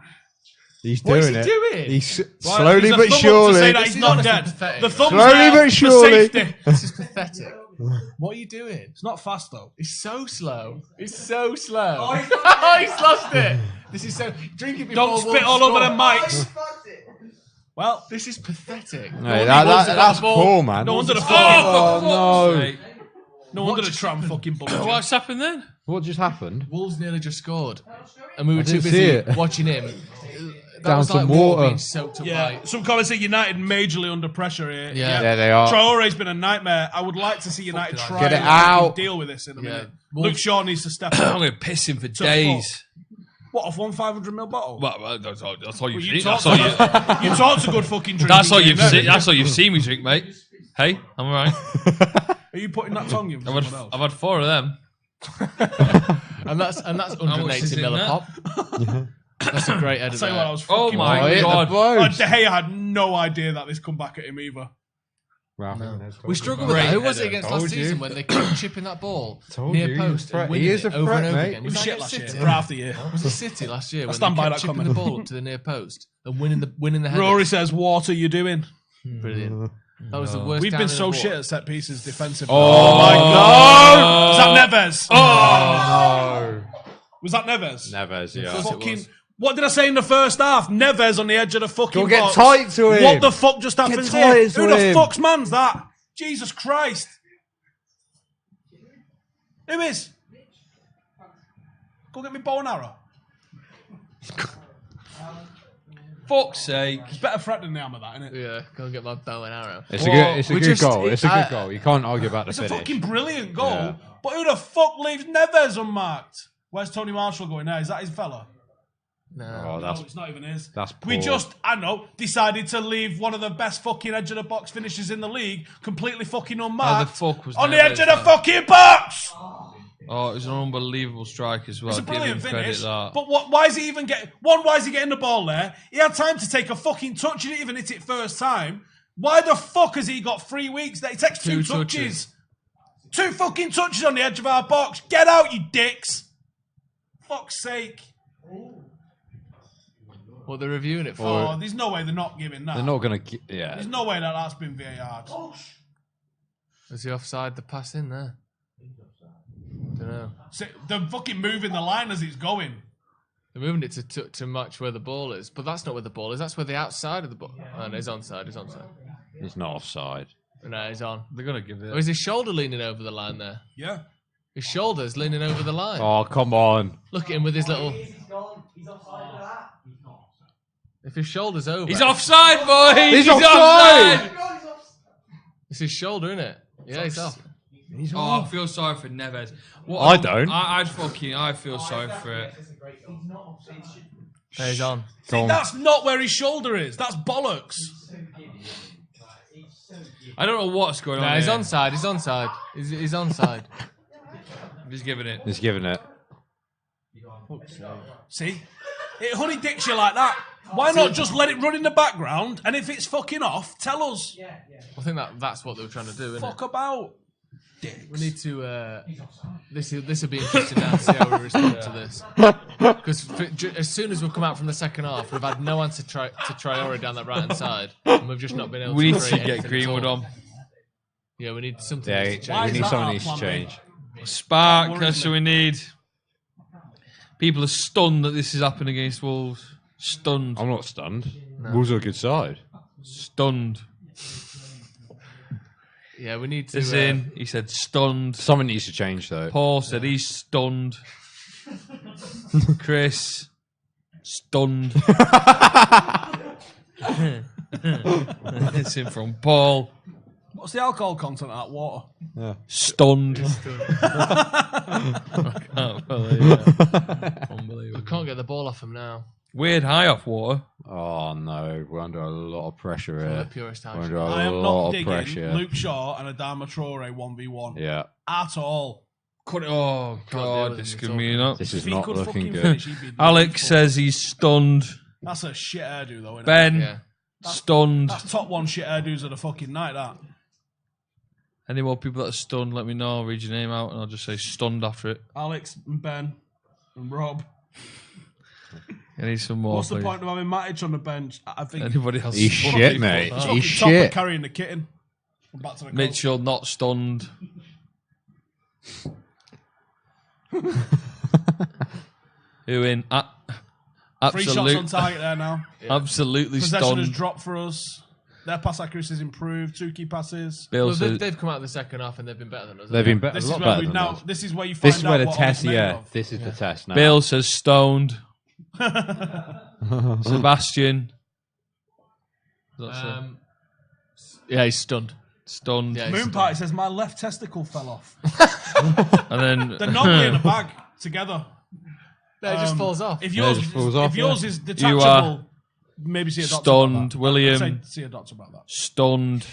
S3: He's
S4: What is
S3: doing
S4: he
S3: it.
S4: doing?
S3: He's
S2: Well,
S3: slowly
S2: there's a
S3: but
S2: thumb up to
S3: surely.
S2: say that
S4: This
S2: he's
S4: is
S2: not
S4: honestly
S2: dead.
S4: pathetic.
S2: The thumb's
S3: Slowly
S2: there
S3: but
S2: for
S3: surely.
S2: safety.
S4: This is pathetic. What are you doing?
S2: It's not fast though.
S4: It's so slow. It's so slow. Oh, he's lost it. This is so... Drink it before
S2: Don't spit
S4: Wolves
S2: all over
S4: score.
S2: the mics. Well,
S4: This is pathetic.
S3: Hey,
S2: Wolves
S3: that's
S2: have got the ball.
S3: poor, man.
S2: No wonder the
S3: Oh,
S2: no wonder the tram fucking bullied you.
S1: What's happened then?
S3: What just happened?
S4: Wolves nearly just scored. And we were too
S3: didn't see
S4: busy
S3: it.
S4: watching him. That
S3: Down
S4: was like
S3: some
S4: water
S3: water.
S4: being soaked up
S2: Yeah,
S4: by...
S2: some comments say United majorly under pressure here.
S4: Yeah.
S3: Yeah, they are.
S2: Traore's been a nightmare. I would like to see United
S4: Fucking
S2: try
S3: Get it
S2: and
S3: out.
S2: deal with this in a minute.
S4: Wolves-
S2: Luke Shaw needs to step
S1: I'm
S2: up.
S1: going to piss him for
S2: To
S1: days.
S2: What, off one 500ml bottle?
S1: Well, that's all you've
S2: You
S1: seen.
S2: talk
S1: That's all
S2: you talk to good fucking drinking.
S1: That's all you've
S2: game,
S1: seen.
S2: don't
S1: That's all you've seen me drink, mate. Hey, I'm alright.
S2: you? Are you putting that tongue in for someone else?
S1: I've had 4 of them.
S4: And that's
S1: much
S4: 180
S1: is in
S4: mil a
S1: that?
S4: pop. That's a great header
S2: Tell you what, I
S4: there.
S2: was
S1: Oh
S2: fucking
S1: my
S2: worried.
S1: God.
S2: De Gea had no idea that this come back at him either.
S4: We struggled with
S1: Great
S4: that. Who was
S1: header.
S4: it against
S3: Told
S4: last
S3: you.
S4: season when they kept chipping that ball
S3: Told
S4: near
S3: you,
S4: post
S3: he's a
S4: and
S3: threat.
S4: winning
S3: He is
S4: it
S3: a
S4: over and
S3: threat,
S4: over
S3: mate.
S4: again?
S2: It was
S4: that
S2: shit
S4: against
S2: last year.
S4: City?
S2: For half the year.
S4: Was it City last year when
S2: stand
S4: they
S2: by
S4: kept
S2: that
S4: chipping
S2: comment.
S4: the ball up to the near post and winning the headers?
S2: Rory says, "What are you doing?"
S4: Brilliant. That was the worst.
S2: We've
S4: down
S2: been
S4: in
S2: so
S4: the
S2: shit
S4: water.
S2: at set pieces defensively.
S3: Oh
S2: my god! Was that Neves?
S3: No.
S2: Was that Neves?
S3: Neves, yeah.
S4: course it
S2: Fucking.
S4: was.
S2: What did I say in the first half? Neves on the edge of the fucking
S3: Go get
S2: box.
S3: tight to him.
S2: What the fuck just happens
S3: tight
S2: here?
S3: to
S2: Who the
S3: him.
S2: fuck's man's that? Jesus Christ. Who is? Go get me bow and arrow.
S1: Fuck's sake.
S2: It's better threat than the hammer, that, isn't it?
S4: Yeah, go and get my bow and arrow.
S3: It's
S4: Well,
S3: a
S4: we
S3: good
S4: just-
S3: goal. It's a good
S4: I-
S3: goal. You can't argue about the
S2: It's a
S3: finish.
S2: fucking brilliant goal.
S3: Yeah.
S2: But who the fuck leaves Neves unmarked? Where's Tony Martial going now? Is that his fella?
S4: No.
S3: Oh,
S2: No, it's not even his.
S3: that's
S2: We
S3: poor.
S2: just, I know, decided to leave one of the best fucking edge of the box finishers in the league completely fucking unmarked.
S1: How the fuck was
S2: on the
S1: Neves
S2: edge of the
S1: there?
S2: fucking box!
S1: Oh, it was an unbelievable strike as well.
S2: It's a
S1: Give him
S2: brilliant
S1: credit
S2: finish.
S1: that.
S2: But why is he even getting... One, why is he getting the ball there? He had time to take a fucking touch. He didn't even hit it first time. Why the fuck has he got 3 weeks? It takes two
S4: Two
S2: touches. 2 fucking touches on the edge of our box. Get out, you dicks. Fuck's sake.
S4: What they're reviewing it for?
S2: Oh, there's no way they're not giving that.
S3: They're not going to... Yeah.
S2: There's no way that that's been VAR.
S4: Is he offside the pass in there? Don't know.
S2: So they're fucking moving the line as it's going.
S4: They're moving it to match where the ball is, but that's not where the ball is. That's where the outside of the ball. Oh, no, he's onside. He's onside.
S3: He's not offside.
S4: No, he's on.
S1: They're going to give it.
S4: Or is his shoulder leaning over the line there?
S2: Yeah.
S4: His shoulder's leaning over the line.
S3: Oh, come on.
S4: Look at him with his little. If his shoulder's over,
S1: He's offside, boy!
S3: He's offside!
S4: It's his shoulder, isn't it? Yeah, he's off.
S1: Oh, I feel sorry for Neves. What
S3: I don't.
S1: I feel sorry for it.
S4: He's on.
S2: See, that's not where his shoulder is. That's bollocks.
S1: I don't know what's going on.
S4: No, he's
S1: here.
S4: onside. He's onside. He's onside.
S1: He's giving it.
S3: He's giving it.
S2: See? It honey dicks you like that. Why not just let it run in the background, and if it's fucking off, tell us.
S4: I think that's what they were trying to do, isn't
S2: Fuck
S4: it?
S2: about. Dicks.
S4: We need to. This will be interesting now to see how we respond to this. Because as soon as we've come out from the second half, we've had no answer to Traore down that right hand side, and we've just not been able.
S1: We need
S4: create
S1: to get
S4: anything at
S1: Greenwood
S4: all.
S1: on.
S4: Yeah, we need something.
S3: Yeah,
S4: needs to
S2: Why
S3: we
S2: is
S3: need
S2: that
S3: someone
S2: our
S3: needs to
S2: plan B?
S3: change.
S1: Spark,
S2: That
S1: that's
S2: worries
S1: what we need. People are stunned that this is happening against Wolves. Stunned.
S3: I'm not stunned. Wolves are a good side.
S1: Stunned.
S4: Yeah, we need to.
S1: As in, he said stunned.
S3: Something needs to change though.
S1: Paul said he's stunned. Chris, stunned. It's in from Paul.
S2: What's the alcohol content of that water?
S1: Stunned. I can't believe it. Unbelievable.
S4: we can't get the ball off him now.
S1: Weird high off water.
S3: Oh no, we're under a lot of pressure
S4: The
S3: here.
S4: purest
S3: We're
S4: time.
S3: under
S2: I
S3: a
S2: am
S3: lot
S2: not
S3: of
S2: digging
S3: pressure.
S2: Luke Shaw and Adama Traore 1v1
S3: Yeah,
S2: at all.
S1: Oh,
S4: deal
S1: God,
S4: with
S1: this
S4: him
S1: could
S4: at
S1: mean up.
S3: this
S2: If
S3: is
S2: he
S3: not
S2: could
S3: looking
S2: fucking
S3: good.
S2: finish, he'd be
S1: Alex
S2: delightful.
S1: says he's stunned.
S2: That's a shit hairdo, though, isn't it?
S1: Ben,
S4: Yeah.
S1: stunned.
S2: That's top one shit hairdos of the fucking night, that.
S1: Any more people that are stunned, let me know. I'll read your name out and I'll just say stunned after it.
S2: Alex and Ben and Rob.
S1: I need some more.
S2: What's the
S1: please.
S2: point of having Matic on the bench? I think
S1: Anybody else?
S3: He's
S1: stunned?
S3: shit, mate.
S2: he's
S3: He's
S2: fucking top
S3: shit.
S2: at carrying the kitten. I'm back to the coach.
S1: Mitchell, not stunned. Who in?
S2: Three shots on
S1: Absolute,
S2: target there now.
S1: absolutely
S2: Possession has
S1: stunned.
S2: dropped for us. Their pass accuracy has improved. 2 key passes.
S1: Bill
S4: Well,
S1: says,
S4: they've come out of the second half and they've been better than us.
S3: They've been
S2: This
S3: a
S2: is
S3: lot
S2: where
S3: better
S2: we
S3: than
S2: now.
S3: us.
S2: This is where you find
S3: This is
S2: out
S3: where the
S2: what
S3: test.
S2: Ollie's made
S3: Yeah,
S2: of.
S3: this is the test now.
S1: Bill says stoned. Sebastian.
S4: Yeah, he's stunned.
S1: Stunned.
S4: Yeah, he's
S2: Moon
S4: stunned.
S2: Party says my left testicle fell off.
S1: And then
S2: They're normally in a bag together.
S4: No, it just falls off.
S2: If yours,
S3: it just falls off,
S2: if yours
S3: yeah.
S2: is
S1: You
S2: detachable,
S1: are
S2: maybe see a doctor
S1: stunned.
S2: about that.
S1: William.
S2: See a doctor about that.
S1: stunned.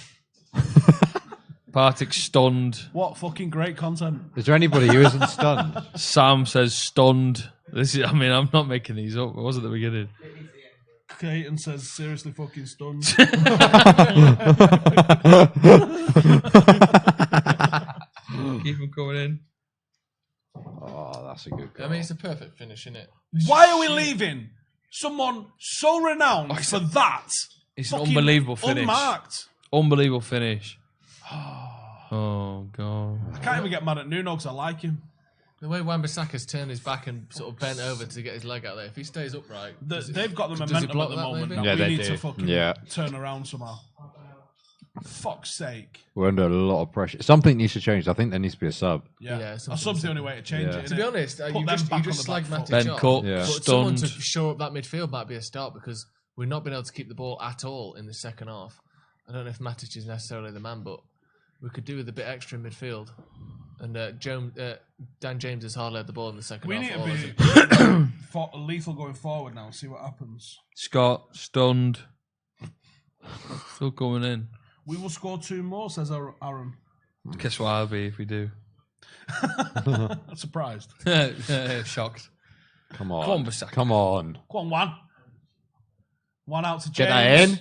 S1: Partick stunned.
S2: What fucking great content.
S3: Is there anybody who isn't stunned?
S1: Sam says stunned. This is. I mean, I'm not making these up. It was at the beginning.
S2: Clayton says seriously fucking stunned.
S1: Keep them coming in.
S3: Oh, that's a good
S4: I
S3: goal.
S4: mean, it's a perfect finish, isn't it?
S2: Why are we leaving someone so renowned for that?
S1: It's an
S2: Fucking
S1: unbelievable finish.
S2: Unmarked.
S1: Unbelievable finish. Oh god.
S2: I can't even get mad at Nuno because I like him.
S4: The way Wan-Bissaka's turned his back and sort of bent over to get his leg out there, if he stays upright,
S2: They've got the
S4: does he
S2: momentum
S4: block
S2: at the
S4: that
S2: moment.
S4: maybe?
S2: Now.
S3: Yeah,
S2: We
S3: they
S2: need
S3: do.
S2: to fucking
S3: Yeah.
S2: turn around somehow. Fuck's sake.
S3: We're under a lot of pressure. Something needs to change. I think there needs to be a sub.
S2: Yeah.
S4: Yeah,
S2: a
S4: something
S2: sub's the
S4: like
S2: only way to change
S3: Yeah.
S2: it.
S4: to be
S2: innit?
S4: honest,
S2: Put
S4: you
S2: them
S4: just
S2: back on the
S4: slagged
S2: back foot.
S4: Matic
S1: Ben
S4: off.
S1: Cook
S3: Yeah.
S4: But someone to
S1: stunned.
S4: shore up that midfield might be a start because we've not been able to keep the ball at all in the second half. I don't know if Matic is necessarily the man, but we could do with a bit extra in midfield. And Dan James has hardly had the ball in the second
S2: We
S4: half.
S2: need
S4: all of
S2: to
S4: it.
S2: be lethal going forward now and see what happens.
S1: Scott stunned. Still coming in.
S2: We will score 2 more, says Aaron.
S1: Guess what I'll be if we do.
S2: Surprised.
S1: Shocked.
S3: Come on.
S1: Come on, Bissaka.
S3: Come on.
S2: Go on, one. One out to James.
S3: Get that in.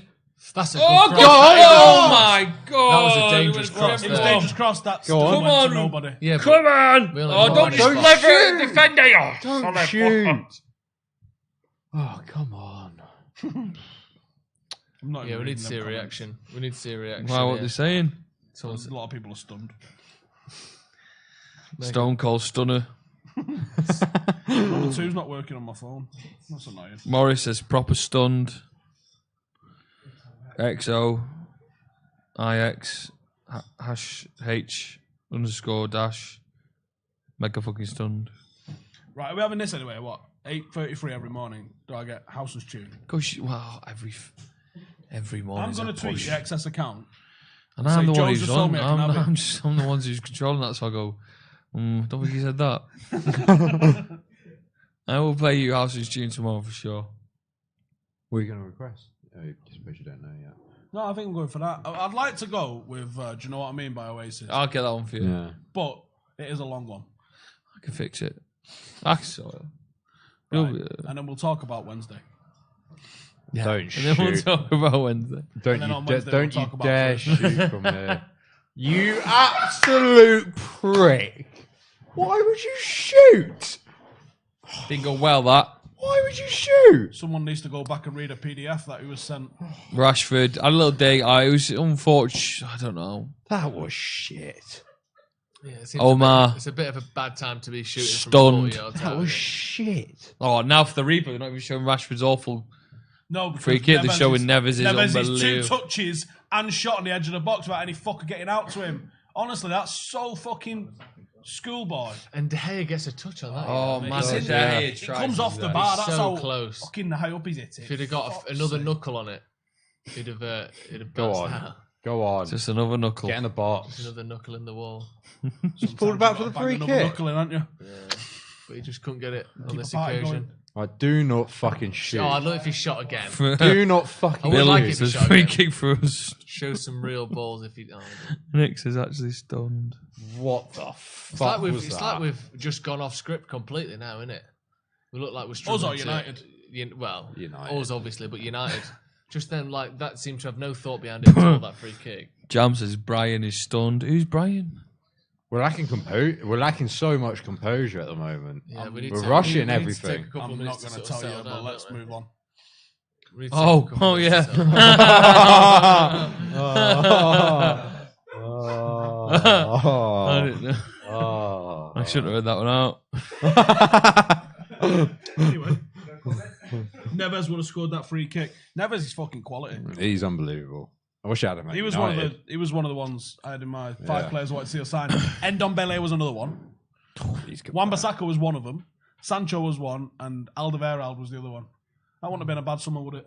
S4: That's a good
S1: Oh
S4: cross.
S1: god!
S4: That is-
S1: Oh my god!
S4: That was a dangerous cross
S2: It was
S4: there.
S2: dangerous cross. That still
S3: on.
S2: went
S1: Come on.
S2: to nobody.
S4: Yeah, but
S1: Come on!
S4: We only
S1: Oh,
S4: got
S1: don't
S4: one
S1: just
S4: spot.
S1: leave it, defender!
S3: Don't shoot. Oh, come on.
S2: I'm not
S4: yeah,
S2: even
S4: we need
S2: reading
S4: to see a
S2: them
S4: reaction. We need to see a reaction.
S1: Wow, what
S4: yeah.
S1: they're saying?
S2: comments. A lot of people are stunned.
S1: Stone Cold Stunner.
S2: Number 2's not working on my phone. That's annoying.
S1: Morris says proper stunned. XO IX hash H underscore dash mega fucking stunned.
S2: Right, are we having this anyway? What? 8:33 every morning. Do I get House's tune?
S1: Gosh, wow, every morning.
S2: I'm going to tweet the XS account.
S1: And I'm the
S2: Say,
S1: one
S2: Joe's
S1: who's
S2: just told
S1: on.
S2: me I can have it.
S1: I'm the ones who's controlling that. So I go, don't think he said that. I will play you House's tune tomorrow for sure.
S3: What are you going to request? I suppose you don't know yet.
S2: No, I think I'm going for that. I'd like to go with, do you know what I mean by Oasis?
S1: I'll get that one for you.
S3: Yeah.
S2: But it is a long one.
S1: I can fix it. I can sort it.
S2: Right. And then we'll talk about Wednesday.
S1: Yeah.
S3: Don't
S1: And
S3: shoot.
S1: then we'll talk about Wednesday.
S3: Don't
S2: then
S3: you,
S2: on Wednesday
S3: don't
S2: we'll
S3: you
S2: talk about
S3: dare
S2: Thursday.
S3: shoot from there. You absolute prick. Why would you shoot?
S1: Didn't go well, that.
S3: Why would you shoot?
S2: Someone needs to go back and read a PDF that he was sent.
S1: Rashford had a little dig. It was unfortunate. I don't know.
S3: That was shit.
S4: Yeah, it seems
S1: Omar.
S4: it's a bit of a bad time to be shooting
S1: Stunned.
S4: from 40 yards
S3: That
S4: out,
S3: was
S4: isn't it?
S3: shit.
S1: Oh, now for the replay, they're not even showing Rashford's awful
S2: No, because
S1: free kick. They're
S2: Neves
S1: showing
S2: is-
S1: Neves is
S2: Neves is two
S1: unbelievable.
S2: touches and shot on the edge of the box without any fucker getting out to him. Honestly, that's so fucking schoolboy.
S4: And De Gea gets a touch on that.
S1: Oh,
S4: you know.
S1: man.
S2: It's in
S1: De
S2: there.
S1: Gea
S2: It
S1: tries
S2: comes
S1: to
S2: off
S1: do
S2: the
S1: that.
S2: bar.
S4: He's
S2: That's
S4: so
S2: how
S4: close.
S2: fucking high up he's hit it.
S4: If he'd have got
S2: Fuck's
S4: another
S2: sake.
S4: knuckle on it, he'd have
S3: Go
S4: bounced
S3: on.
S4: out.
S3: Go on.
S1: Just another knuckle.
S3: Get in the box.
S4: Another knuckle in the wall.
S3: Just pulled back for the
S2: Bang
S3: free
S2: another
S3: kick.
S2: knuckle in, aren't you?
S4: But he just couldn't get it on
S2: Keep
S4: this
S2: the party
S4: occasion.
S3: I do not fucking shoot.
S4: Oh, I'd love if he shot again.
S3: Do not fucking
S4: I would like
S3: shoot.
S4: if he
S1: Says
S4: shot
S1: free
S4: again.
S1: kick for us.
S4: Show some real balls if he. Oh,
S1: Nix is actually stunned.
S3: What the
S4: it's like
S3: fuck was
S4: it's
S3: that?
S4: like we've just gone off script completely now, isn't it? We look like we're
S2: Us
S4: struggling.
S2: or United?
S3: United.
S4: Us obviously, but United. Just then, like that seems to have no thought behind it until that free kick.
S1: Jam says Brian is stunned. Who's Brian?
S3: We're lacking so much composure at the moment.
S4: Yeah, we need
S3: We're
S4: to,
S3: rushing
S4: we need to take
S3: everything.
S4: a couple of
S2: I'm
S4: minutes
S2: not going to
S4: sort of
S2: tell you,
S4: settle
S2: but
S4: down,
S2: let's
S4: don't we?
S2: move on.
S4: We need to take a couple
S1: Oh
S4: of minutes
S1: yeah.
S4: to settle down.
S1: I didn't know.
S3: Oh.
S1: I shouldn't have heard that one out.
S2: Anyway. Neves would have scored that free kick. Neves is fucking quality.
S3: He's unbelievable. I wish I had him.
S2: He was one of the ones I had in my five
S3: Yeah.
S2: players I wanted to see us sign. Ndombele was another one.
S3: He's good.
S2: Wan-Bissaka was one of them. Sancho was one, and Alderweireld was the other one. That wouldn't have been a bad summer, would it?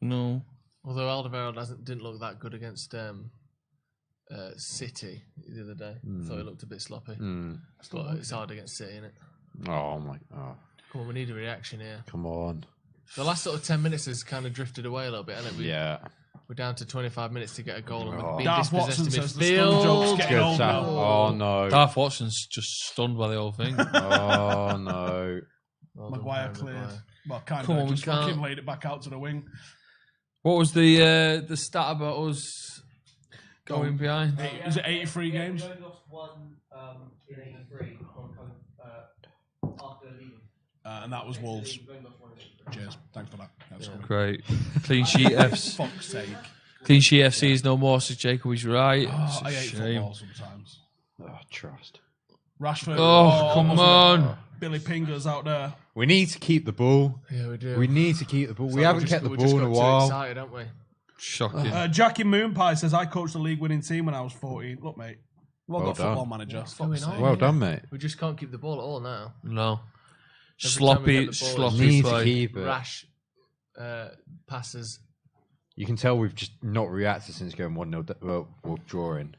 S1: No.
S4: Although Alderweireld didn't look that good against City the other day. I thought he looked a bit sloppy. But it's hard against City, isn't it?
S3: Oh my god!
S4: Come on, we need a reaction here.
S3: Come on.
S4: The last sort of 10 minutes has kind of drifted away a little bit, hasn't it?
S3: Yeah.
S4: We're down to 25 minutes to get a goal, and we're being
S2: Darth
S4: dispossessed
S2: Watson
S4: to
S2: says the stun joke's
S4: midfield.
S2: getting
S3: Good
S2: old
S3: Sam.
S2: now.
S3: Oh no.
S1: Darth Watson's just stunned by the whole thing.
S3: Oh no.
S4: Well done,
S2: Maguire
S4: Harry
S2: cleared.
S4: Maguire.
S2: Well, kind
S1: Come
S2: of.
S1: on, we
S2: Just fucking
S1: can't-
S2: laid it back out to the wing.
S1: What was the stat about us going behind?
S2: Is it 83 games?
S6: We only lost one in 83 after leaving.
S2: And that was Wolves.
S6: We only lost one in 83.
S2: Cheers. Thanks for that. That's cool.
S1: Great. Clean sheet F's.
S2: Fuck's sake.
S1: Clean sheet FC is no more, says Jacob. He's right. It's
S2: Oh,
S1: a
S2: I hate
S1: shame.
S2: football sometimes.
S3: Oh, trust.
S2: Rashford.
S1: Oh, come on.
S2: Billy Pingers out there.
S3: We need to keep the ball.
S4: Yeah, we do.
S3: We need to keep the ball. We haven't kept the
S4: we're
S3: ball
S4: just
S3: in a
S4: got too
S3: while.
S4: excited, haven't we?
S1: Shocking.
S2: Jackie Moonpie says, I coached the league-winning team when I was 14. Look, mate. Well
S3: Well
S2: got football
S3: done.
S2: manager.
S4: What's
S2: Fuck's
S4: going
S2: sake.
S4: on?
S3: Well done, mate.
S4: We just can't keep the ball at all now.
S1: No.
S4: Every time we
S1: Sloppy,
S4: get the ball,
S1: sloppy
S3: Need to
S1: play.
S3: keep it.
S4: Rash passes.
S3: You can tell we've just not reacted since going 1-0. Well, we're drawing.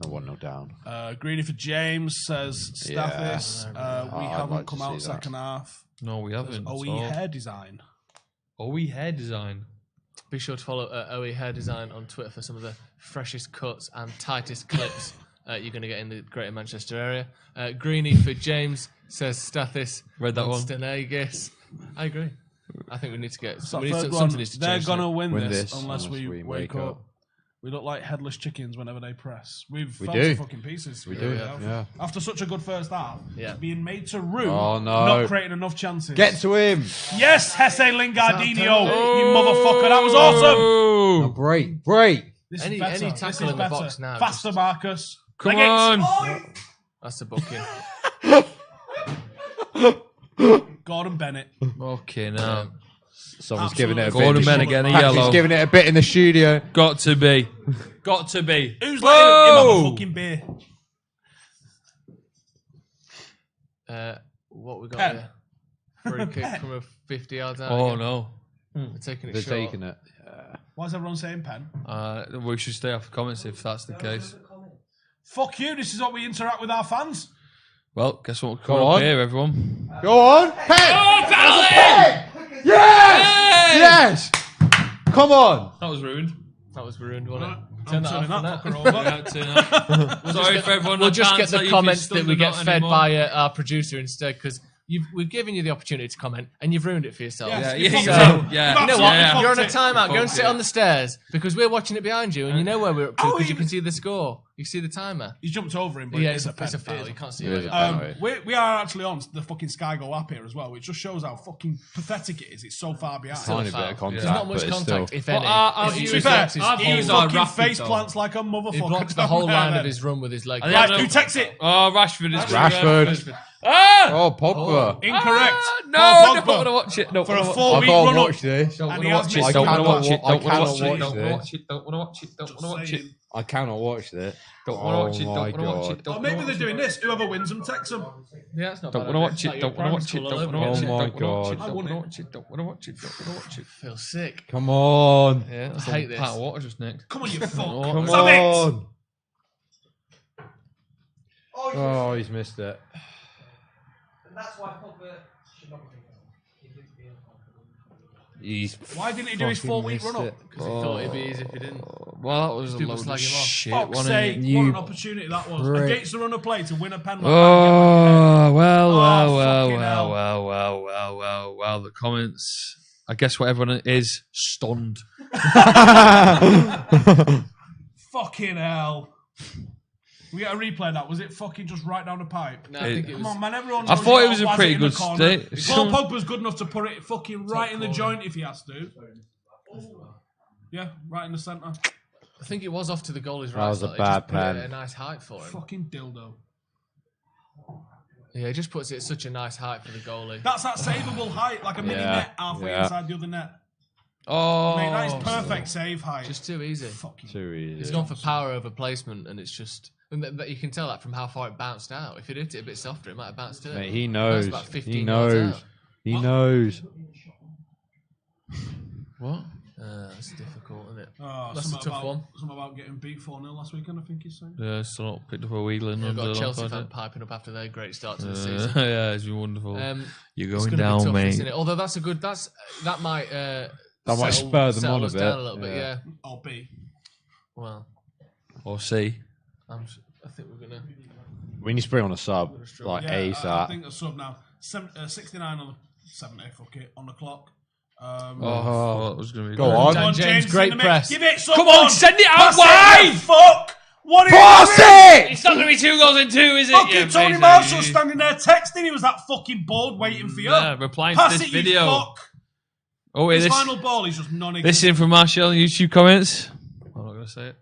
S3: No 1-0 down.
S2: Greedy for James says, Stathis. We
S3: I'd
S2: haven't
S3: like to
S2: come
S3: see
S2: out
S3: that.
S2: second half.
S1: No, we haven't.
S2: OE
S1: at all.
S2: hair design.
S1: OE hair design.
S4: Be sure to follow OE Hair Design on Twitter for some of the freshest cuts and tightest clips you're going to get in the Greater Manchester area. Greeny for James says Stathis.
S1: Read that one.
S4: Stenagis. I agree. I think we need to get
S2: So
S4: we need
S2: third
S4: something
S2: one,
S4: needs to
S2: they're
S4: change.
S2: going to
S4: Win.
S2: win this unless we wake up. We look like headless chickens whenever they press. We fell
S3: do.
S2: to fucking pieces.
S3: We do, yeah.
S2: After such a good first half,
S4: Yeah.
S2: being made to rue,
S3: Oh, no.
S2: not creating enough chances.
S3: Get to him.
S2: Yes, Jesse Lingardinho, you motherfucker. That was awesome.
S3: Oh, break.
S2: This
S4: Any
S2: is better.
S4: tackle
S2: This is
S4: in the
S2: better.
S4: box now,
S2: Faster,
S4: just-
S2: Marcus.
S1: Come
S2: Leg it.
S1: on.
S4: That's the booking.
S2: Gordon Bennett.
S1: Okay, now.
S3: Someone's
S2: Absolutely.
S3: giving it a bit.
S1: Gordon
S3: in the
S1: Bennett getting a
S3: Patrick's
S1: yellow.
S3: giving it a bit in the studio.
S1: Got to be. Got to be.
S2: Who's letting him have a
S1: Whoa!
S2: fucking beer?
S4: What we got
S2: Pen.
S4: here? Free kick from a 50 yards out.
S1: Oh,
S4: again.
S1: no.
S4: We're taking it
S3: They're
S4: short.
S3: taking it.
S2: Why is everyone saying pen?
S1: We should stay off the comments if that's the case.
S2: Fuck you. This is what we interact with our fans.
S1: Well, guess what?
S3: Go
S1: Come up
S3: on.
S1: here, everyone.
S3: Go on. Pen.
S1: Oh, penalty!
S3: Yes! Yes! Come on!
S1: That was ruined.
S4: That was ruined, wasn't it?
S2: I'm
S4: Turn
S2: turning
S4: that
S2: that
S4: off.
S2: fucker over.
S1: Sorry for everyone.
S4: We'll
S1: that
S4: just
S1: can't
S4: get
S1: tell
S4: the
S1: you
S4: comments
S1: if
S4: that
S1: you're
S4: we get
S1: not
S4: fed
S1: anymore.
S4: by our producer instead, because we've given you the opportunity to comment and you've ruined it for yourself.
S2: Yes,
S1: Yeah,
S2: you
S1: yeah,
S2: fucked
S1: yeah,
S2: it.
S1: yeah.
S4: You know what?
S1: Yeah.
S4: You're on a
S2: Fucked it.
S4: timeout. Go and
S1: Fucked
S4: sit
S1: it.
S4: on the stairs because we're watching it behind you, and you know where we're up to
S2: Oh,
S4: because you
S2: he-
S4: can see the score. You can see the timer.
S2: He's jumped over him, but
S4: Yeah,
S2: it's
S4: it's a
S2: pen.
S4: foul.
S2: It is
S4: You
S2: a
S4: can't see
S3: It is
S4: it.
S3: a penalty.
S2: We are actually on the fucking Sky Go app here as well, which just shows how fucking pathetic it is. It's so far behind.
S4: Still a
S3: Tiny bit
S4: foul.
S3: of contact,
S4: There's not much
S3: but it's
S4: contact,
S3: still-
S4: if
S1: But
S4: any.
S1: our
S4: If he
S1: views
S2: To be
S1: are-
S2: fair,
S4: blocks his
S1: our
S2: he
S1: views
S4: whole-
S1: are
S2: fucking
S1: rapid,
S2: face
S1: though.
S2: plants like a
S4: He
S2: motherfucker.
S4: blocks the whole line of his run with his leg.
S1: I
S2: Right,
S1: don't
S2: who
S1: know.
S2: takes it?
S1: Oh, Rashford is
S3: Rashford.
S1: Ah!
S3: Oh, Pogba.
S2: Incorrect.
S1: No,
S2: Paul
S1: don't
S2: Pogba.
S1: want to watch it. Don't
S2: For a
S1: wanna watch
S2: 4
S3: I
S2: week
S3: can't
S2: run up.
S3: watch this.
S1: Don't
S2: And
S1: want
S2: he
S1: to
S2: has
S1: watch
S2: missed
S1: it.
S2: the
S1: Don't want to
S2: penalty.
S1: watch it. Don't want to
S3: cannot
S1: watch it.
S3: watch
S1: Don't want to
S3: this.
S1: watch it. Don't want to watch it. Don't want to watch it.
S2: Saying.
S3: I cannot watch this.
S1: Don't want to watch it. Don't
S3: Oh my
S1: want to watch
S3: God.
S1: it. Don't
S2: Or maybe
S1: wanna
S2: they're
S1: watch
S2: doing
S1: it.
S2: this. Whoever wins them, text them.
S4: Yeah, that's not
S1: Don't
S4: bad.
S1: want to watch
S4: It's like
S1: it.
S4: your
S1: Don't want to watch it.
S4: primary
S1: Don't
S4: school
S1: want to watch it.
S3: Oh my
S1: Don't want to watch
S3: God.
S1: it. Don't want to watch it. Don't want to watch it. Don't want to watch it.
S4: I feel sick.
S3: Come on.
S1: Yeah, that's
S4: I hate
S1: a pat of
S4: this.
S1: water just nicked.
S2: Come on, you fuck.
S3: Come
S2: Stop it.
S3: on. Oh, he's missed it.
S6: And that's why Pogba should not be. He didn't feel confident.
S3: He's
S2: Why didn't he do his
S3: fucking
S2: 4 week
S3: missed
S2: run
S3: it.
S2: up?
S4: Because he thought it'd be easy if he didn't.
S1: Well, that was a
S4: People
S1: load of
S4: slag him off.
S1: shit.
S2: Fuck's
S1: wasn't
S2: sake,
S1: it?
S2: what
S3: You
S2: an opportunity that was.
S3: prick.
S2: Against the run of play to win a pen like
S1: Oh, well,
S2: Oh,
S1: well, well,
S2: fucking
S1: well,
S2: hell.
S1: well, well, well, well, well. The comments. I guess what everyone is stunned.
S2: that. Fucking hell. We get a replay of that. Was it fucking just right down the pipe?
S4: No, I think it
S2: Come
S4: was.
S2: on, man. Everyone
S1: I
S2: knows
S1: thought
S2: you
S1: it was
S2: got
S1: a
S2: Wazzy
S1: pretty
S2: in the
S1: good
S2: corner.
S1: state.
S2: Paul
S1: Some-
S2: Pogba's good enough to put it fucking right in the
S4: corner.
S2: joint if he has to. Yeah, right in the centre.
S4: I think it was off to the goalie's right
S3: That was a
S4: side. It
S3: bad
S4: just put it
S3: pen.
S4: at a nice height for him.
S2: Fucking dildo.
S4: Yeah, he just puts it at such a nice height for the goalie.
S2: That's that savable height, like a mini
S3: Yeah,
S2: net halfway
S3: yeah.
S2: inside the other net.
S1: Oh,
S2: Mate, that is perfect save height.
S4: Just too easy.
S2: Fucking
S3: too easy.
S4: He's gone for power over placement, and it's just. And that you can tell that from how far it bounced out. If he'd hit it a bit softer, it might have bounced in.
S3: Mate, he knows.
S4: That's about 15
S3: He
S4: yards
S3: knows.
S4: out.
S3: He knows.
S1: what?
S4: That's difficult, isn't it?
S2: Oh,
S4: That's a
S2: something
S4: tough
S2: about,
S4: one.
S2: Something about getting beat 4-0 last weekend, I think he's saying.
S1: Yeah, still not picked up a wheeling.
S4: We've got a
S1: under
S4: Chelsea
S1: the
S4: fan
S1: lamp,
S4: piping up after their great start to the
S1: has
S4: season.
S1: it? Yeah, it's been wonderful.
S4: It's
S1: You're going
S4: going to be
S1: down,
S4: tough,
S1: mate.
S4: isn't it? Although that's a good. That might.
S3: That might spur them
S4: settle
S3: on a
S4: us
S3: bit.
S4: down a little bit.
S3: Yeah.
S4: Yeah.
S2: Or B.
S4: Well,
S1: Or C.
S4: I think we're gonna.
S3: We need to bring on a sub, like
S2: Yeah, I
S3: ASAP.
S2: think a sub now. 69 on the 70, fuck it, on the clock.
S1: Oh, that was going to be
S3: Go
S1: good.
S3: on.
S2: Come on,
S4: James,
S2: James,
S4: great
S2: in the
S4: press.
S2: mix. Give it,
S1: Come on, send it out
S2: Pass
S1: wide!
S2: it, fuck! What are you
S3: Pass
S2: doing?
S3: it!
S1: It's not going to be 2 goals in 2, is it?
S2: Fucking
S1: Yeah,
S2: Tony
S1: basically.
S2: Marshall standing there texting. He was that fucking bored waiting for you.
S1: Yeah, replying
S2: Pass
S1: to this
S2: it,
S1: video.
S2: you fuck.
S1: Oh, wait,
S2: His
S1: this
S2: final ball is just non-existent.
S1: this in from Martial on YouTube comments. I'm not going to say it.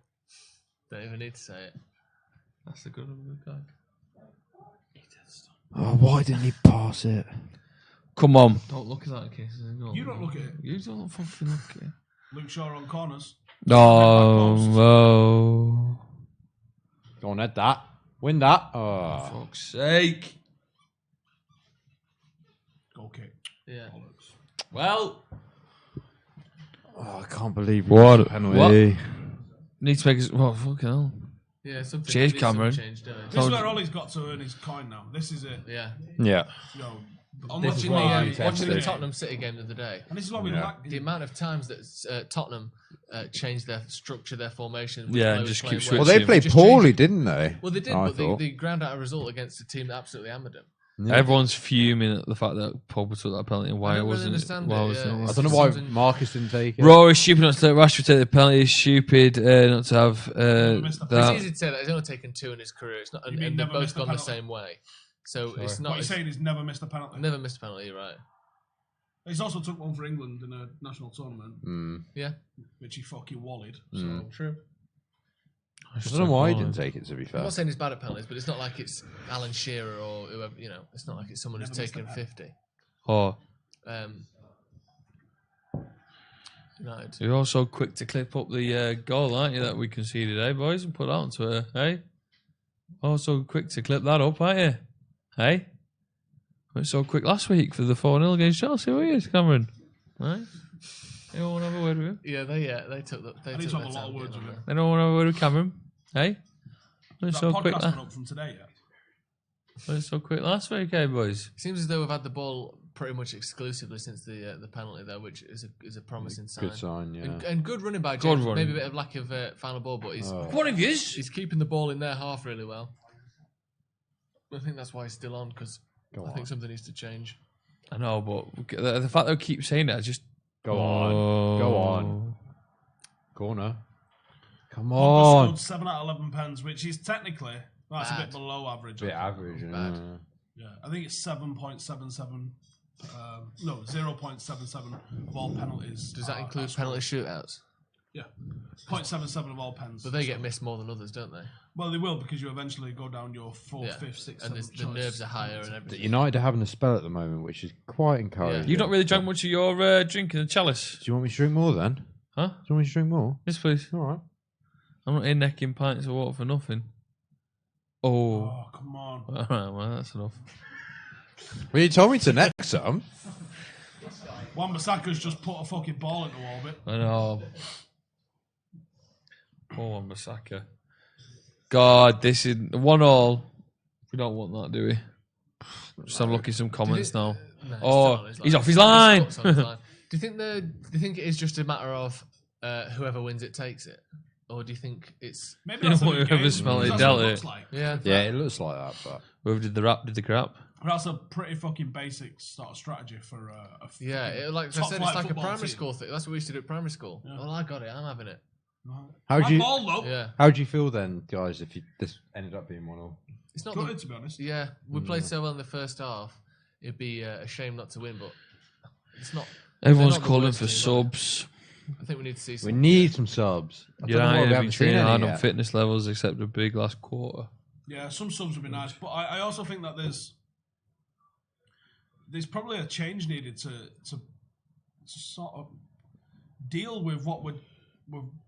S4: Don't even need to say it.
S1: That's a good guy.
S3: Oh, why didn't he pass it?
S1: Come on. Don't look at that, Keith.
S2: You don't look at it.
S1: You don't fucking look at it.
S2: Luke Shaw on corners.
S1: No, no.
S3: Go on, head that. Win that. Oh.
S1: Fuck's sake.
S2: Goal kick.
S4: Yeah.
S1: Well,
S3: Oh, I can't believe we
S1: What?
S3: missed a penalty.
S1: need to make us. Well, fucking hell.
S4: Yeah. Something.
S1: Cheers,
S4: needs some
S1: Cameron.
S4: change, don't it?
S2: This is where Ollie's got to earn his coin now. This is it.
S4: Yeah.
S3: Yeah.
S2: Yo,
S3: This is
S4: Watching
S3: what
S4: the
S3: you tend
S4: watching
S3: to
S4: the
S3: do.
S4: Tottenham City game the other day.
S2: and this is why we
S3: Yeah.
S2: lack.
S4: The amount of times that Tottenham changed their structure, their formation.
S1: Yeah,
S4: players
S1: just
S4: playing
S1: keep
S4: well.
S3: Well, they
S1: Switching.
S3: played
S4: Just
S3: poorly,
S4: changed-
S3: didn't they?
S4: Well, they did,
S3: I
S4: but
S3: thought.
S4: they ground out a result against a team that absolutely hammered them.
S1: Everyone's fuming at the fact that Pogba took that penalty and why
S4: I don't really
S1: wasn't
S4: understand
S1: Why
S4: it,
S1: wasn't
S4: yeah.
S1: it?
S3: I don't know why Marcus didn't take it.
S1: Rory is stupid not to let Rashford take the penalty. He's stupid not to have
S2: missed the
S1: that.
S4: It's easy to say that he's only taken 2 in his career. It's not, and
S2: mean
S4: they've
S2: never
S4: both
S2: missed a
S4: gone the
S2: penalty?
S4: same way. So it's
S2: What
S4: not.
S2: you're saying is never missed a penalty.
S4: Never missed a penalty, right?
S2: He's also took one for England in a national tournament,
S4: Yeah.
S2: which he fucking walled. So
S4: True.
S3: I don't know why he didn't take it, to be
S4: I'm
S3: fair.
S4: not saying he's bad at penalties, but it's not like it's Alan Shearer or whoever. You know, it's not like it's someone who's
S2: Never missed a
S4: taken
S2: penalty.
S4: 50.
S1: Oh,
S4: United.
S1: you're also quick to clip up the goal, aren't you, that we conceded, eh, boys, and put that on Twitter, eh? Also quick to clip that up, aren't you? Hey? Went so quick last week for the 4-0 against Chelsea, were you, Cameron? Right? Anyone want to have a word with him?
S4: Yeah, they took the. They
S2: I need
S4: took
S2: to have
S4: their
S2: a lot
S4: time
S2: of words
S4: getting
S2: with
S4: on
S2: him.
S4: there.
S1: Anyone want to have a word with Cameron? Hey? Went
S2: that
S1: so quick,
S2: podcast went up from today, yeah.
S1: went so quick last week, eh, boys?
S4: Seems as though we've had the ball pretty much exclusively since the penalty though, which is a promising sign.
S3: Good sign, yeah.
S4: And good running by James. Maybe a bit of lack of final ball, but he's keeping the ball in their half really well. I think that's why he's still on, because I think something needs to change.
S1: I know, but the fact that we keep saying that, just
S3: Go on. Corner. Come
S2: Pogba
S3: on.
S2: scored 7 out of 11 pens, which is technically that's a bit below average.
S3: Bit average,
S4: Bad.
S2: Yeah, I think it's 7.77. No, 0.77 of all penalties.
S4: Does that include penalty shootouts?
S2: Yeah, 0.77 of all pens.
S4: But they get missed more than others, don't they?
S2: Well, they will, because you eventually go down your 4th, 5th, 6th,
S4: and
S2: 7th
S4: the nerves are higher and everything.
S3: United are having a spell at the moment, which is quite encouraging.
S1: You've not really drank much of your drink in the chalice.
S3: Do you want me to drink more then?
S1: Huh?
S3: Do you want me to drink more?
S1: Yes, please.
S3: All right.
S1: I'm not here necking pints of water for nothing.
S2: Oh, come on.
S1: All right, well, that's enough.
S3: Well, you told me to neck some.
S2: Wan-Bissaka's just put a fucking ball into orbit.
S1: I know. Poor Wan-Bissaka. God, this is 1-1. We don't want that, do we? Just have a look at some comments now.
S4: No,
S1: he's off his line.
S4: Do you think it is just a matter of whoever wins it takes it, or do you think it's
S2: Maybe that's
S1: whoever smelled it dealt it?
S2: Like.
S4: Yeah,
S3: It looks like that, but
S1: Whoever did the rap did the crap.
S2: That's a pretty fucking basic sort of strategy for
S4: like I said, it's like a primary school thing. That's what we used to do at primary school.
S2: Yeah.
S4: Well, I got it. I'm having it.
S3: how do you
S2: ball, though.
S4: Yeah,
S3: how do you feel then, guys? If this ended up being 1-1,
S4: it's not.
S2: Gutted, to be honest.
S4: Yeah, we played so well in the first half. It'd be a shame not to win, but it's not.
S1: Everyone's
S4: not the
S1: calling
S4: worst
S1: for
S4: team, are they?
S1: subs.
S4: I think we need to see.
S3: we
S4: Some.
S3: need some subs. I don't know why
S1: United
S3: we
S1: have been
S3: haven't seen
S1: training
S3: any
S1: hard on
S3: yet.
S1: fitness levels, except a big last quarter.
S2: Yeah, some subs would be nice, but I also think that there's probably a change needed to sort of deal with what we're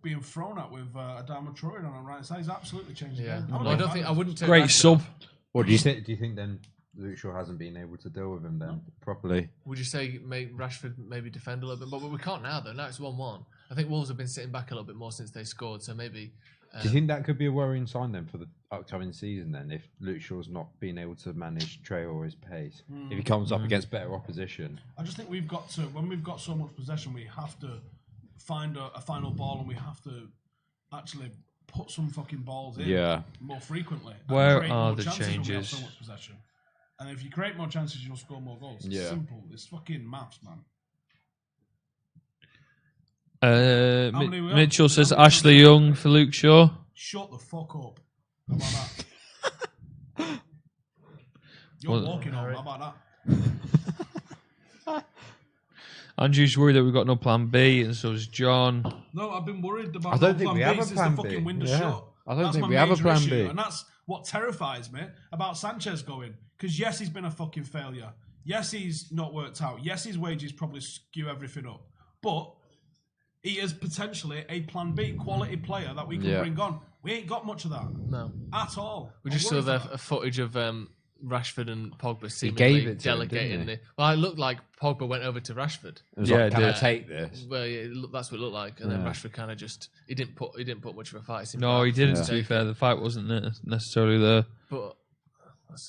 S2: being thrown at with Adama Traore on the right side. He's absolutely changed the game.
S4: Well, I don't think I wouldn't take
S1: Great
S4: Rashford
S1: sub.
S4: off.
S3: What do you think? Do you think then Luke Shaw hasn't been able to deal with him then properly?
S4: Would you say make Rashford maybe defend a little bit, but we can't now though. Now it's 1-1. I think Wolves have been sitting back a little bit more since they scored, so maybe.
S3: Do you think that could be a worrying sign then for the upcoming season then, if Luke Shaw's not being able to manage Traore's pace? If he comes up against better opposition?
S2: I just think we've got to, when we've got so much possession, we have to find a final ball and we have to actually put some fucking balls in more frequently. And
S1: Where
S2: create
S1: are
S2: more
S1: the
S2: chances when we have
S1: changes?
S2: so much possession. And if you create more chances, you'll score more goals. It's simple. It's fucking maths, man. many we got?
S1: Mitchell says
S2: How many
S1: Ashley
S2: we got?
S1: Young for Luke Shaw.
S2: Shut the fuck up. How about that? You're walking on. How about that?
S1: Andrew's worried that we've got no plan B, and so is John.
S2: No, I've been worried about
S3: I don't
S2: no
S3: think we
S2: plan
S3: have
S2: B
S3: a
S2: since
S3: plan
S2: the fucking
S3: B.
S2: window's
S3: Yeah.
S2: shut.
S3: I don't
S2: That's
S3: think
S2: my
S3: we have a
S2: major
S3: plan
S2: issue,
S3: B.
S2: And that's what terrifies me about Sanchez going. Because yes, he's been a fucking failure. Yes, he's not worked out. Yes, his wages probably skew everything up. But he is potentially a plan B quality player that we can bring on. We ain't got much of that.
S4: No.
S2: At all.
S4: We
S2: I'm
S4: just saw
S2: worried
S4: the
S2: about that.
S4: footage of Rashford and Pogba
S3: gave
S4: seemingly
S3: it to him,
S4: delegating
S3: didn't he?
S4: the. Well, it looked like Pogba went over to Rashford.
S3: It was
S1: Yeah,
S3: like, can I
S1: it did.
S3: take this?
S4: Well, yeah, that's what it looked like, and then Rashford kind of just he didn't put much of a fight. It seemed
S1: No,
S4: like
S1: he didn't.
S4: to
S1: To be
S4: take
S1: fair,
S4: it.
S1: the fight wasn't necessarily there.
S4: But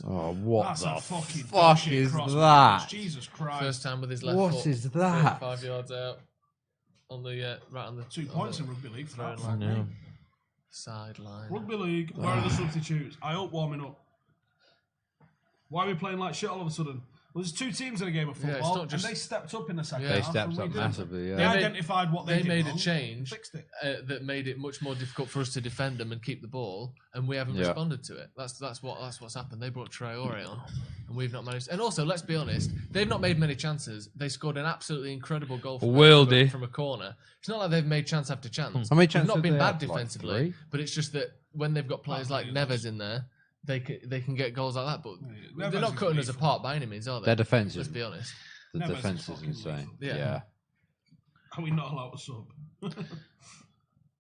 S3: Oh, what
S2: That's
S3: the
S2: a fucking
S3: fuck
S2: bullshit
S3: is
S2: cross,
S3: that?
S2: Jesus Christ.
S4: first time with his left
S3: What
S4: foot,
S3: is that?
S4: 5 yards out on the right on the
S2: 2 points in rugby league for that.
S4: throwing line.
S1: Yeah.
S4: Sideline.
S2: Rugby league, where are the substitutes? I hope warming up. Why are we playing like shit all of a sudden? Well, there's 2 teams in a game of
S4: Yeah, it's
S2: football,
S4: not just-
S2: and they stepped up in the second
S4: Yeah.
S2: half.
S3: They stepped
S2: and we
S3: up
S2: didn't.
S3: massively,
S2: They
S3: yeah.
S4: They made-
S2: identified what they did
S4: made
S2: wrong
S4: a change
S2: and fixed it.
S4: that made it much more difficult for us to defend them and keep the ball, and we haven't responded to it. That's what's happened. They brought Traore on, and we've not managed. And also, let's be honest, they've not made many chances. They scored an absolutely incredible goal from a corner. It's not like they've made chance after chance.
S3: How many
S4: They've
S3: chances
S4: not
S3: did
S4: been
S3: they
S4: bad
S3: have? Like
S4: defensively,
S3: 3?
S4: but it's just that when they've got players like Neves in there, they can get goals like that. But
S2: Neves
S4: they're not
S2: is
S4: cutting us
S2: lethal.
S4: apart by any means, are they?
S3: Their defence
S4: Let's
S3: is
S4: be honest.
S3: the
S2: Neves is
S3: defence is
S2: fucking
S3: insane.
S2: lethal.
S4: Yeah.
S2: Are we not allowed to sub?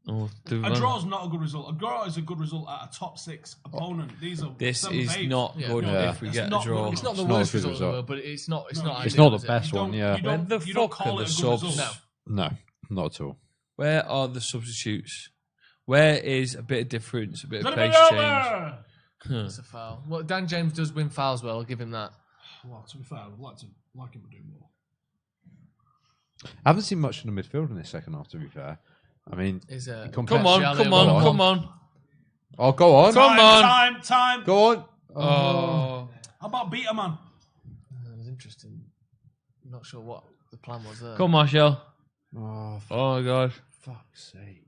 S1: Oh,
S2: A draw's not a good result. A draw is a good result at a top 6 opponent. These are
S1: This
S2: 7th,
S1: is
S2: 8th.
S1: not
S4: Yeah.
S1: good
S3: Yeah.
S1: if we
S2: It's
S1: get a
S2: not
S1: draw.
S2: good.
S4: It's not the
S3: It's not a
S4: worst
S3: good
S4: result in the
S3: result.
S4: world, but it's not. It's
S2: No,
S4: not.
S2: it's
S3: It's
S4: ideal,
S3: not the
S4: is it?
S3: best one, yeah.
S2: You don't,
S1: Where the
S2: you don't
S1: fuck
S2: call
S1: are
S2: it
S1: the
S2: a good
S1: subs?
S2: result.
S4: No.
S3: No, not at all.
S1: Where are the substitutes? Where is a bit of difference, a bit of
S2: Let it
S1: pace
S2: be
S1: change?
S2: over!
S4: That's a foul. Well, Dan James does win fouls well. I'll give him that.
S2: Well, to be fair, I would like him to do more.
S3: I haven't seen much from the midfield in this second half, to be fair. I mean,
S1: come on.
S3: Oh, go on.
S2: Time.
S3: Go on.
S1: Oh.
S2: How about Beta Man?
S4: That was interesting. I'm not sure what the plan was there.
S1: Come on, Martial.
S3: Oh,
S1: Oh, my God.
S3: fuck's sake.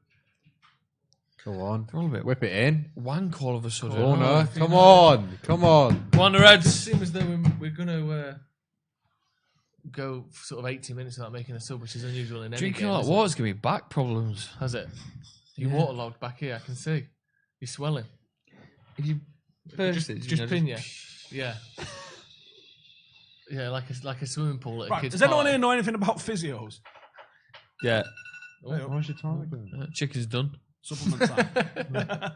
S3: Go on.
S1: All of it.
S3: Whip it in.
S1: Wank all of a sudden.
S3: Corner. Come on. Come on.
S1: Go on, the Reds.
S4: Seems as though we're going to go sort of 80 minutes without making a sub, which is unusual in any
S1: Drinking
S4: game.
S1: all that water's giving me back problems.
S4: Has it? You're waterlogged back here, I can see. You're swelling.
S1: If you burst it,
S4: Just pin you. Yeah. Yeah, like a swimming pool at a
S2: Right,
S4: kid's
S2: does anyone
S4: party.
S2: here know anything about physios?
S1: Yeah.
S3: Why's your time going?
S1: Chicken's done.
S2: Supplement time.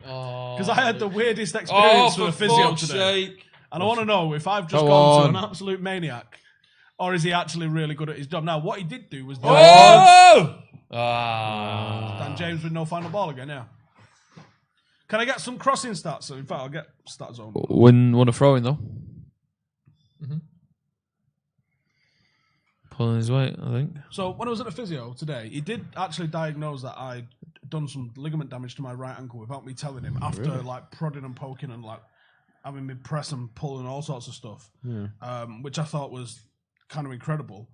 S4: Oh,
S2: Because I had the weirdest experience with a physio today. And I want to know if I've just gone to an absolute maniac or is he actually really good at his job. Now, what he did do was...
S1: Oh!
S2: Dan James with no final ball again, yeah. Can I get some crossing stats? In fact, I'll get stats on.
S1: Won a throw in, though. Pulling his weight, I think.
S2: So when I was at the physio today, he did actually diagnose that I'd done some ligament damage to my right ankle without me telling him after like prodding and poking and like having me press and pull and all sorts of stuff, which I thought was kind of incredible.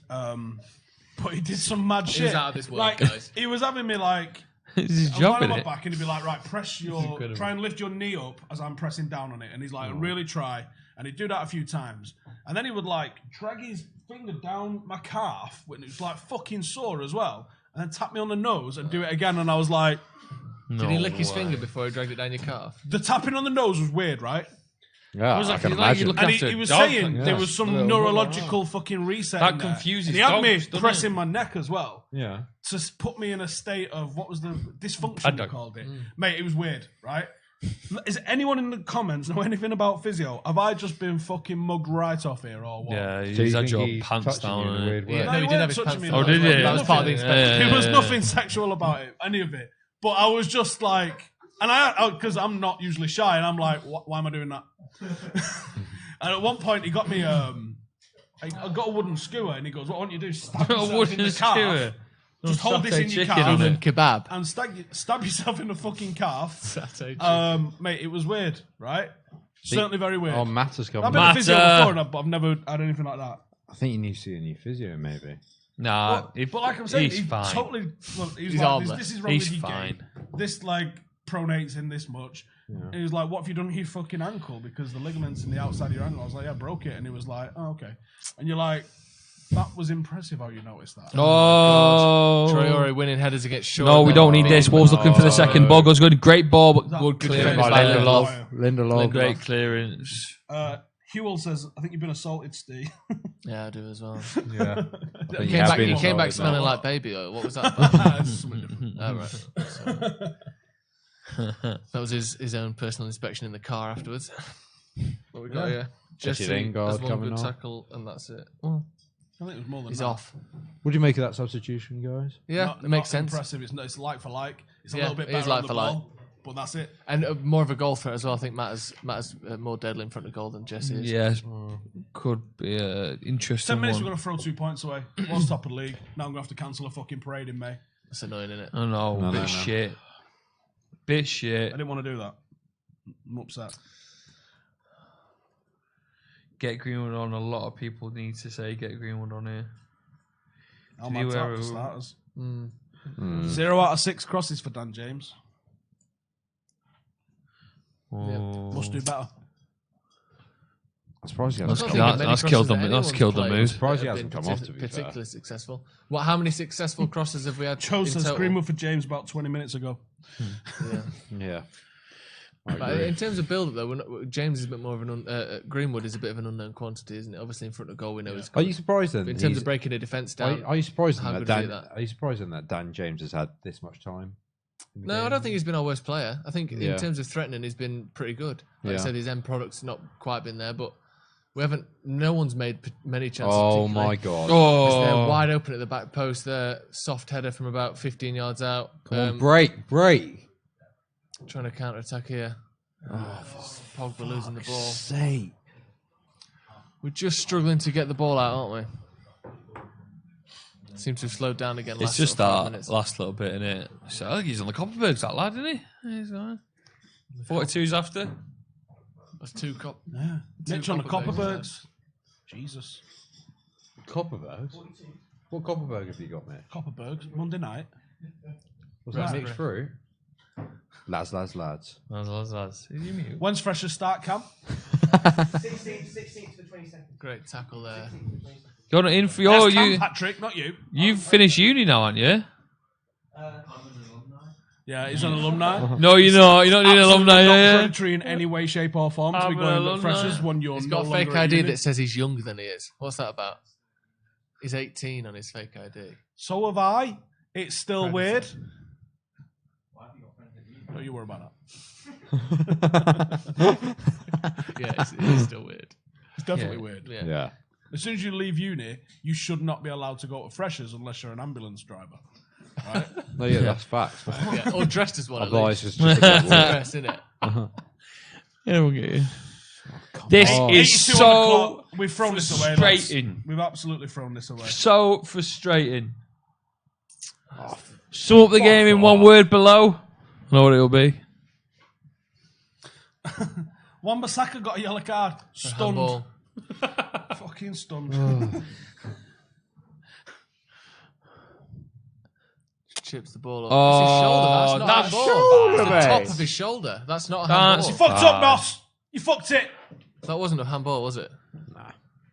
S2: But he did some mad shit.
S4: He was out of this world,
S2: like,
S4: guys.
S2: He was having me like...
S1: It's his
S2: I was
S1: job,
S2: lying on
S1: isn't
S2: my
S1: it?
S2: back and he'd be like, right, try and lift your knee up as I'm pressing down on it. And he's like, really try. And he'd do that a few times. And then he would like drag his finger down my calf when it was like fucking sore as well. And then tap me on the nose and do it again. And I was like,
S4: Did he lick his finger before he dragged it down your calf?
S2: the tapping on the nose was weird, right?
S3: Yeah,
S1: was
S3: I
S1: like-
S3: can
S1: like you
S3: imagine.
S1: look
S2: And
S1: after
S2: he
S1: a
S2: was
S1: dog,
S2: saying
S1: like,
S2: there
S1: yeah.
S2: was some
S1: Little-
S2: neurological fucking reset.
S1: That
S2: in there.
S1: confuses
S2: And he had me
S1: dogs, doesn't
S2: pressing
S1: it?
S2: my neck as well.
S3: Yeah.
S2: To put me in a state of, what was the dysfunction they
S1: Paddock.
S2: called it? Mate, it was weird, right? Is anyone in the comments know anything about physio? Have I just been fucking mugged right off here or what?
S1: Yeah,
S3: So
S1: he's
S3: you
S1: had
S3: think
S1: your
S3: he's
S1: pants
S3: touching
S1: down.
S3: you in a weird way?
S4: Yeah,
S2: No,
S4: no,
S2: he
S4: he did have
S2: weren't
S4: his
S2: touching
S4: pants
S2: me
S4: down.
S2: like
S1: Oh, did he?
S4: That was part of the inspection.
S2: There was nothing sexual about it, any of it. But I was just like, and because I'm not usually shy, and I'm like, why am I doing that? And at one point, he got me, I got a wooden skewer, and he goes, what I want you to do is stab yourself in
S1: Wooden
S2: the calf.
S1: skewer.
S2: Just hold this in your
S1: chicken
S2: calf
S1: on
S4: Human
S1: it.
S4: kebab.
S2: and stab yourself in the fucking calf.
S4: Satay
S2: Mate, it was weird, right? Certainly very weird.
S3: Oh, Matt has come.
S2: I've been to physio before, but I've never had anything like that.
S3: I think you need to see a new physio, maybe.
S1: Nah,
S2: But like I'm saying,
S1: he's
S2: he
S1: fine.
S2: totally. Well,
S4: He's
S2: like,
S4: harmless.
S2: this is wrong
S1: He's
S2: with your
S1: fine.
S2: game. This like pronates in this much. And he was like, "What have you done to your fucking ankle? Because the ligaments in the outside of your ankle." I was like, "Yeah, I broke it." And he was like, "Oh, okay." And you're like, "That was impressive how you noticed that."
S1: Oh.
S4: Traore winning headers against Shaw.
S1: No, we don't need this. Wolves looking for the second ball. Goes good. Great ball, but good clearance
S2: defense
S1: by
S2: by
S1: Lindelof.
S3: Lindelof.
S1: Great clearance.
S2: Hewell says, "I think you've been assaulted, Steve."
S4: Yeah, I do as well.
S3: Yeah.
S4: He came back smelling like baby oil. What was that?
S2: That's something different.
S4: Oh, right. So, that was his own personal inspection in the car afterwards. What we got here?
S3: Jesse
S4: Jesse
S3: Lingard
S4: has one
S3: coming
S4: good
S3: on.
S4: tackle, and that's it. Well,
S2: I think it was more than
S4: he's
S2: that.
S4: off.
S3: What do you make of that substitution, guys?
S4: Yeah,
S2: Not-
S4: it makes
S2: not
S4: sense.
S2: Impressive. It's like for like. It's a
S4: Yeah,
S2: little bit
S4: it is
S2: better
S4: like
S2: on the
S4: for like.
S2: ball, but that's it.
S4: And more of a goal threat as well. I think Matt is more deadly in front of goal than Jesse is.
S1: Yes, could be an interesting
S2: 10 minutes,
S1: one.
S2: we're going to throw 2 points away. Was top of the league. Now I'm going to have to cancel a fucking parade in May.
S4: That's annoying, isn't it?
S1: I know, bit shit. Bit
S2: I
S1: shit.
S2: didn't want to do that. I'm upset.
S1: Get Greenwood on. A lot of people need to say get Greenwood on here.
S2: How
S1: Do
S2: mad
S1: you
S2: tap
S1: ever-
S2: for starters.
S4: Mm.
S2: 0 out of 6 crosses for Dan James.
S1: Oh.
S2: Must do better.
S3: I'm surprised he
S1: That's
S3: hasn't
S1: killed-
S3: come
S1: that-
S3: off.
S1: that's killed them- that's killed them moves.
S3: Surprised he
S4: Have
S3: hasn't
S4: been
S3: come off, to be fair.
S4: particularly successful. How many successful crosses have we had?
S2: Cho
S4: in
S2: says
S4: total?
S2: Greenwood for James about 20 minutes ago.
S4: Yeah.
S3: Yeah. I
S4: But
S3: agree.
S4: in terms of build-up, though, James is a bit more of an Greenwood is a bit of an unknown quantity, isn't it? Obviously, in front of goal, we know he's.
S3: Are you surprised then?
S4: But in terms
S3: he's-
S4: of breaking a defence down,
S3: Are you surprised
S4: how
S3: that
S4: good
S3: Dan?
S4: is he at that?
S3: Are you surprised that Dan James has had this much time? in the
S4: No, I
S3: game?
S4: don't think he's been our worst player. I think
S3: Yeah.
S4: in terms of threatening, he's been pretty good. Like I
S3: Yeah.
S4: said, his end product's not quite been there, but we haven't. No one's made many chances.
S3: Oh
S4: particularly.
S3: my god!
S4: They're
S1: Oh,
S4: wide open at the back post there. Soft header from about 15 yards out.
S3: Come on, break!
S4: Trying to counter attack here. Pogba losing the ball.
S3: Say,
S4: We're just struggling to get the ball out, aren't we? Seems to have slowed down again.
S1: It's just that last little bit, innit? So I think he's on the Copperbergs, that lad, isn't he? He's all right. 42's after.
S4: That's two
S2: Yeah. Mitch on the Copperbergs. Jesus.
S3: Copperbergs? What Copperberg have you got, mate?
S2: Copperbergs, Monday night.
S3: Was that mixed through? Lads.
S1: Lads. Is you mute?
S2: When's Freshers start camp?
S6: 16th to the 22nd.
S4: Great tackle there.
S1: You're in for your...
S2: That's Patrick, not you.
S1: You've finished uni now, aren't you?
S2: Yeah, he's an alumni.
S1: No, you're not. You're not doing alumni,
S2: Not
S1: yeah?
S2: predatory in any way, shape, or form to be going to Freshers when you're
S4: He's
S2: no
S4: got a
S2: longer
S4: fake
S2: at
S4: ID
S2: uni.
S4: that says he's younger than he is. What's that about? He's 18 on his fake ID.
S2: So have I. It's still weird. Don't you worry about that.
S4: Yeah, it's still weird.
S2: It's definitely weird.
S3: Yeah.
S2: As soon as you leave uni, you should not be allowed to go to Freshers unless you're an ambulance driver. Right?
S3: No, yeah, that's facts.
S4: Yeah, or dressed as one.
S3: Otherwise,
S4: At least.
S3: it's just a bit weird.
S4: Dressed, isn't it?
S1: Yeah, we'll get you. This
S2: on.
S1: is
S2: 82 on the
S1: so
S2: clock. We've thrown this away. lads.
S1: frustrating.
S2: We've absolutely thrown this away.
S1: So frustrating. Sum up the game in one word below. I know what it'll be.
S2: Wan-Bissaka got a yellow card. Stunned.
S4: Handball.
S2: Fucking stunned.
S4: Chips the ball up.
S1: Oh,
S4: it's his shoulder. That's not
S1: that
S4: a handball.
S3: shoulder,
S4: It's the top
S3: mate.
S4: of his shoulder. That's not a
S1: That's
S4: handball.
S2: You fucked up, Nos. You fucked it.
S4: That wasn't a handball, was it?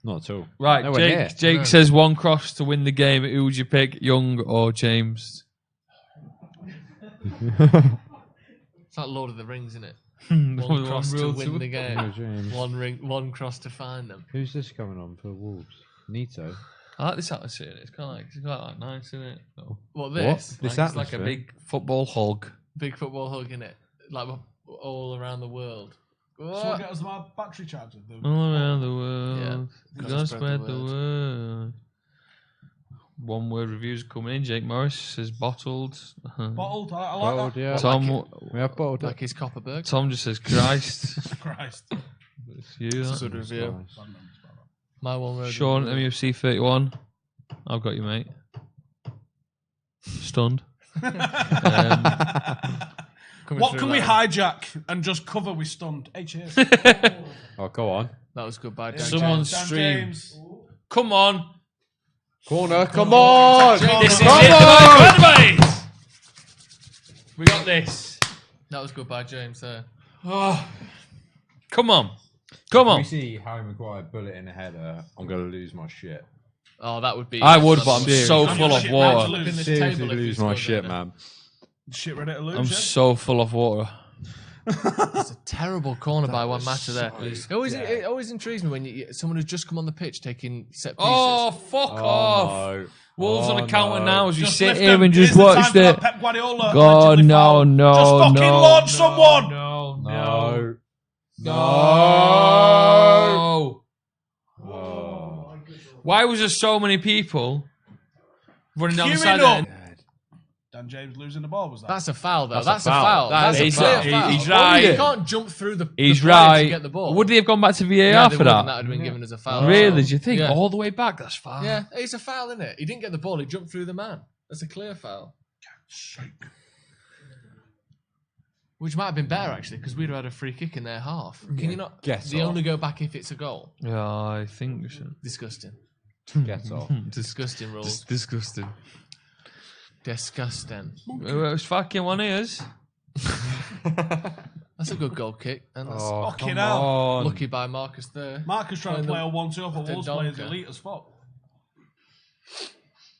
S3: Not at all.
S1: Right,
S3: Nowhere near.
S1: Jake says one cross to win the game. Who would you pick, Young or James?
S4: It's like Lord of the Rings, isn't it? One
S1: One
S4: cross to
S1: rule
S4: win
S1: to-
S4: the game.
S3: Oh, James.
S4: One cross to find them.
S3: Who's this coming on for Wolves? Nito.
S1: I like this atmosphere. It's kind of like nice, isn't it?
S4: What this?
S3: This
S1: It's like a
S3: atmosphere?
S1: big football hug.
S4: Big football hug, in it, like all around the world.
S2: Someone get us my battery charger.
S1: All around the world.
S4: Yeah.
S1: Gotta spread the word. One word reviews coming in. Jake Morris says bottled.
S2: Bottled. I like
S3: Bottled,
S2: that.
S3: yeah.
S1: Tom,
S3: We have bottled
S4: Like his Copperberg.
S1: Tom just says Christ.
S2: Christ.
S1: It's you, that.
S4: Good review. My one word.
S1: Sean,
S4: review.
S1: MUFC 31. I've got you, mate. Stunned.
S4: Coming
S2: What
S4: through
S2: can we
S4: that.
S2: hijack and just cover with stunned? Cheers.
S3: Oh, go on.
S4: That was good by Dan.
S1: Someone's
S2: Dan
S1: stream.
S2: James.
S1: Come on.
S3: Corner, come on!
S1: This is
S3: Come
S1: it.
S3: on!
S1: Come on, boys. We got this.
S4: That was good by James there.
S1: Oh. Come on. Come
S3: If
S1: on.
S3: we see Harry Maguire bullet in a header, I'm going to lose my shit.
S4: Oh, that would be.
S1: I would, but I'm
S3: Serious.
S1: so
S2: I'm
S1: full of
S2: shit
S1: water.
S2: ready to lose.
S4: this
S3: Seriously
S4: table if
S3: lose
S4: you
S3: my
S4: scored
S3: shit,
S4: that.
S3: man.
S2: Shit ready to lose.
S1: I'm
S2: yeah?
S1: so full of water.
S4: It's a terrible corner by one matter there.
S3: so
S4: It always intrigues me when someone who's just come on the pitch taking set pieces.
S1: Oh, fuck off.
S3: No.
S1: Wolves on the counter
S3: no.
S1: now as we
S2: Just
S1: sit
S2: lift
S1: here
S2: them.
S1: and
S2: Here's
S1: just
S2: the time
S1: watched
S2: for that
S1: it.
S2: Pep Guardiola
S1: God,
S2: allegedly
S1: no,
S2: foul.
S1: no,
S2: Just fucking
S1: no,
S2: launch
S1: no,
S2: someone.
S1: No,
S3: No.
S1: no. Why was there so many people running down the
S2: Queuing
S1: side
S2: up.
S1: of
S2: Dan James losing the ball, was that?
S4: That's a foul, though.
S3: That's
S4: That's
S3: a
S4: a
S3: foul.
S4: foul. That's a
S1: He's
S4: clear
S1: right.
S4: foul.
S1: He's right.
S4: You can't jump through the
S1: He's
S4: the player to
S1: right.
S4: get the ball.
S1: Would they have gone back to VAR
S4: Yeah, they
S1: for
S4: wouldn't.
S1: that?
S4: That would have been given as a foul.
S1: Really? Do you think?
S4: Yeah.
S1: All the way back? That's fine.
S4: Yeah, it's a foul, isn't it? He didn't get the ball. He jumped through the man. That's a clear foul. Which might have been better, actually, because we'd have had a free kick in their half. Can you not?
S3: Get
S4: They
S3: off.
S4: only go back if it's a goal.
S1: Yeah, I think we should.
S4: Disgusting.
S3: Get off.
S4: Disgusting rules.
S1: Disgusting.
S4: Disgusting.
S1: It was fucking one ears.
S4: That's a good goal kick. And that's
S3: Oh,
S2: Fucking
S3: come
S2: hell.
S3: on.
S4: lucky by Marcus there.
S2: Marcus trying to
S4: And
S2: play
S4: the-
S2: a 1-2 for
S4: the
S2: Wolves players
S4: donker.
S2: elite as fuck.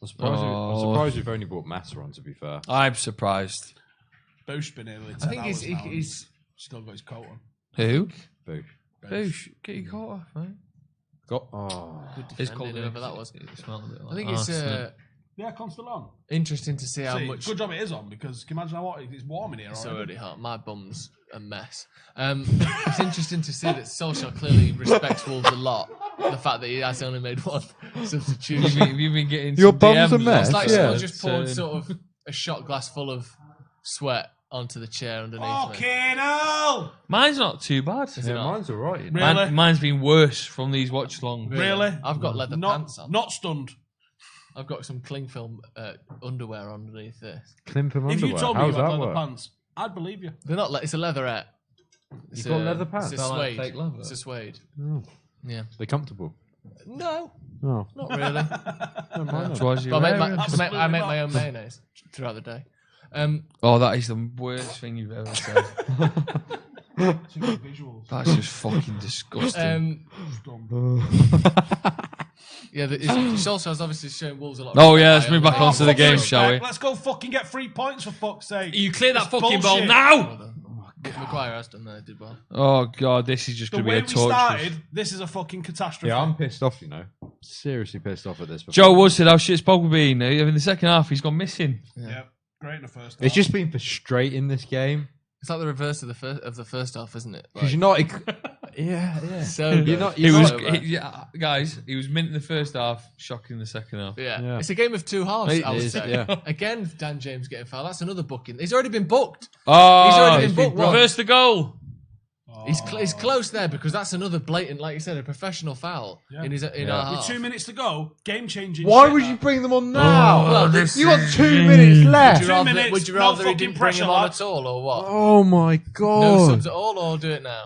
S3: I'm surprised,
S1: Oh.
S3: I'm surprised we've only brought Mata on, to be fair.
S1: I'm surprised.
S2: Boosh been here nearly 10
S4: I think
S2: hours now
S4: he's
S2: and still got his coat on.
S1: Who?
S3: Boosh.
S1: Boosh. Get your coat off, mate.
S3: Got, oh.
S1: It's
S4: defending,
S1: cold.
S4: whoever that was.
S1: It smelled a bit like
S4: I think it's
S1: arsenic.
S2: Yeah, Con's still on.
S4: interesting to see how
S2: See,
S4: much.
S2: good job it is on because can you imagine how hot it's warm in here
S4: It's
S2: already.
S4: already hot. My bum's a mess. It's interesting to see that Solskjaer clearly respects Wolves a lot. The fact that he has only made one substitution.
S1: Have you been getting
S3: Your
S1: some
S3: bum's a
S1: DMs?
S3: mess.
S4: It's like
S3: Yeah,
S4: someone just poured
S1: saying-
S4: sort of a shot glass full of sweat onto the chair underneath me.
S2: Fucking hell!
S1: Mine's not too bad.
S3: Yeah, mine's alright. You know?
S2: Really?
S1: Mine's been worse from these watch along.
S2: Really?
S4: I've got leather pants on.
S2: Not stunned.
S4: I've got some cling film underwear underneath this.
S3: Cling film
S2: If
S3: underwear.
S2: you told me
S3: How's
S2: you had
S3: that
S2: leather
S3: work?
S2: pants, I'd believe you.
S4: They're not. It's a leatherette. It's
S3: You've got leather pants?
S4: It's a
S1: They're like
S4: suede.
S1: fake leather.
S4: It's a suede.
S3: Oh.
S4: Yeah.
S3: They're comfortable.
S4: No,
S3: Oh.
S4: not really.
S1: Twice you
S4: But I
S1: wear
S4: make,
S1: it.
S4: my,
S2: Absolutely
S4: I make
S2: not.
S4: my own mayonnaise throughout the day.
S1: Oh, that is the worst thing you've ever said.
S2: Visuals.
S1: That's just fucking disgusting.
S4: Yeah, Solskjaer's obviously showing Wolves a lot.
S1: Oh, yeah, let's move back onto the game,
S2: Fucking
S1: shall we?
S2: Let's go fucking get 3 points for fuck's sake.
S1: You clear that
S2: It's
S1: fucking ball
S2: bullshit.
S1: now!
S4: Maguire has done that. Did well.
S1: Oh, God, this is just
S2: The
S1: going to be
S2: way
S1: a
S2: we
S1: torture.
S2: started, this is a fucking catastrophe.
S3: Yeah, I'm pissed off, you know. Seriously pissed off at this.
S1: Joe Wood said, how shit's Pogba been? In the second half, he's gone missing.
S2: Yeah, great in the first half.
S3: It's just been frustrating, this game.
S4: It's like the reverse of the first half, isn't it?
S3: Because
S4: Like,
S3: you're not... yeah.
S4: so
S3: You're
S4: good.
S3: not...
S1: He
S3: You're
S1: was,
S3: not
S1: guys, he was mint in the first half, shocking in the second half.
S4: Yeah.
S3: Yeah.
S4: It's a game of two halves.
S3: It
S4: I would
S3: is,
S4: say.
S3: yeah.
S4: Again, Dan James getting fouled. That's another booking. He's already been booked.
S1: Oh,
S4: He's already been booked once.
S1: reverse the goal.
S4: He's close there because that's another blatant, like you said, a professional foul in our
S2: With
S4: half.
S2: 2 minutes to go, game changing.
S3: Why would you bring them on now?
S1: well,
S3: you got 2 minutes left.
S2: Would you rather- would you rather
S4: he
S2: fucking
S4: didn't bring him
S2: pressure,
S4: on
S2: lads.
S4: at all, or what?
S3: Oh my
S4: No
S3: god.
S4: subs at all, or do it now?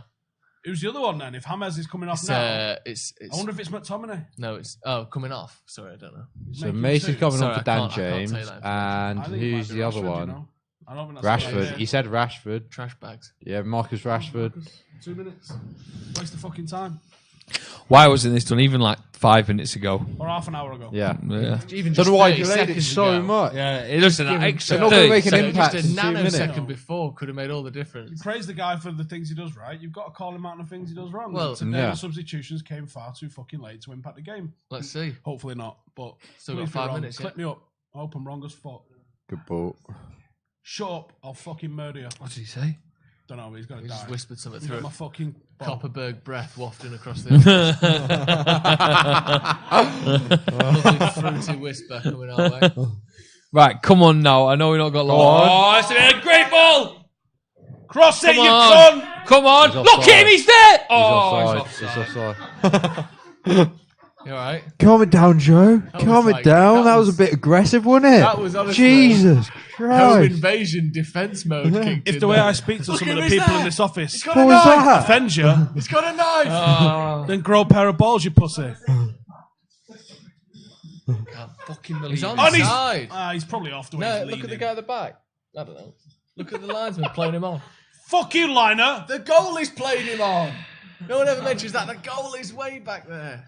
S2: Who's the other one then? If James is coming off
S4: It's
S2: now,
S4: it's
S2: I wonder if it's McTominay.
S4: no, it's coming off. Sorry, I don't know.
S3: So
S2: Making
S3: Mason's
S2: two.
S3: coming
S4: Sorry,
S3: on for
S4: I
S3: Dan
S4: can't tell you
S3: James.
S4: that
S3: And
S2: I think it
S3: who's
S2: might be
S3: the other
S2: Rashford, you
S3: one?
S2: know? I don't think that's the
S3: Rashford.
S2: idea.
S3: He said Rashford.
S4: Trash bags.
S3: Yeah, Marcus Rashford.
S2: 2 minutes. Waste of fucking time.
S1: Why wasn't this done even like 5 minutes ago?
S2: Or half an hour ago.
S3: Yeah.
S1: Yeah.
S4: Even
S3: Don't
S4: just
S3: know why
S4: 30
S3: you delayed it
S4: seconds
S3: so
S4: ago.
S3: much.
S1: Yeah, it looks like that extra
S3: They're not gonna
S1: 30
S3: make an
S1: seconds.
S3: impact.
S4: Just a
S3: in 2 minutes.
S4: nanosecond before could have made all the difference.
S2: Praise the guy for the things he does right. You've got to call him out on the things he does wrong.
S4: Well,
S2: Today
S3: yeah.
S2: the substitutions came far too fucking late to impact the game.
S4: Let's see.
S2: Hopefully not, but
S4: Still got
S2: please be
S4: 5
S2: wrong.
S4: minutes,
S2: Clip me up. I hope I'm wrong as fuck.
S3: Good ball.
S2: Shut up, I'll fucking murder you.
S1: What did he say?
S2: Don't know, he's gonna
S4: He
S2: die.
S4: just whispered something
S2: He's
S4: through
S2: got my
S4: it.
S2: fucking
S4: Copperberg breath wafting across the office. Lovely fruity whisper coming our way.
S1: Right, come on now. I know we've not got long. Oh, it's a great ball.
S2: Cross it,
S1: Come
S2: you
S1: on.
S2: cunt!
S1: Come on.
S3: He's
S1: Look
S3: offside.
S1: at him, he's there.
S3: He's
S1: Oh,
S3: offside. He's offside.
S4: You alright?
S3: Calm it down, Joe. Calm
S4: was
S3: it
S4: like-
S3: down.
S4: that
S3: That was
S4: was-
S3: a bit aggressive, wasn't it?
S4: that was honestly-
S3: Jesus
S4: Home
S3: Christ.
S4: invasion defense mode kicked
S2: If
S4: in
S2: the way
S4: there.
S2: I speak to some of the
S4: who's
S2: people
S4: there.
S2: in this office
S4: He's got
S3: What
S4: a
S3: was
S4: knife!
S3: that?
S2: offends you,
S4: He's got a knife!
S2: then grow a pair of balls, you pussy.
S1: fucking believe
S4: He's on
S1: it.
S4: the side.
S2: He's probably off the way
S4: No,
S2: he's
S4: look at the
S2: leaning.
S4: guy at the back. I don't know. Look at the linesman playing him on.
S2: Fuck you, Liner!
S4: The goalie's played him on. No one ever mentions that. The goalie's way back there.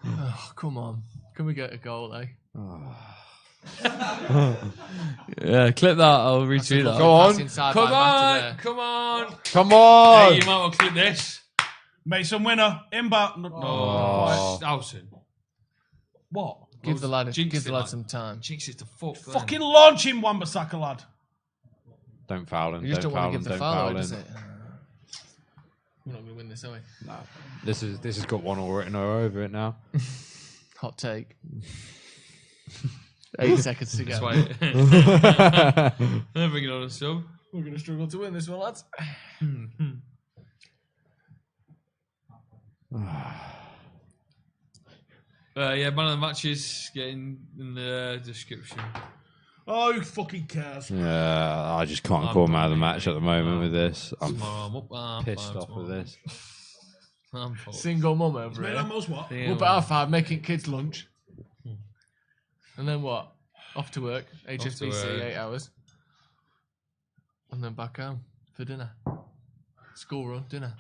S4: Oh, come on. Can we get a goal, eh?
S1: Yeah, clip that. I'll retweet that.
S3: Go on.
S1: Come on. Come on.
S3: Come on.
S1: Hey, you might well clip this.
S2: Mason winner, inbound. No.
S1: Oh, Stoughton.
S2: What?
S4: Give the lad
S1: Jinxed it,
S4: some time.
S1: Jinx it to fuck.
S2: Fucking launch him, Wan-Bissaka, lad.
S3: Don't foul him.
S4: You just don't want to give the
S3: Don't
S4: foul
S3: foul
S4: away,
S3: him.
S4: does it? We're not going to win this, are we?
S3: No. This has got one all written all over it now.
S4: Hot take. 8 seconds to
S1: That's
S4: go.
S1: why. Bring it on a sub.
S4: We're going to struggle to win this one, lads.
S1: Yeah, man of the match is getting in the description.
S2: Oh, who fucking cares?
S3: Yeah, I just can't call him out of the match at the moment with this. I'm
S1: Tomorrow I'm up.
S3: pissed off with this.
S1: I'm fucked.
S4: Single mum over
S2: Made
S4: here.
S2: almost what?
S1: Yeah,
S4: Up at half 5, making kids lunch. And then what? Off to work. HSBC,
S1: work.
S4: 8 hours. And then back home for dinner. School run, dinner.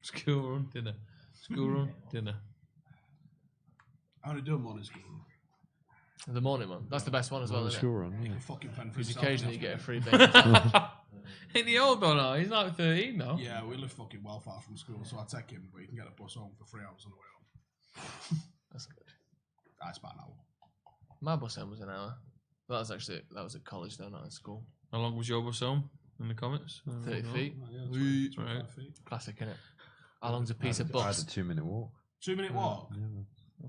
S1: School run, dinner. School run, dinner.
S2: How do you do morning school?
S4: The morning one. That's the best one as well, isn't it?
S3: School run, yeah.
S2: Fucking pen for
S4: Because
S2: yourself,
S4: occasionally you
S2: yeah.
S4: get a free bacon.
S1: Ain't the old one now? He's like 13 now.
S2: Yeah, we live fucking well far from school, so I take him, but you can get a bus home for 3 hours on the way home.
S4: That's good.
S2: That's about an hour.
S4: My bus home was an hour. That was at college though, not at school.
S1: How long was your bus home in the comments?
S4: 30 feet.
S1: That's right.
S4: Classic, innit? How long's a piece of
S3: I had
S4: bus?
S3: a 2-minute walk.
S2: 2 minute walk.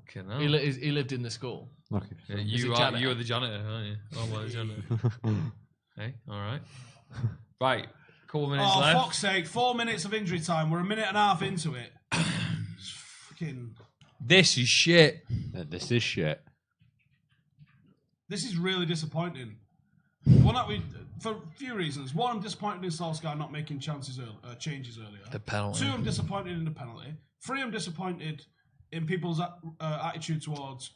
S1: Okay, now.
S4: He lived in the school.
S3: Lucky.
S1: Yeah,
S4: Is he
S1: you
S4: janitor?
S1: are the janitor, aren't you? Oh, well, the janitor. Hey, all right. Right, couple minutes
S2: Oh,
S1: left.
S2: fuck's sake. 4 minutes of injury time. We're a minute and a half into it. Fucking...
S1: This is shit.
S3: This is shit.
S2: This is really disappointing. Well, for a few reasons. One, I'm disappointed in Solsjkaer not making changes earlier.
S1: The penalty.
S2: 2, I'm disappointed in the penalty. 3, I'm disappointed in people's attitude towards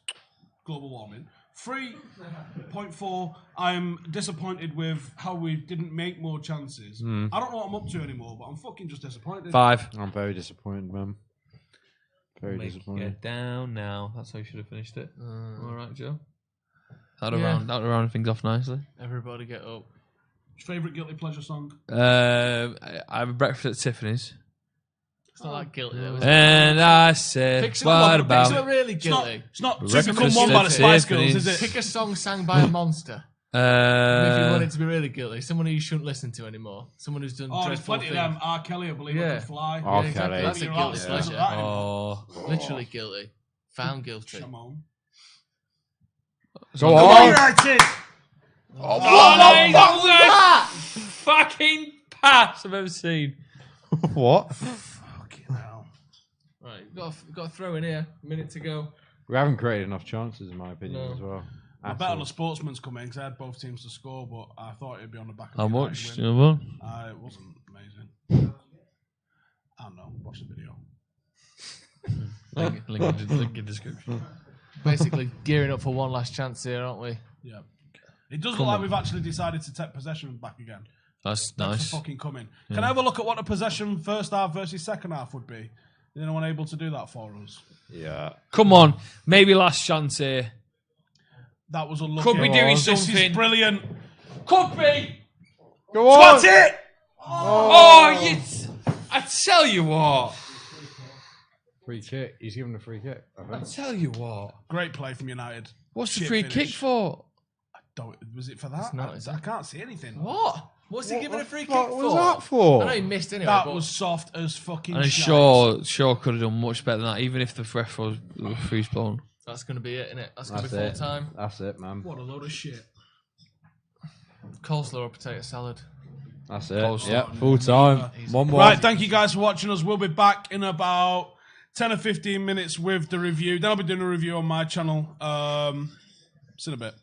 S2: global warming. 3.4, I'm disappointed with how we didn't make more chances. I don't know what I'm up to anymore, but I'm fucking just disappointed.
S1: 5.
S3: I'm very disappointed, man. Very disappointed.
S1: Get down now. That's how you should have finished it. All right, Joe. That would round things off nicely.
S4: Everybody get up.
S2: Favourite guilty pleasure song?
S1: I have a breakfast at Tiffany's.
S4: It's not that guilty though, is it?
S1: And I said,
S4: Pick
S1: what
S4: something
S1: about...
S4: really guilty.
S2: It's not
S1: Breakfast
S2: to become one by the
S1: at
S2: Spice Girls,
S1: Tiffany's.
S2: is it?
S4: Pick a song sang by a monster. If you want it
S1: Uh,
S4: to be really guilty. Someone who you shouldn't listen to anymore. Someone who's done
S2: Oh, there's
S4: dreadful
S2: plenty
S4: things.
S2: of them. R. Kelly, I believe I
S4: Yeah.
S2: Could Fly.
S3: R.
S4: Yeah, exactly.
S3: Kelly.
S4: That's a
S2: You're
S4: guilty
S2: right,
S4: pleasure.
S2: that in.
S1: oh.
S4: Literally guilty. Found guilty.
S2: Come on.
S3: Go on.
S6: United!
S1: Oh, that was the fucking pass I've ever seen.
S3: What?
S2: Fucking hell.
S4: Right, got to throw in here. A minute to go.
S3: We haven't created enough chances, in my opinion,
S4: No.
S3: as well.
S2: I bet on the sportsman's coming because I had both teams to score, but I thought it'd be on the back of
S1: How
S2: the
S1: much?
S2: United win. It wasn't amazing. I don't know. Watch the video.
S1: Link in description.
S4: Basically gearing up for one last chance here, aren't we?
S2: Yeah. It does look like we've actually decided to take possession back again.
S1: That's
S2: Thanks
S1: nice.
S2: for fucking coming. Can I have a look at what the possession first half versus second half would be? Is anyone able to do that for us?
S3: Yeah.
S1: Come on, maybe last chance here.
S2: That was unlucky.
S1: Could be doing
S2: This
S1: something.
S2: is brilliant.
S1: Could be.
S3: Go on.
S2: That's it!
S1: Oh, I tell you what.
S3: Free kick. He's given a free kick, I
S1: I
S3: think.
S1: tell you what.
S2: Great play from United.
S1: What's the
S2: Shit
S1: free
S2: finish.
S1: kick for?
S2: Was it for that?
S4: not, is
S2: I can't see anything.
S4: What? What's he giving a free kick
S3: What
S4: for?
S3: was that for?
S4: I know he missed anyway.
S2: That
S4: but
S2: was soft as fucking
S1: And
S2: shite.
S1: sure could have done much better than that, even if the ref was freeze blown.
S4: that's going to be it, innit? That's going to
S3: That's
S4: be full
S3: it.
S4: time.
S3: That's it, man.
S2: What a load of shit.
S4: Coleslaw or potato salad.
S3: That's it.
S1: Close.
S3: Yeah, full time. 1-1.
S2: Right, thank you guys for watching us. We'll be back in about 10 or 15 minutes with the review. Then I'll be doing a review on my channel. See you in a bit.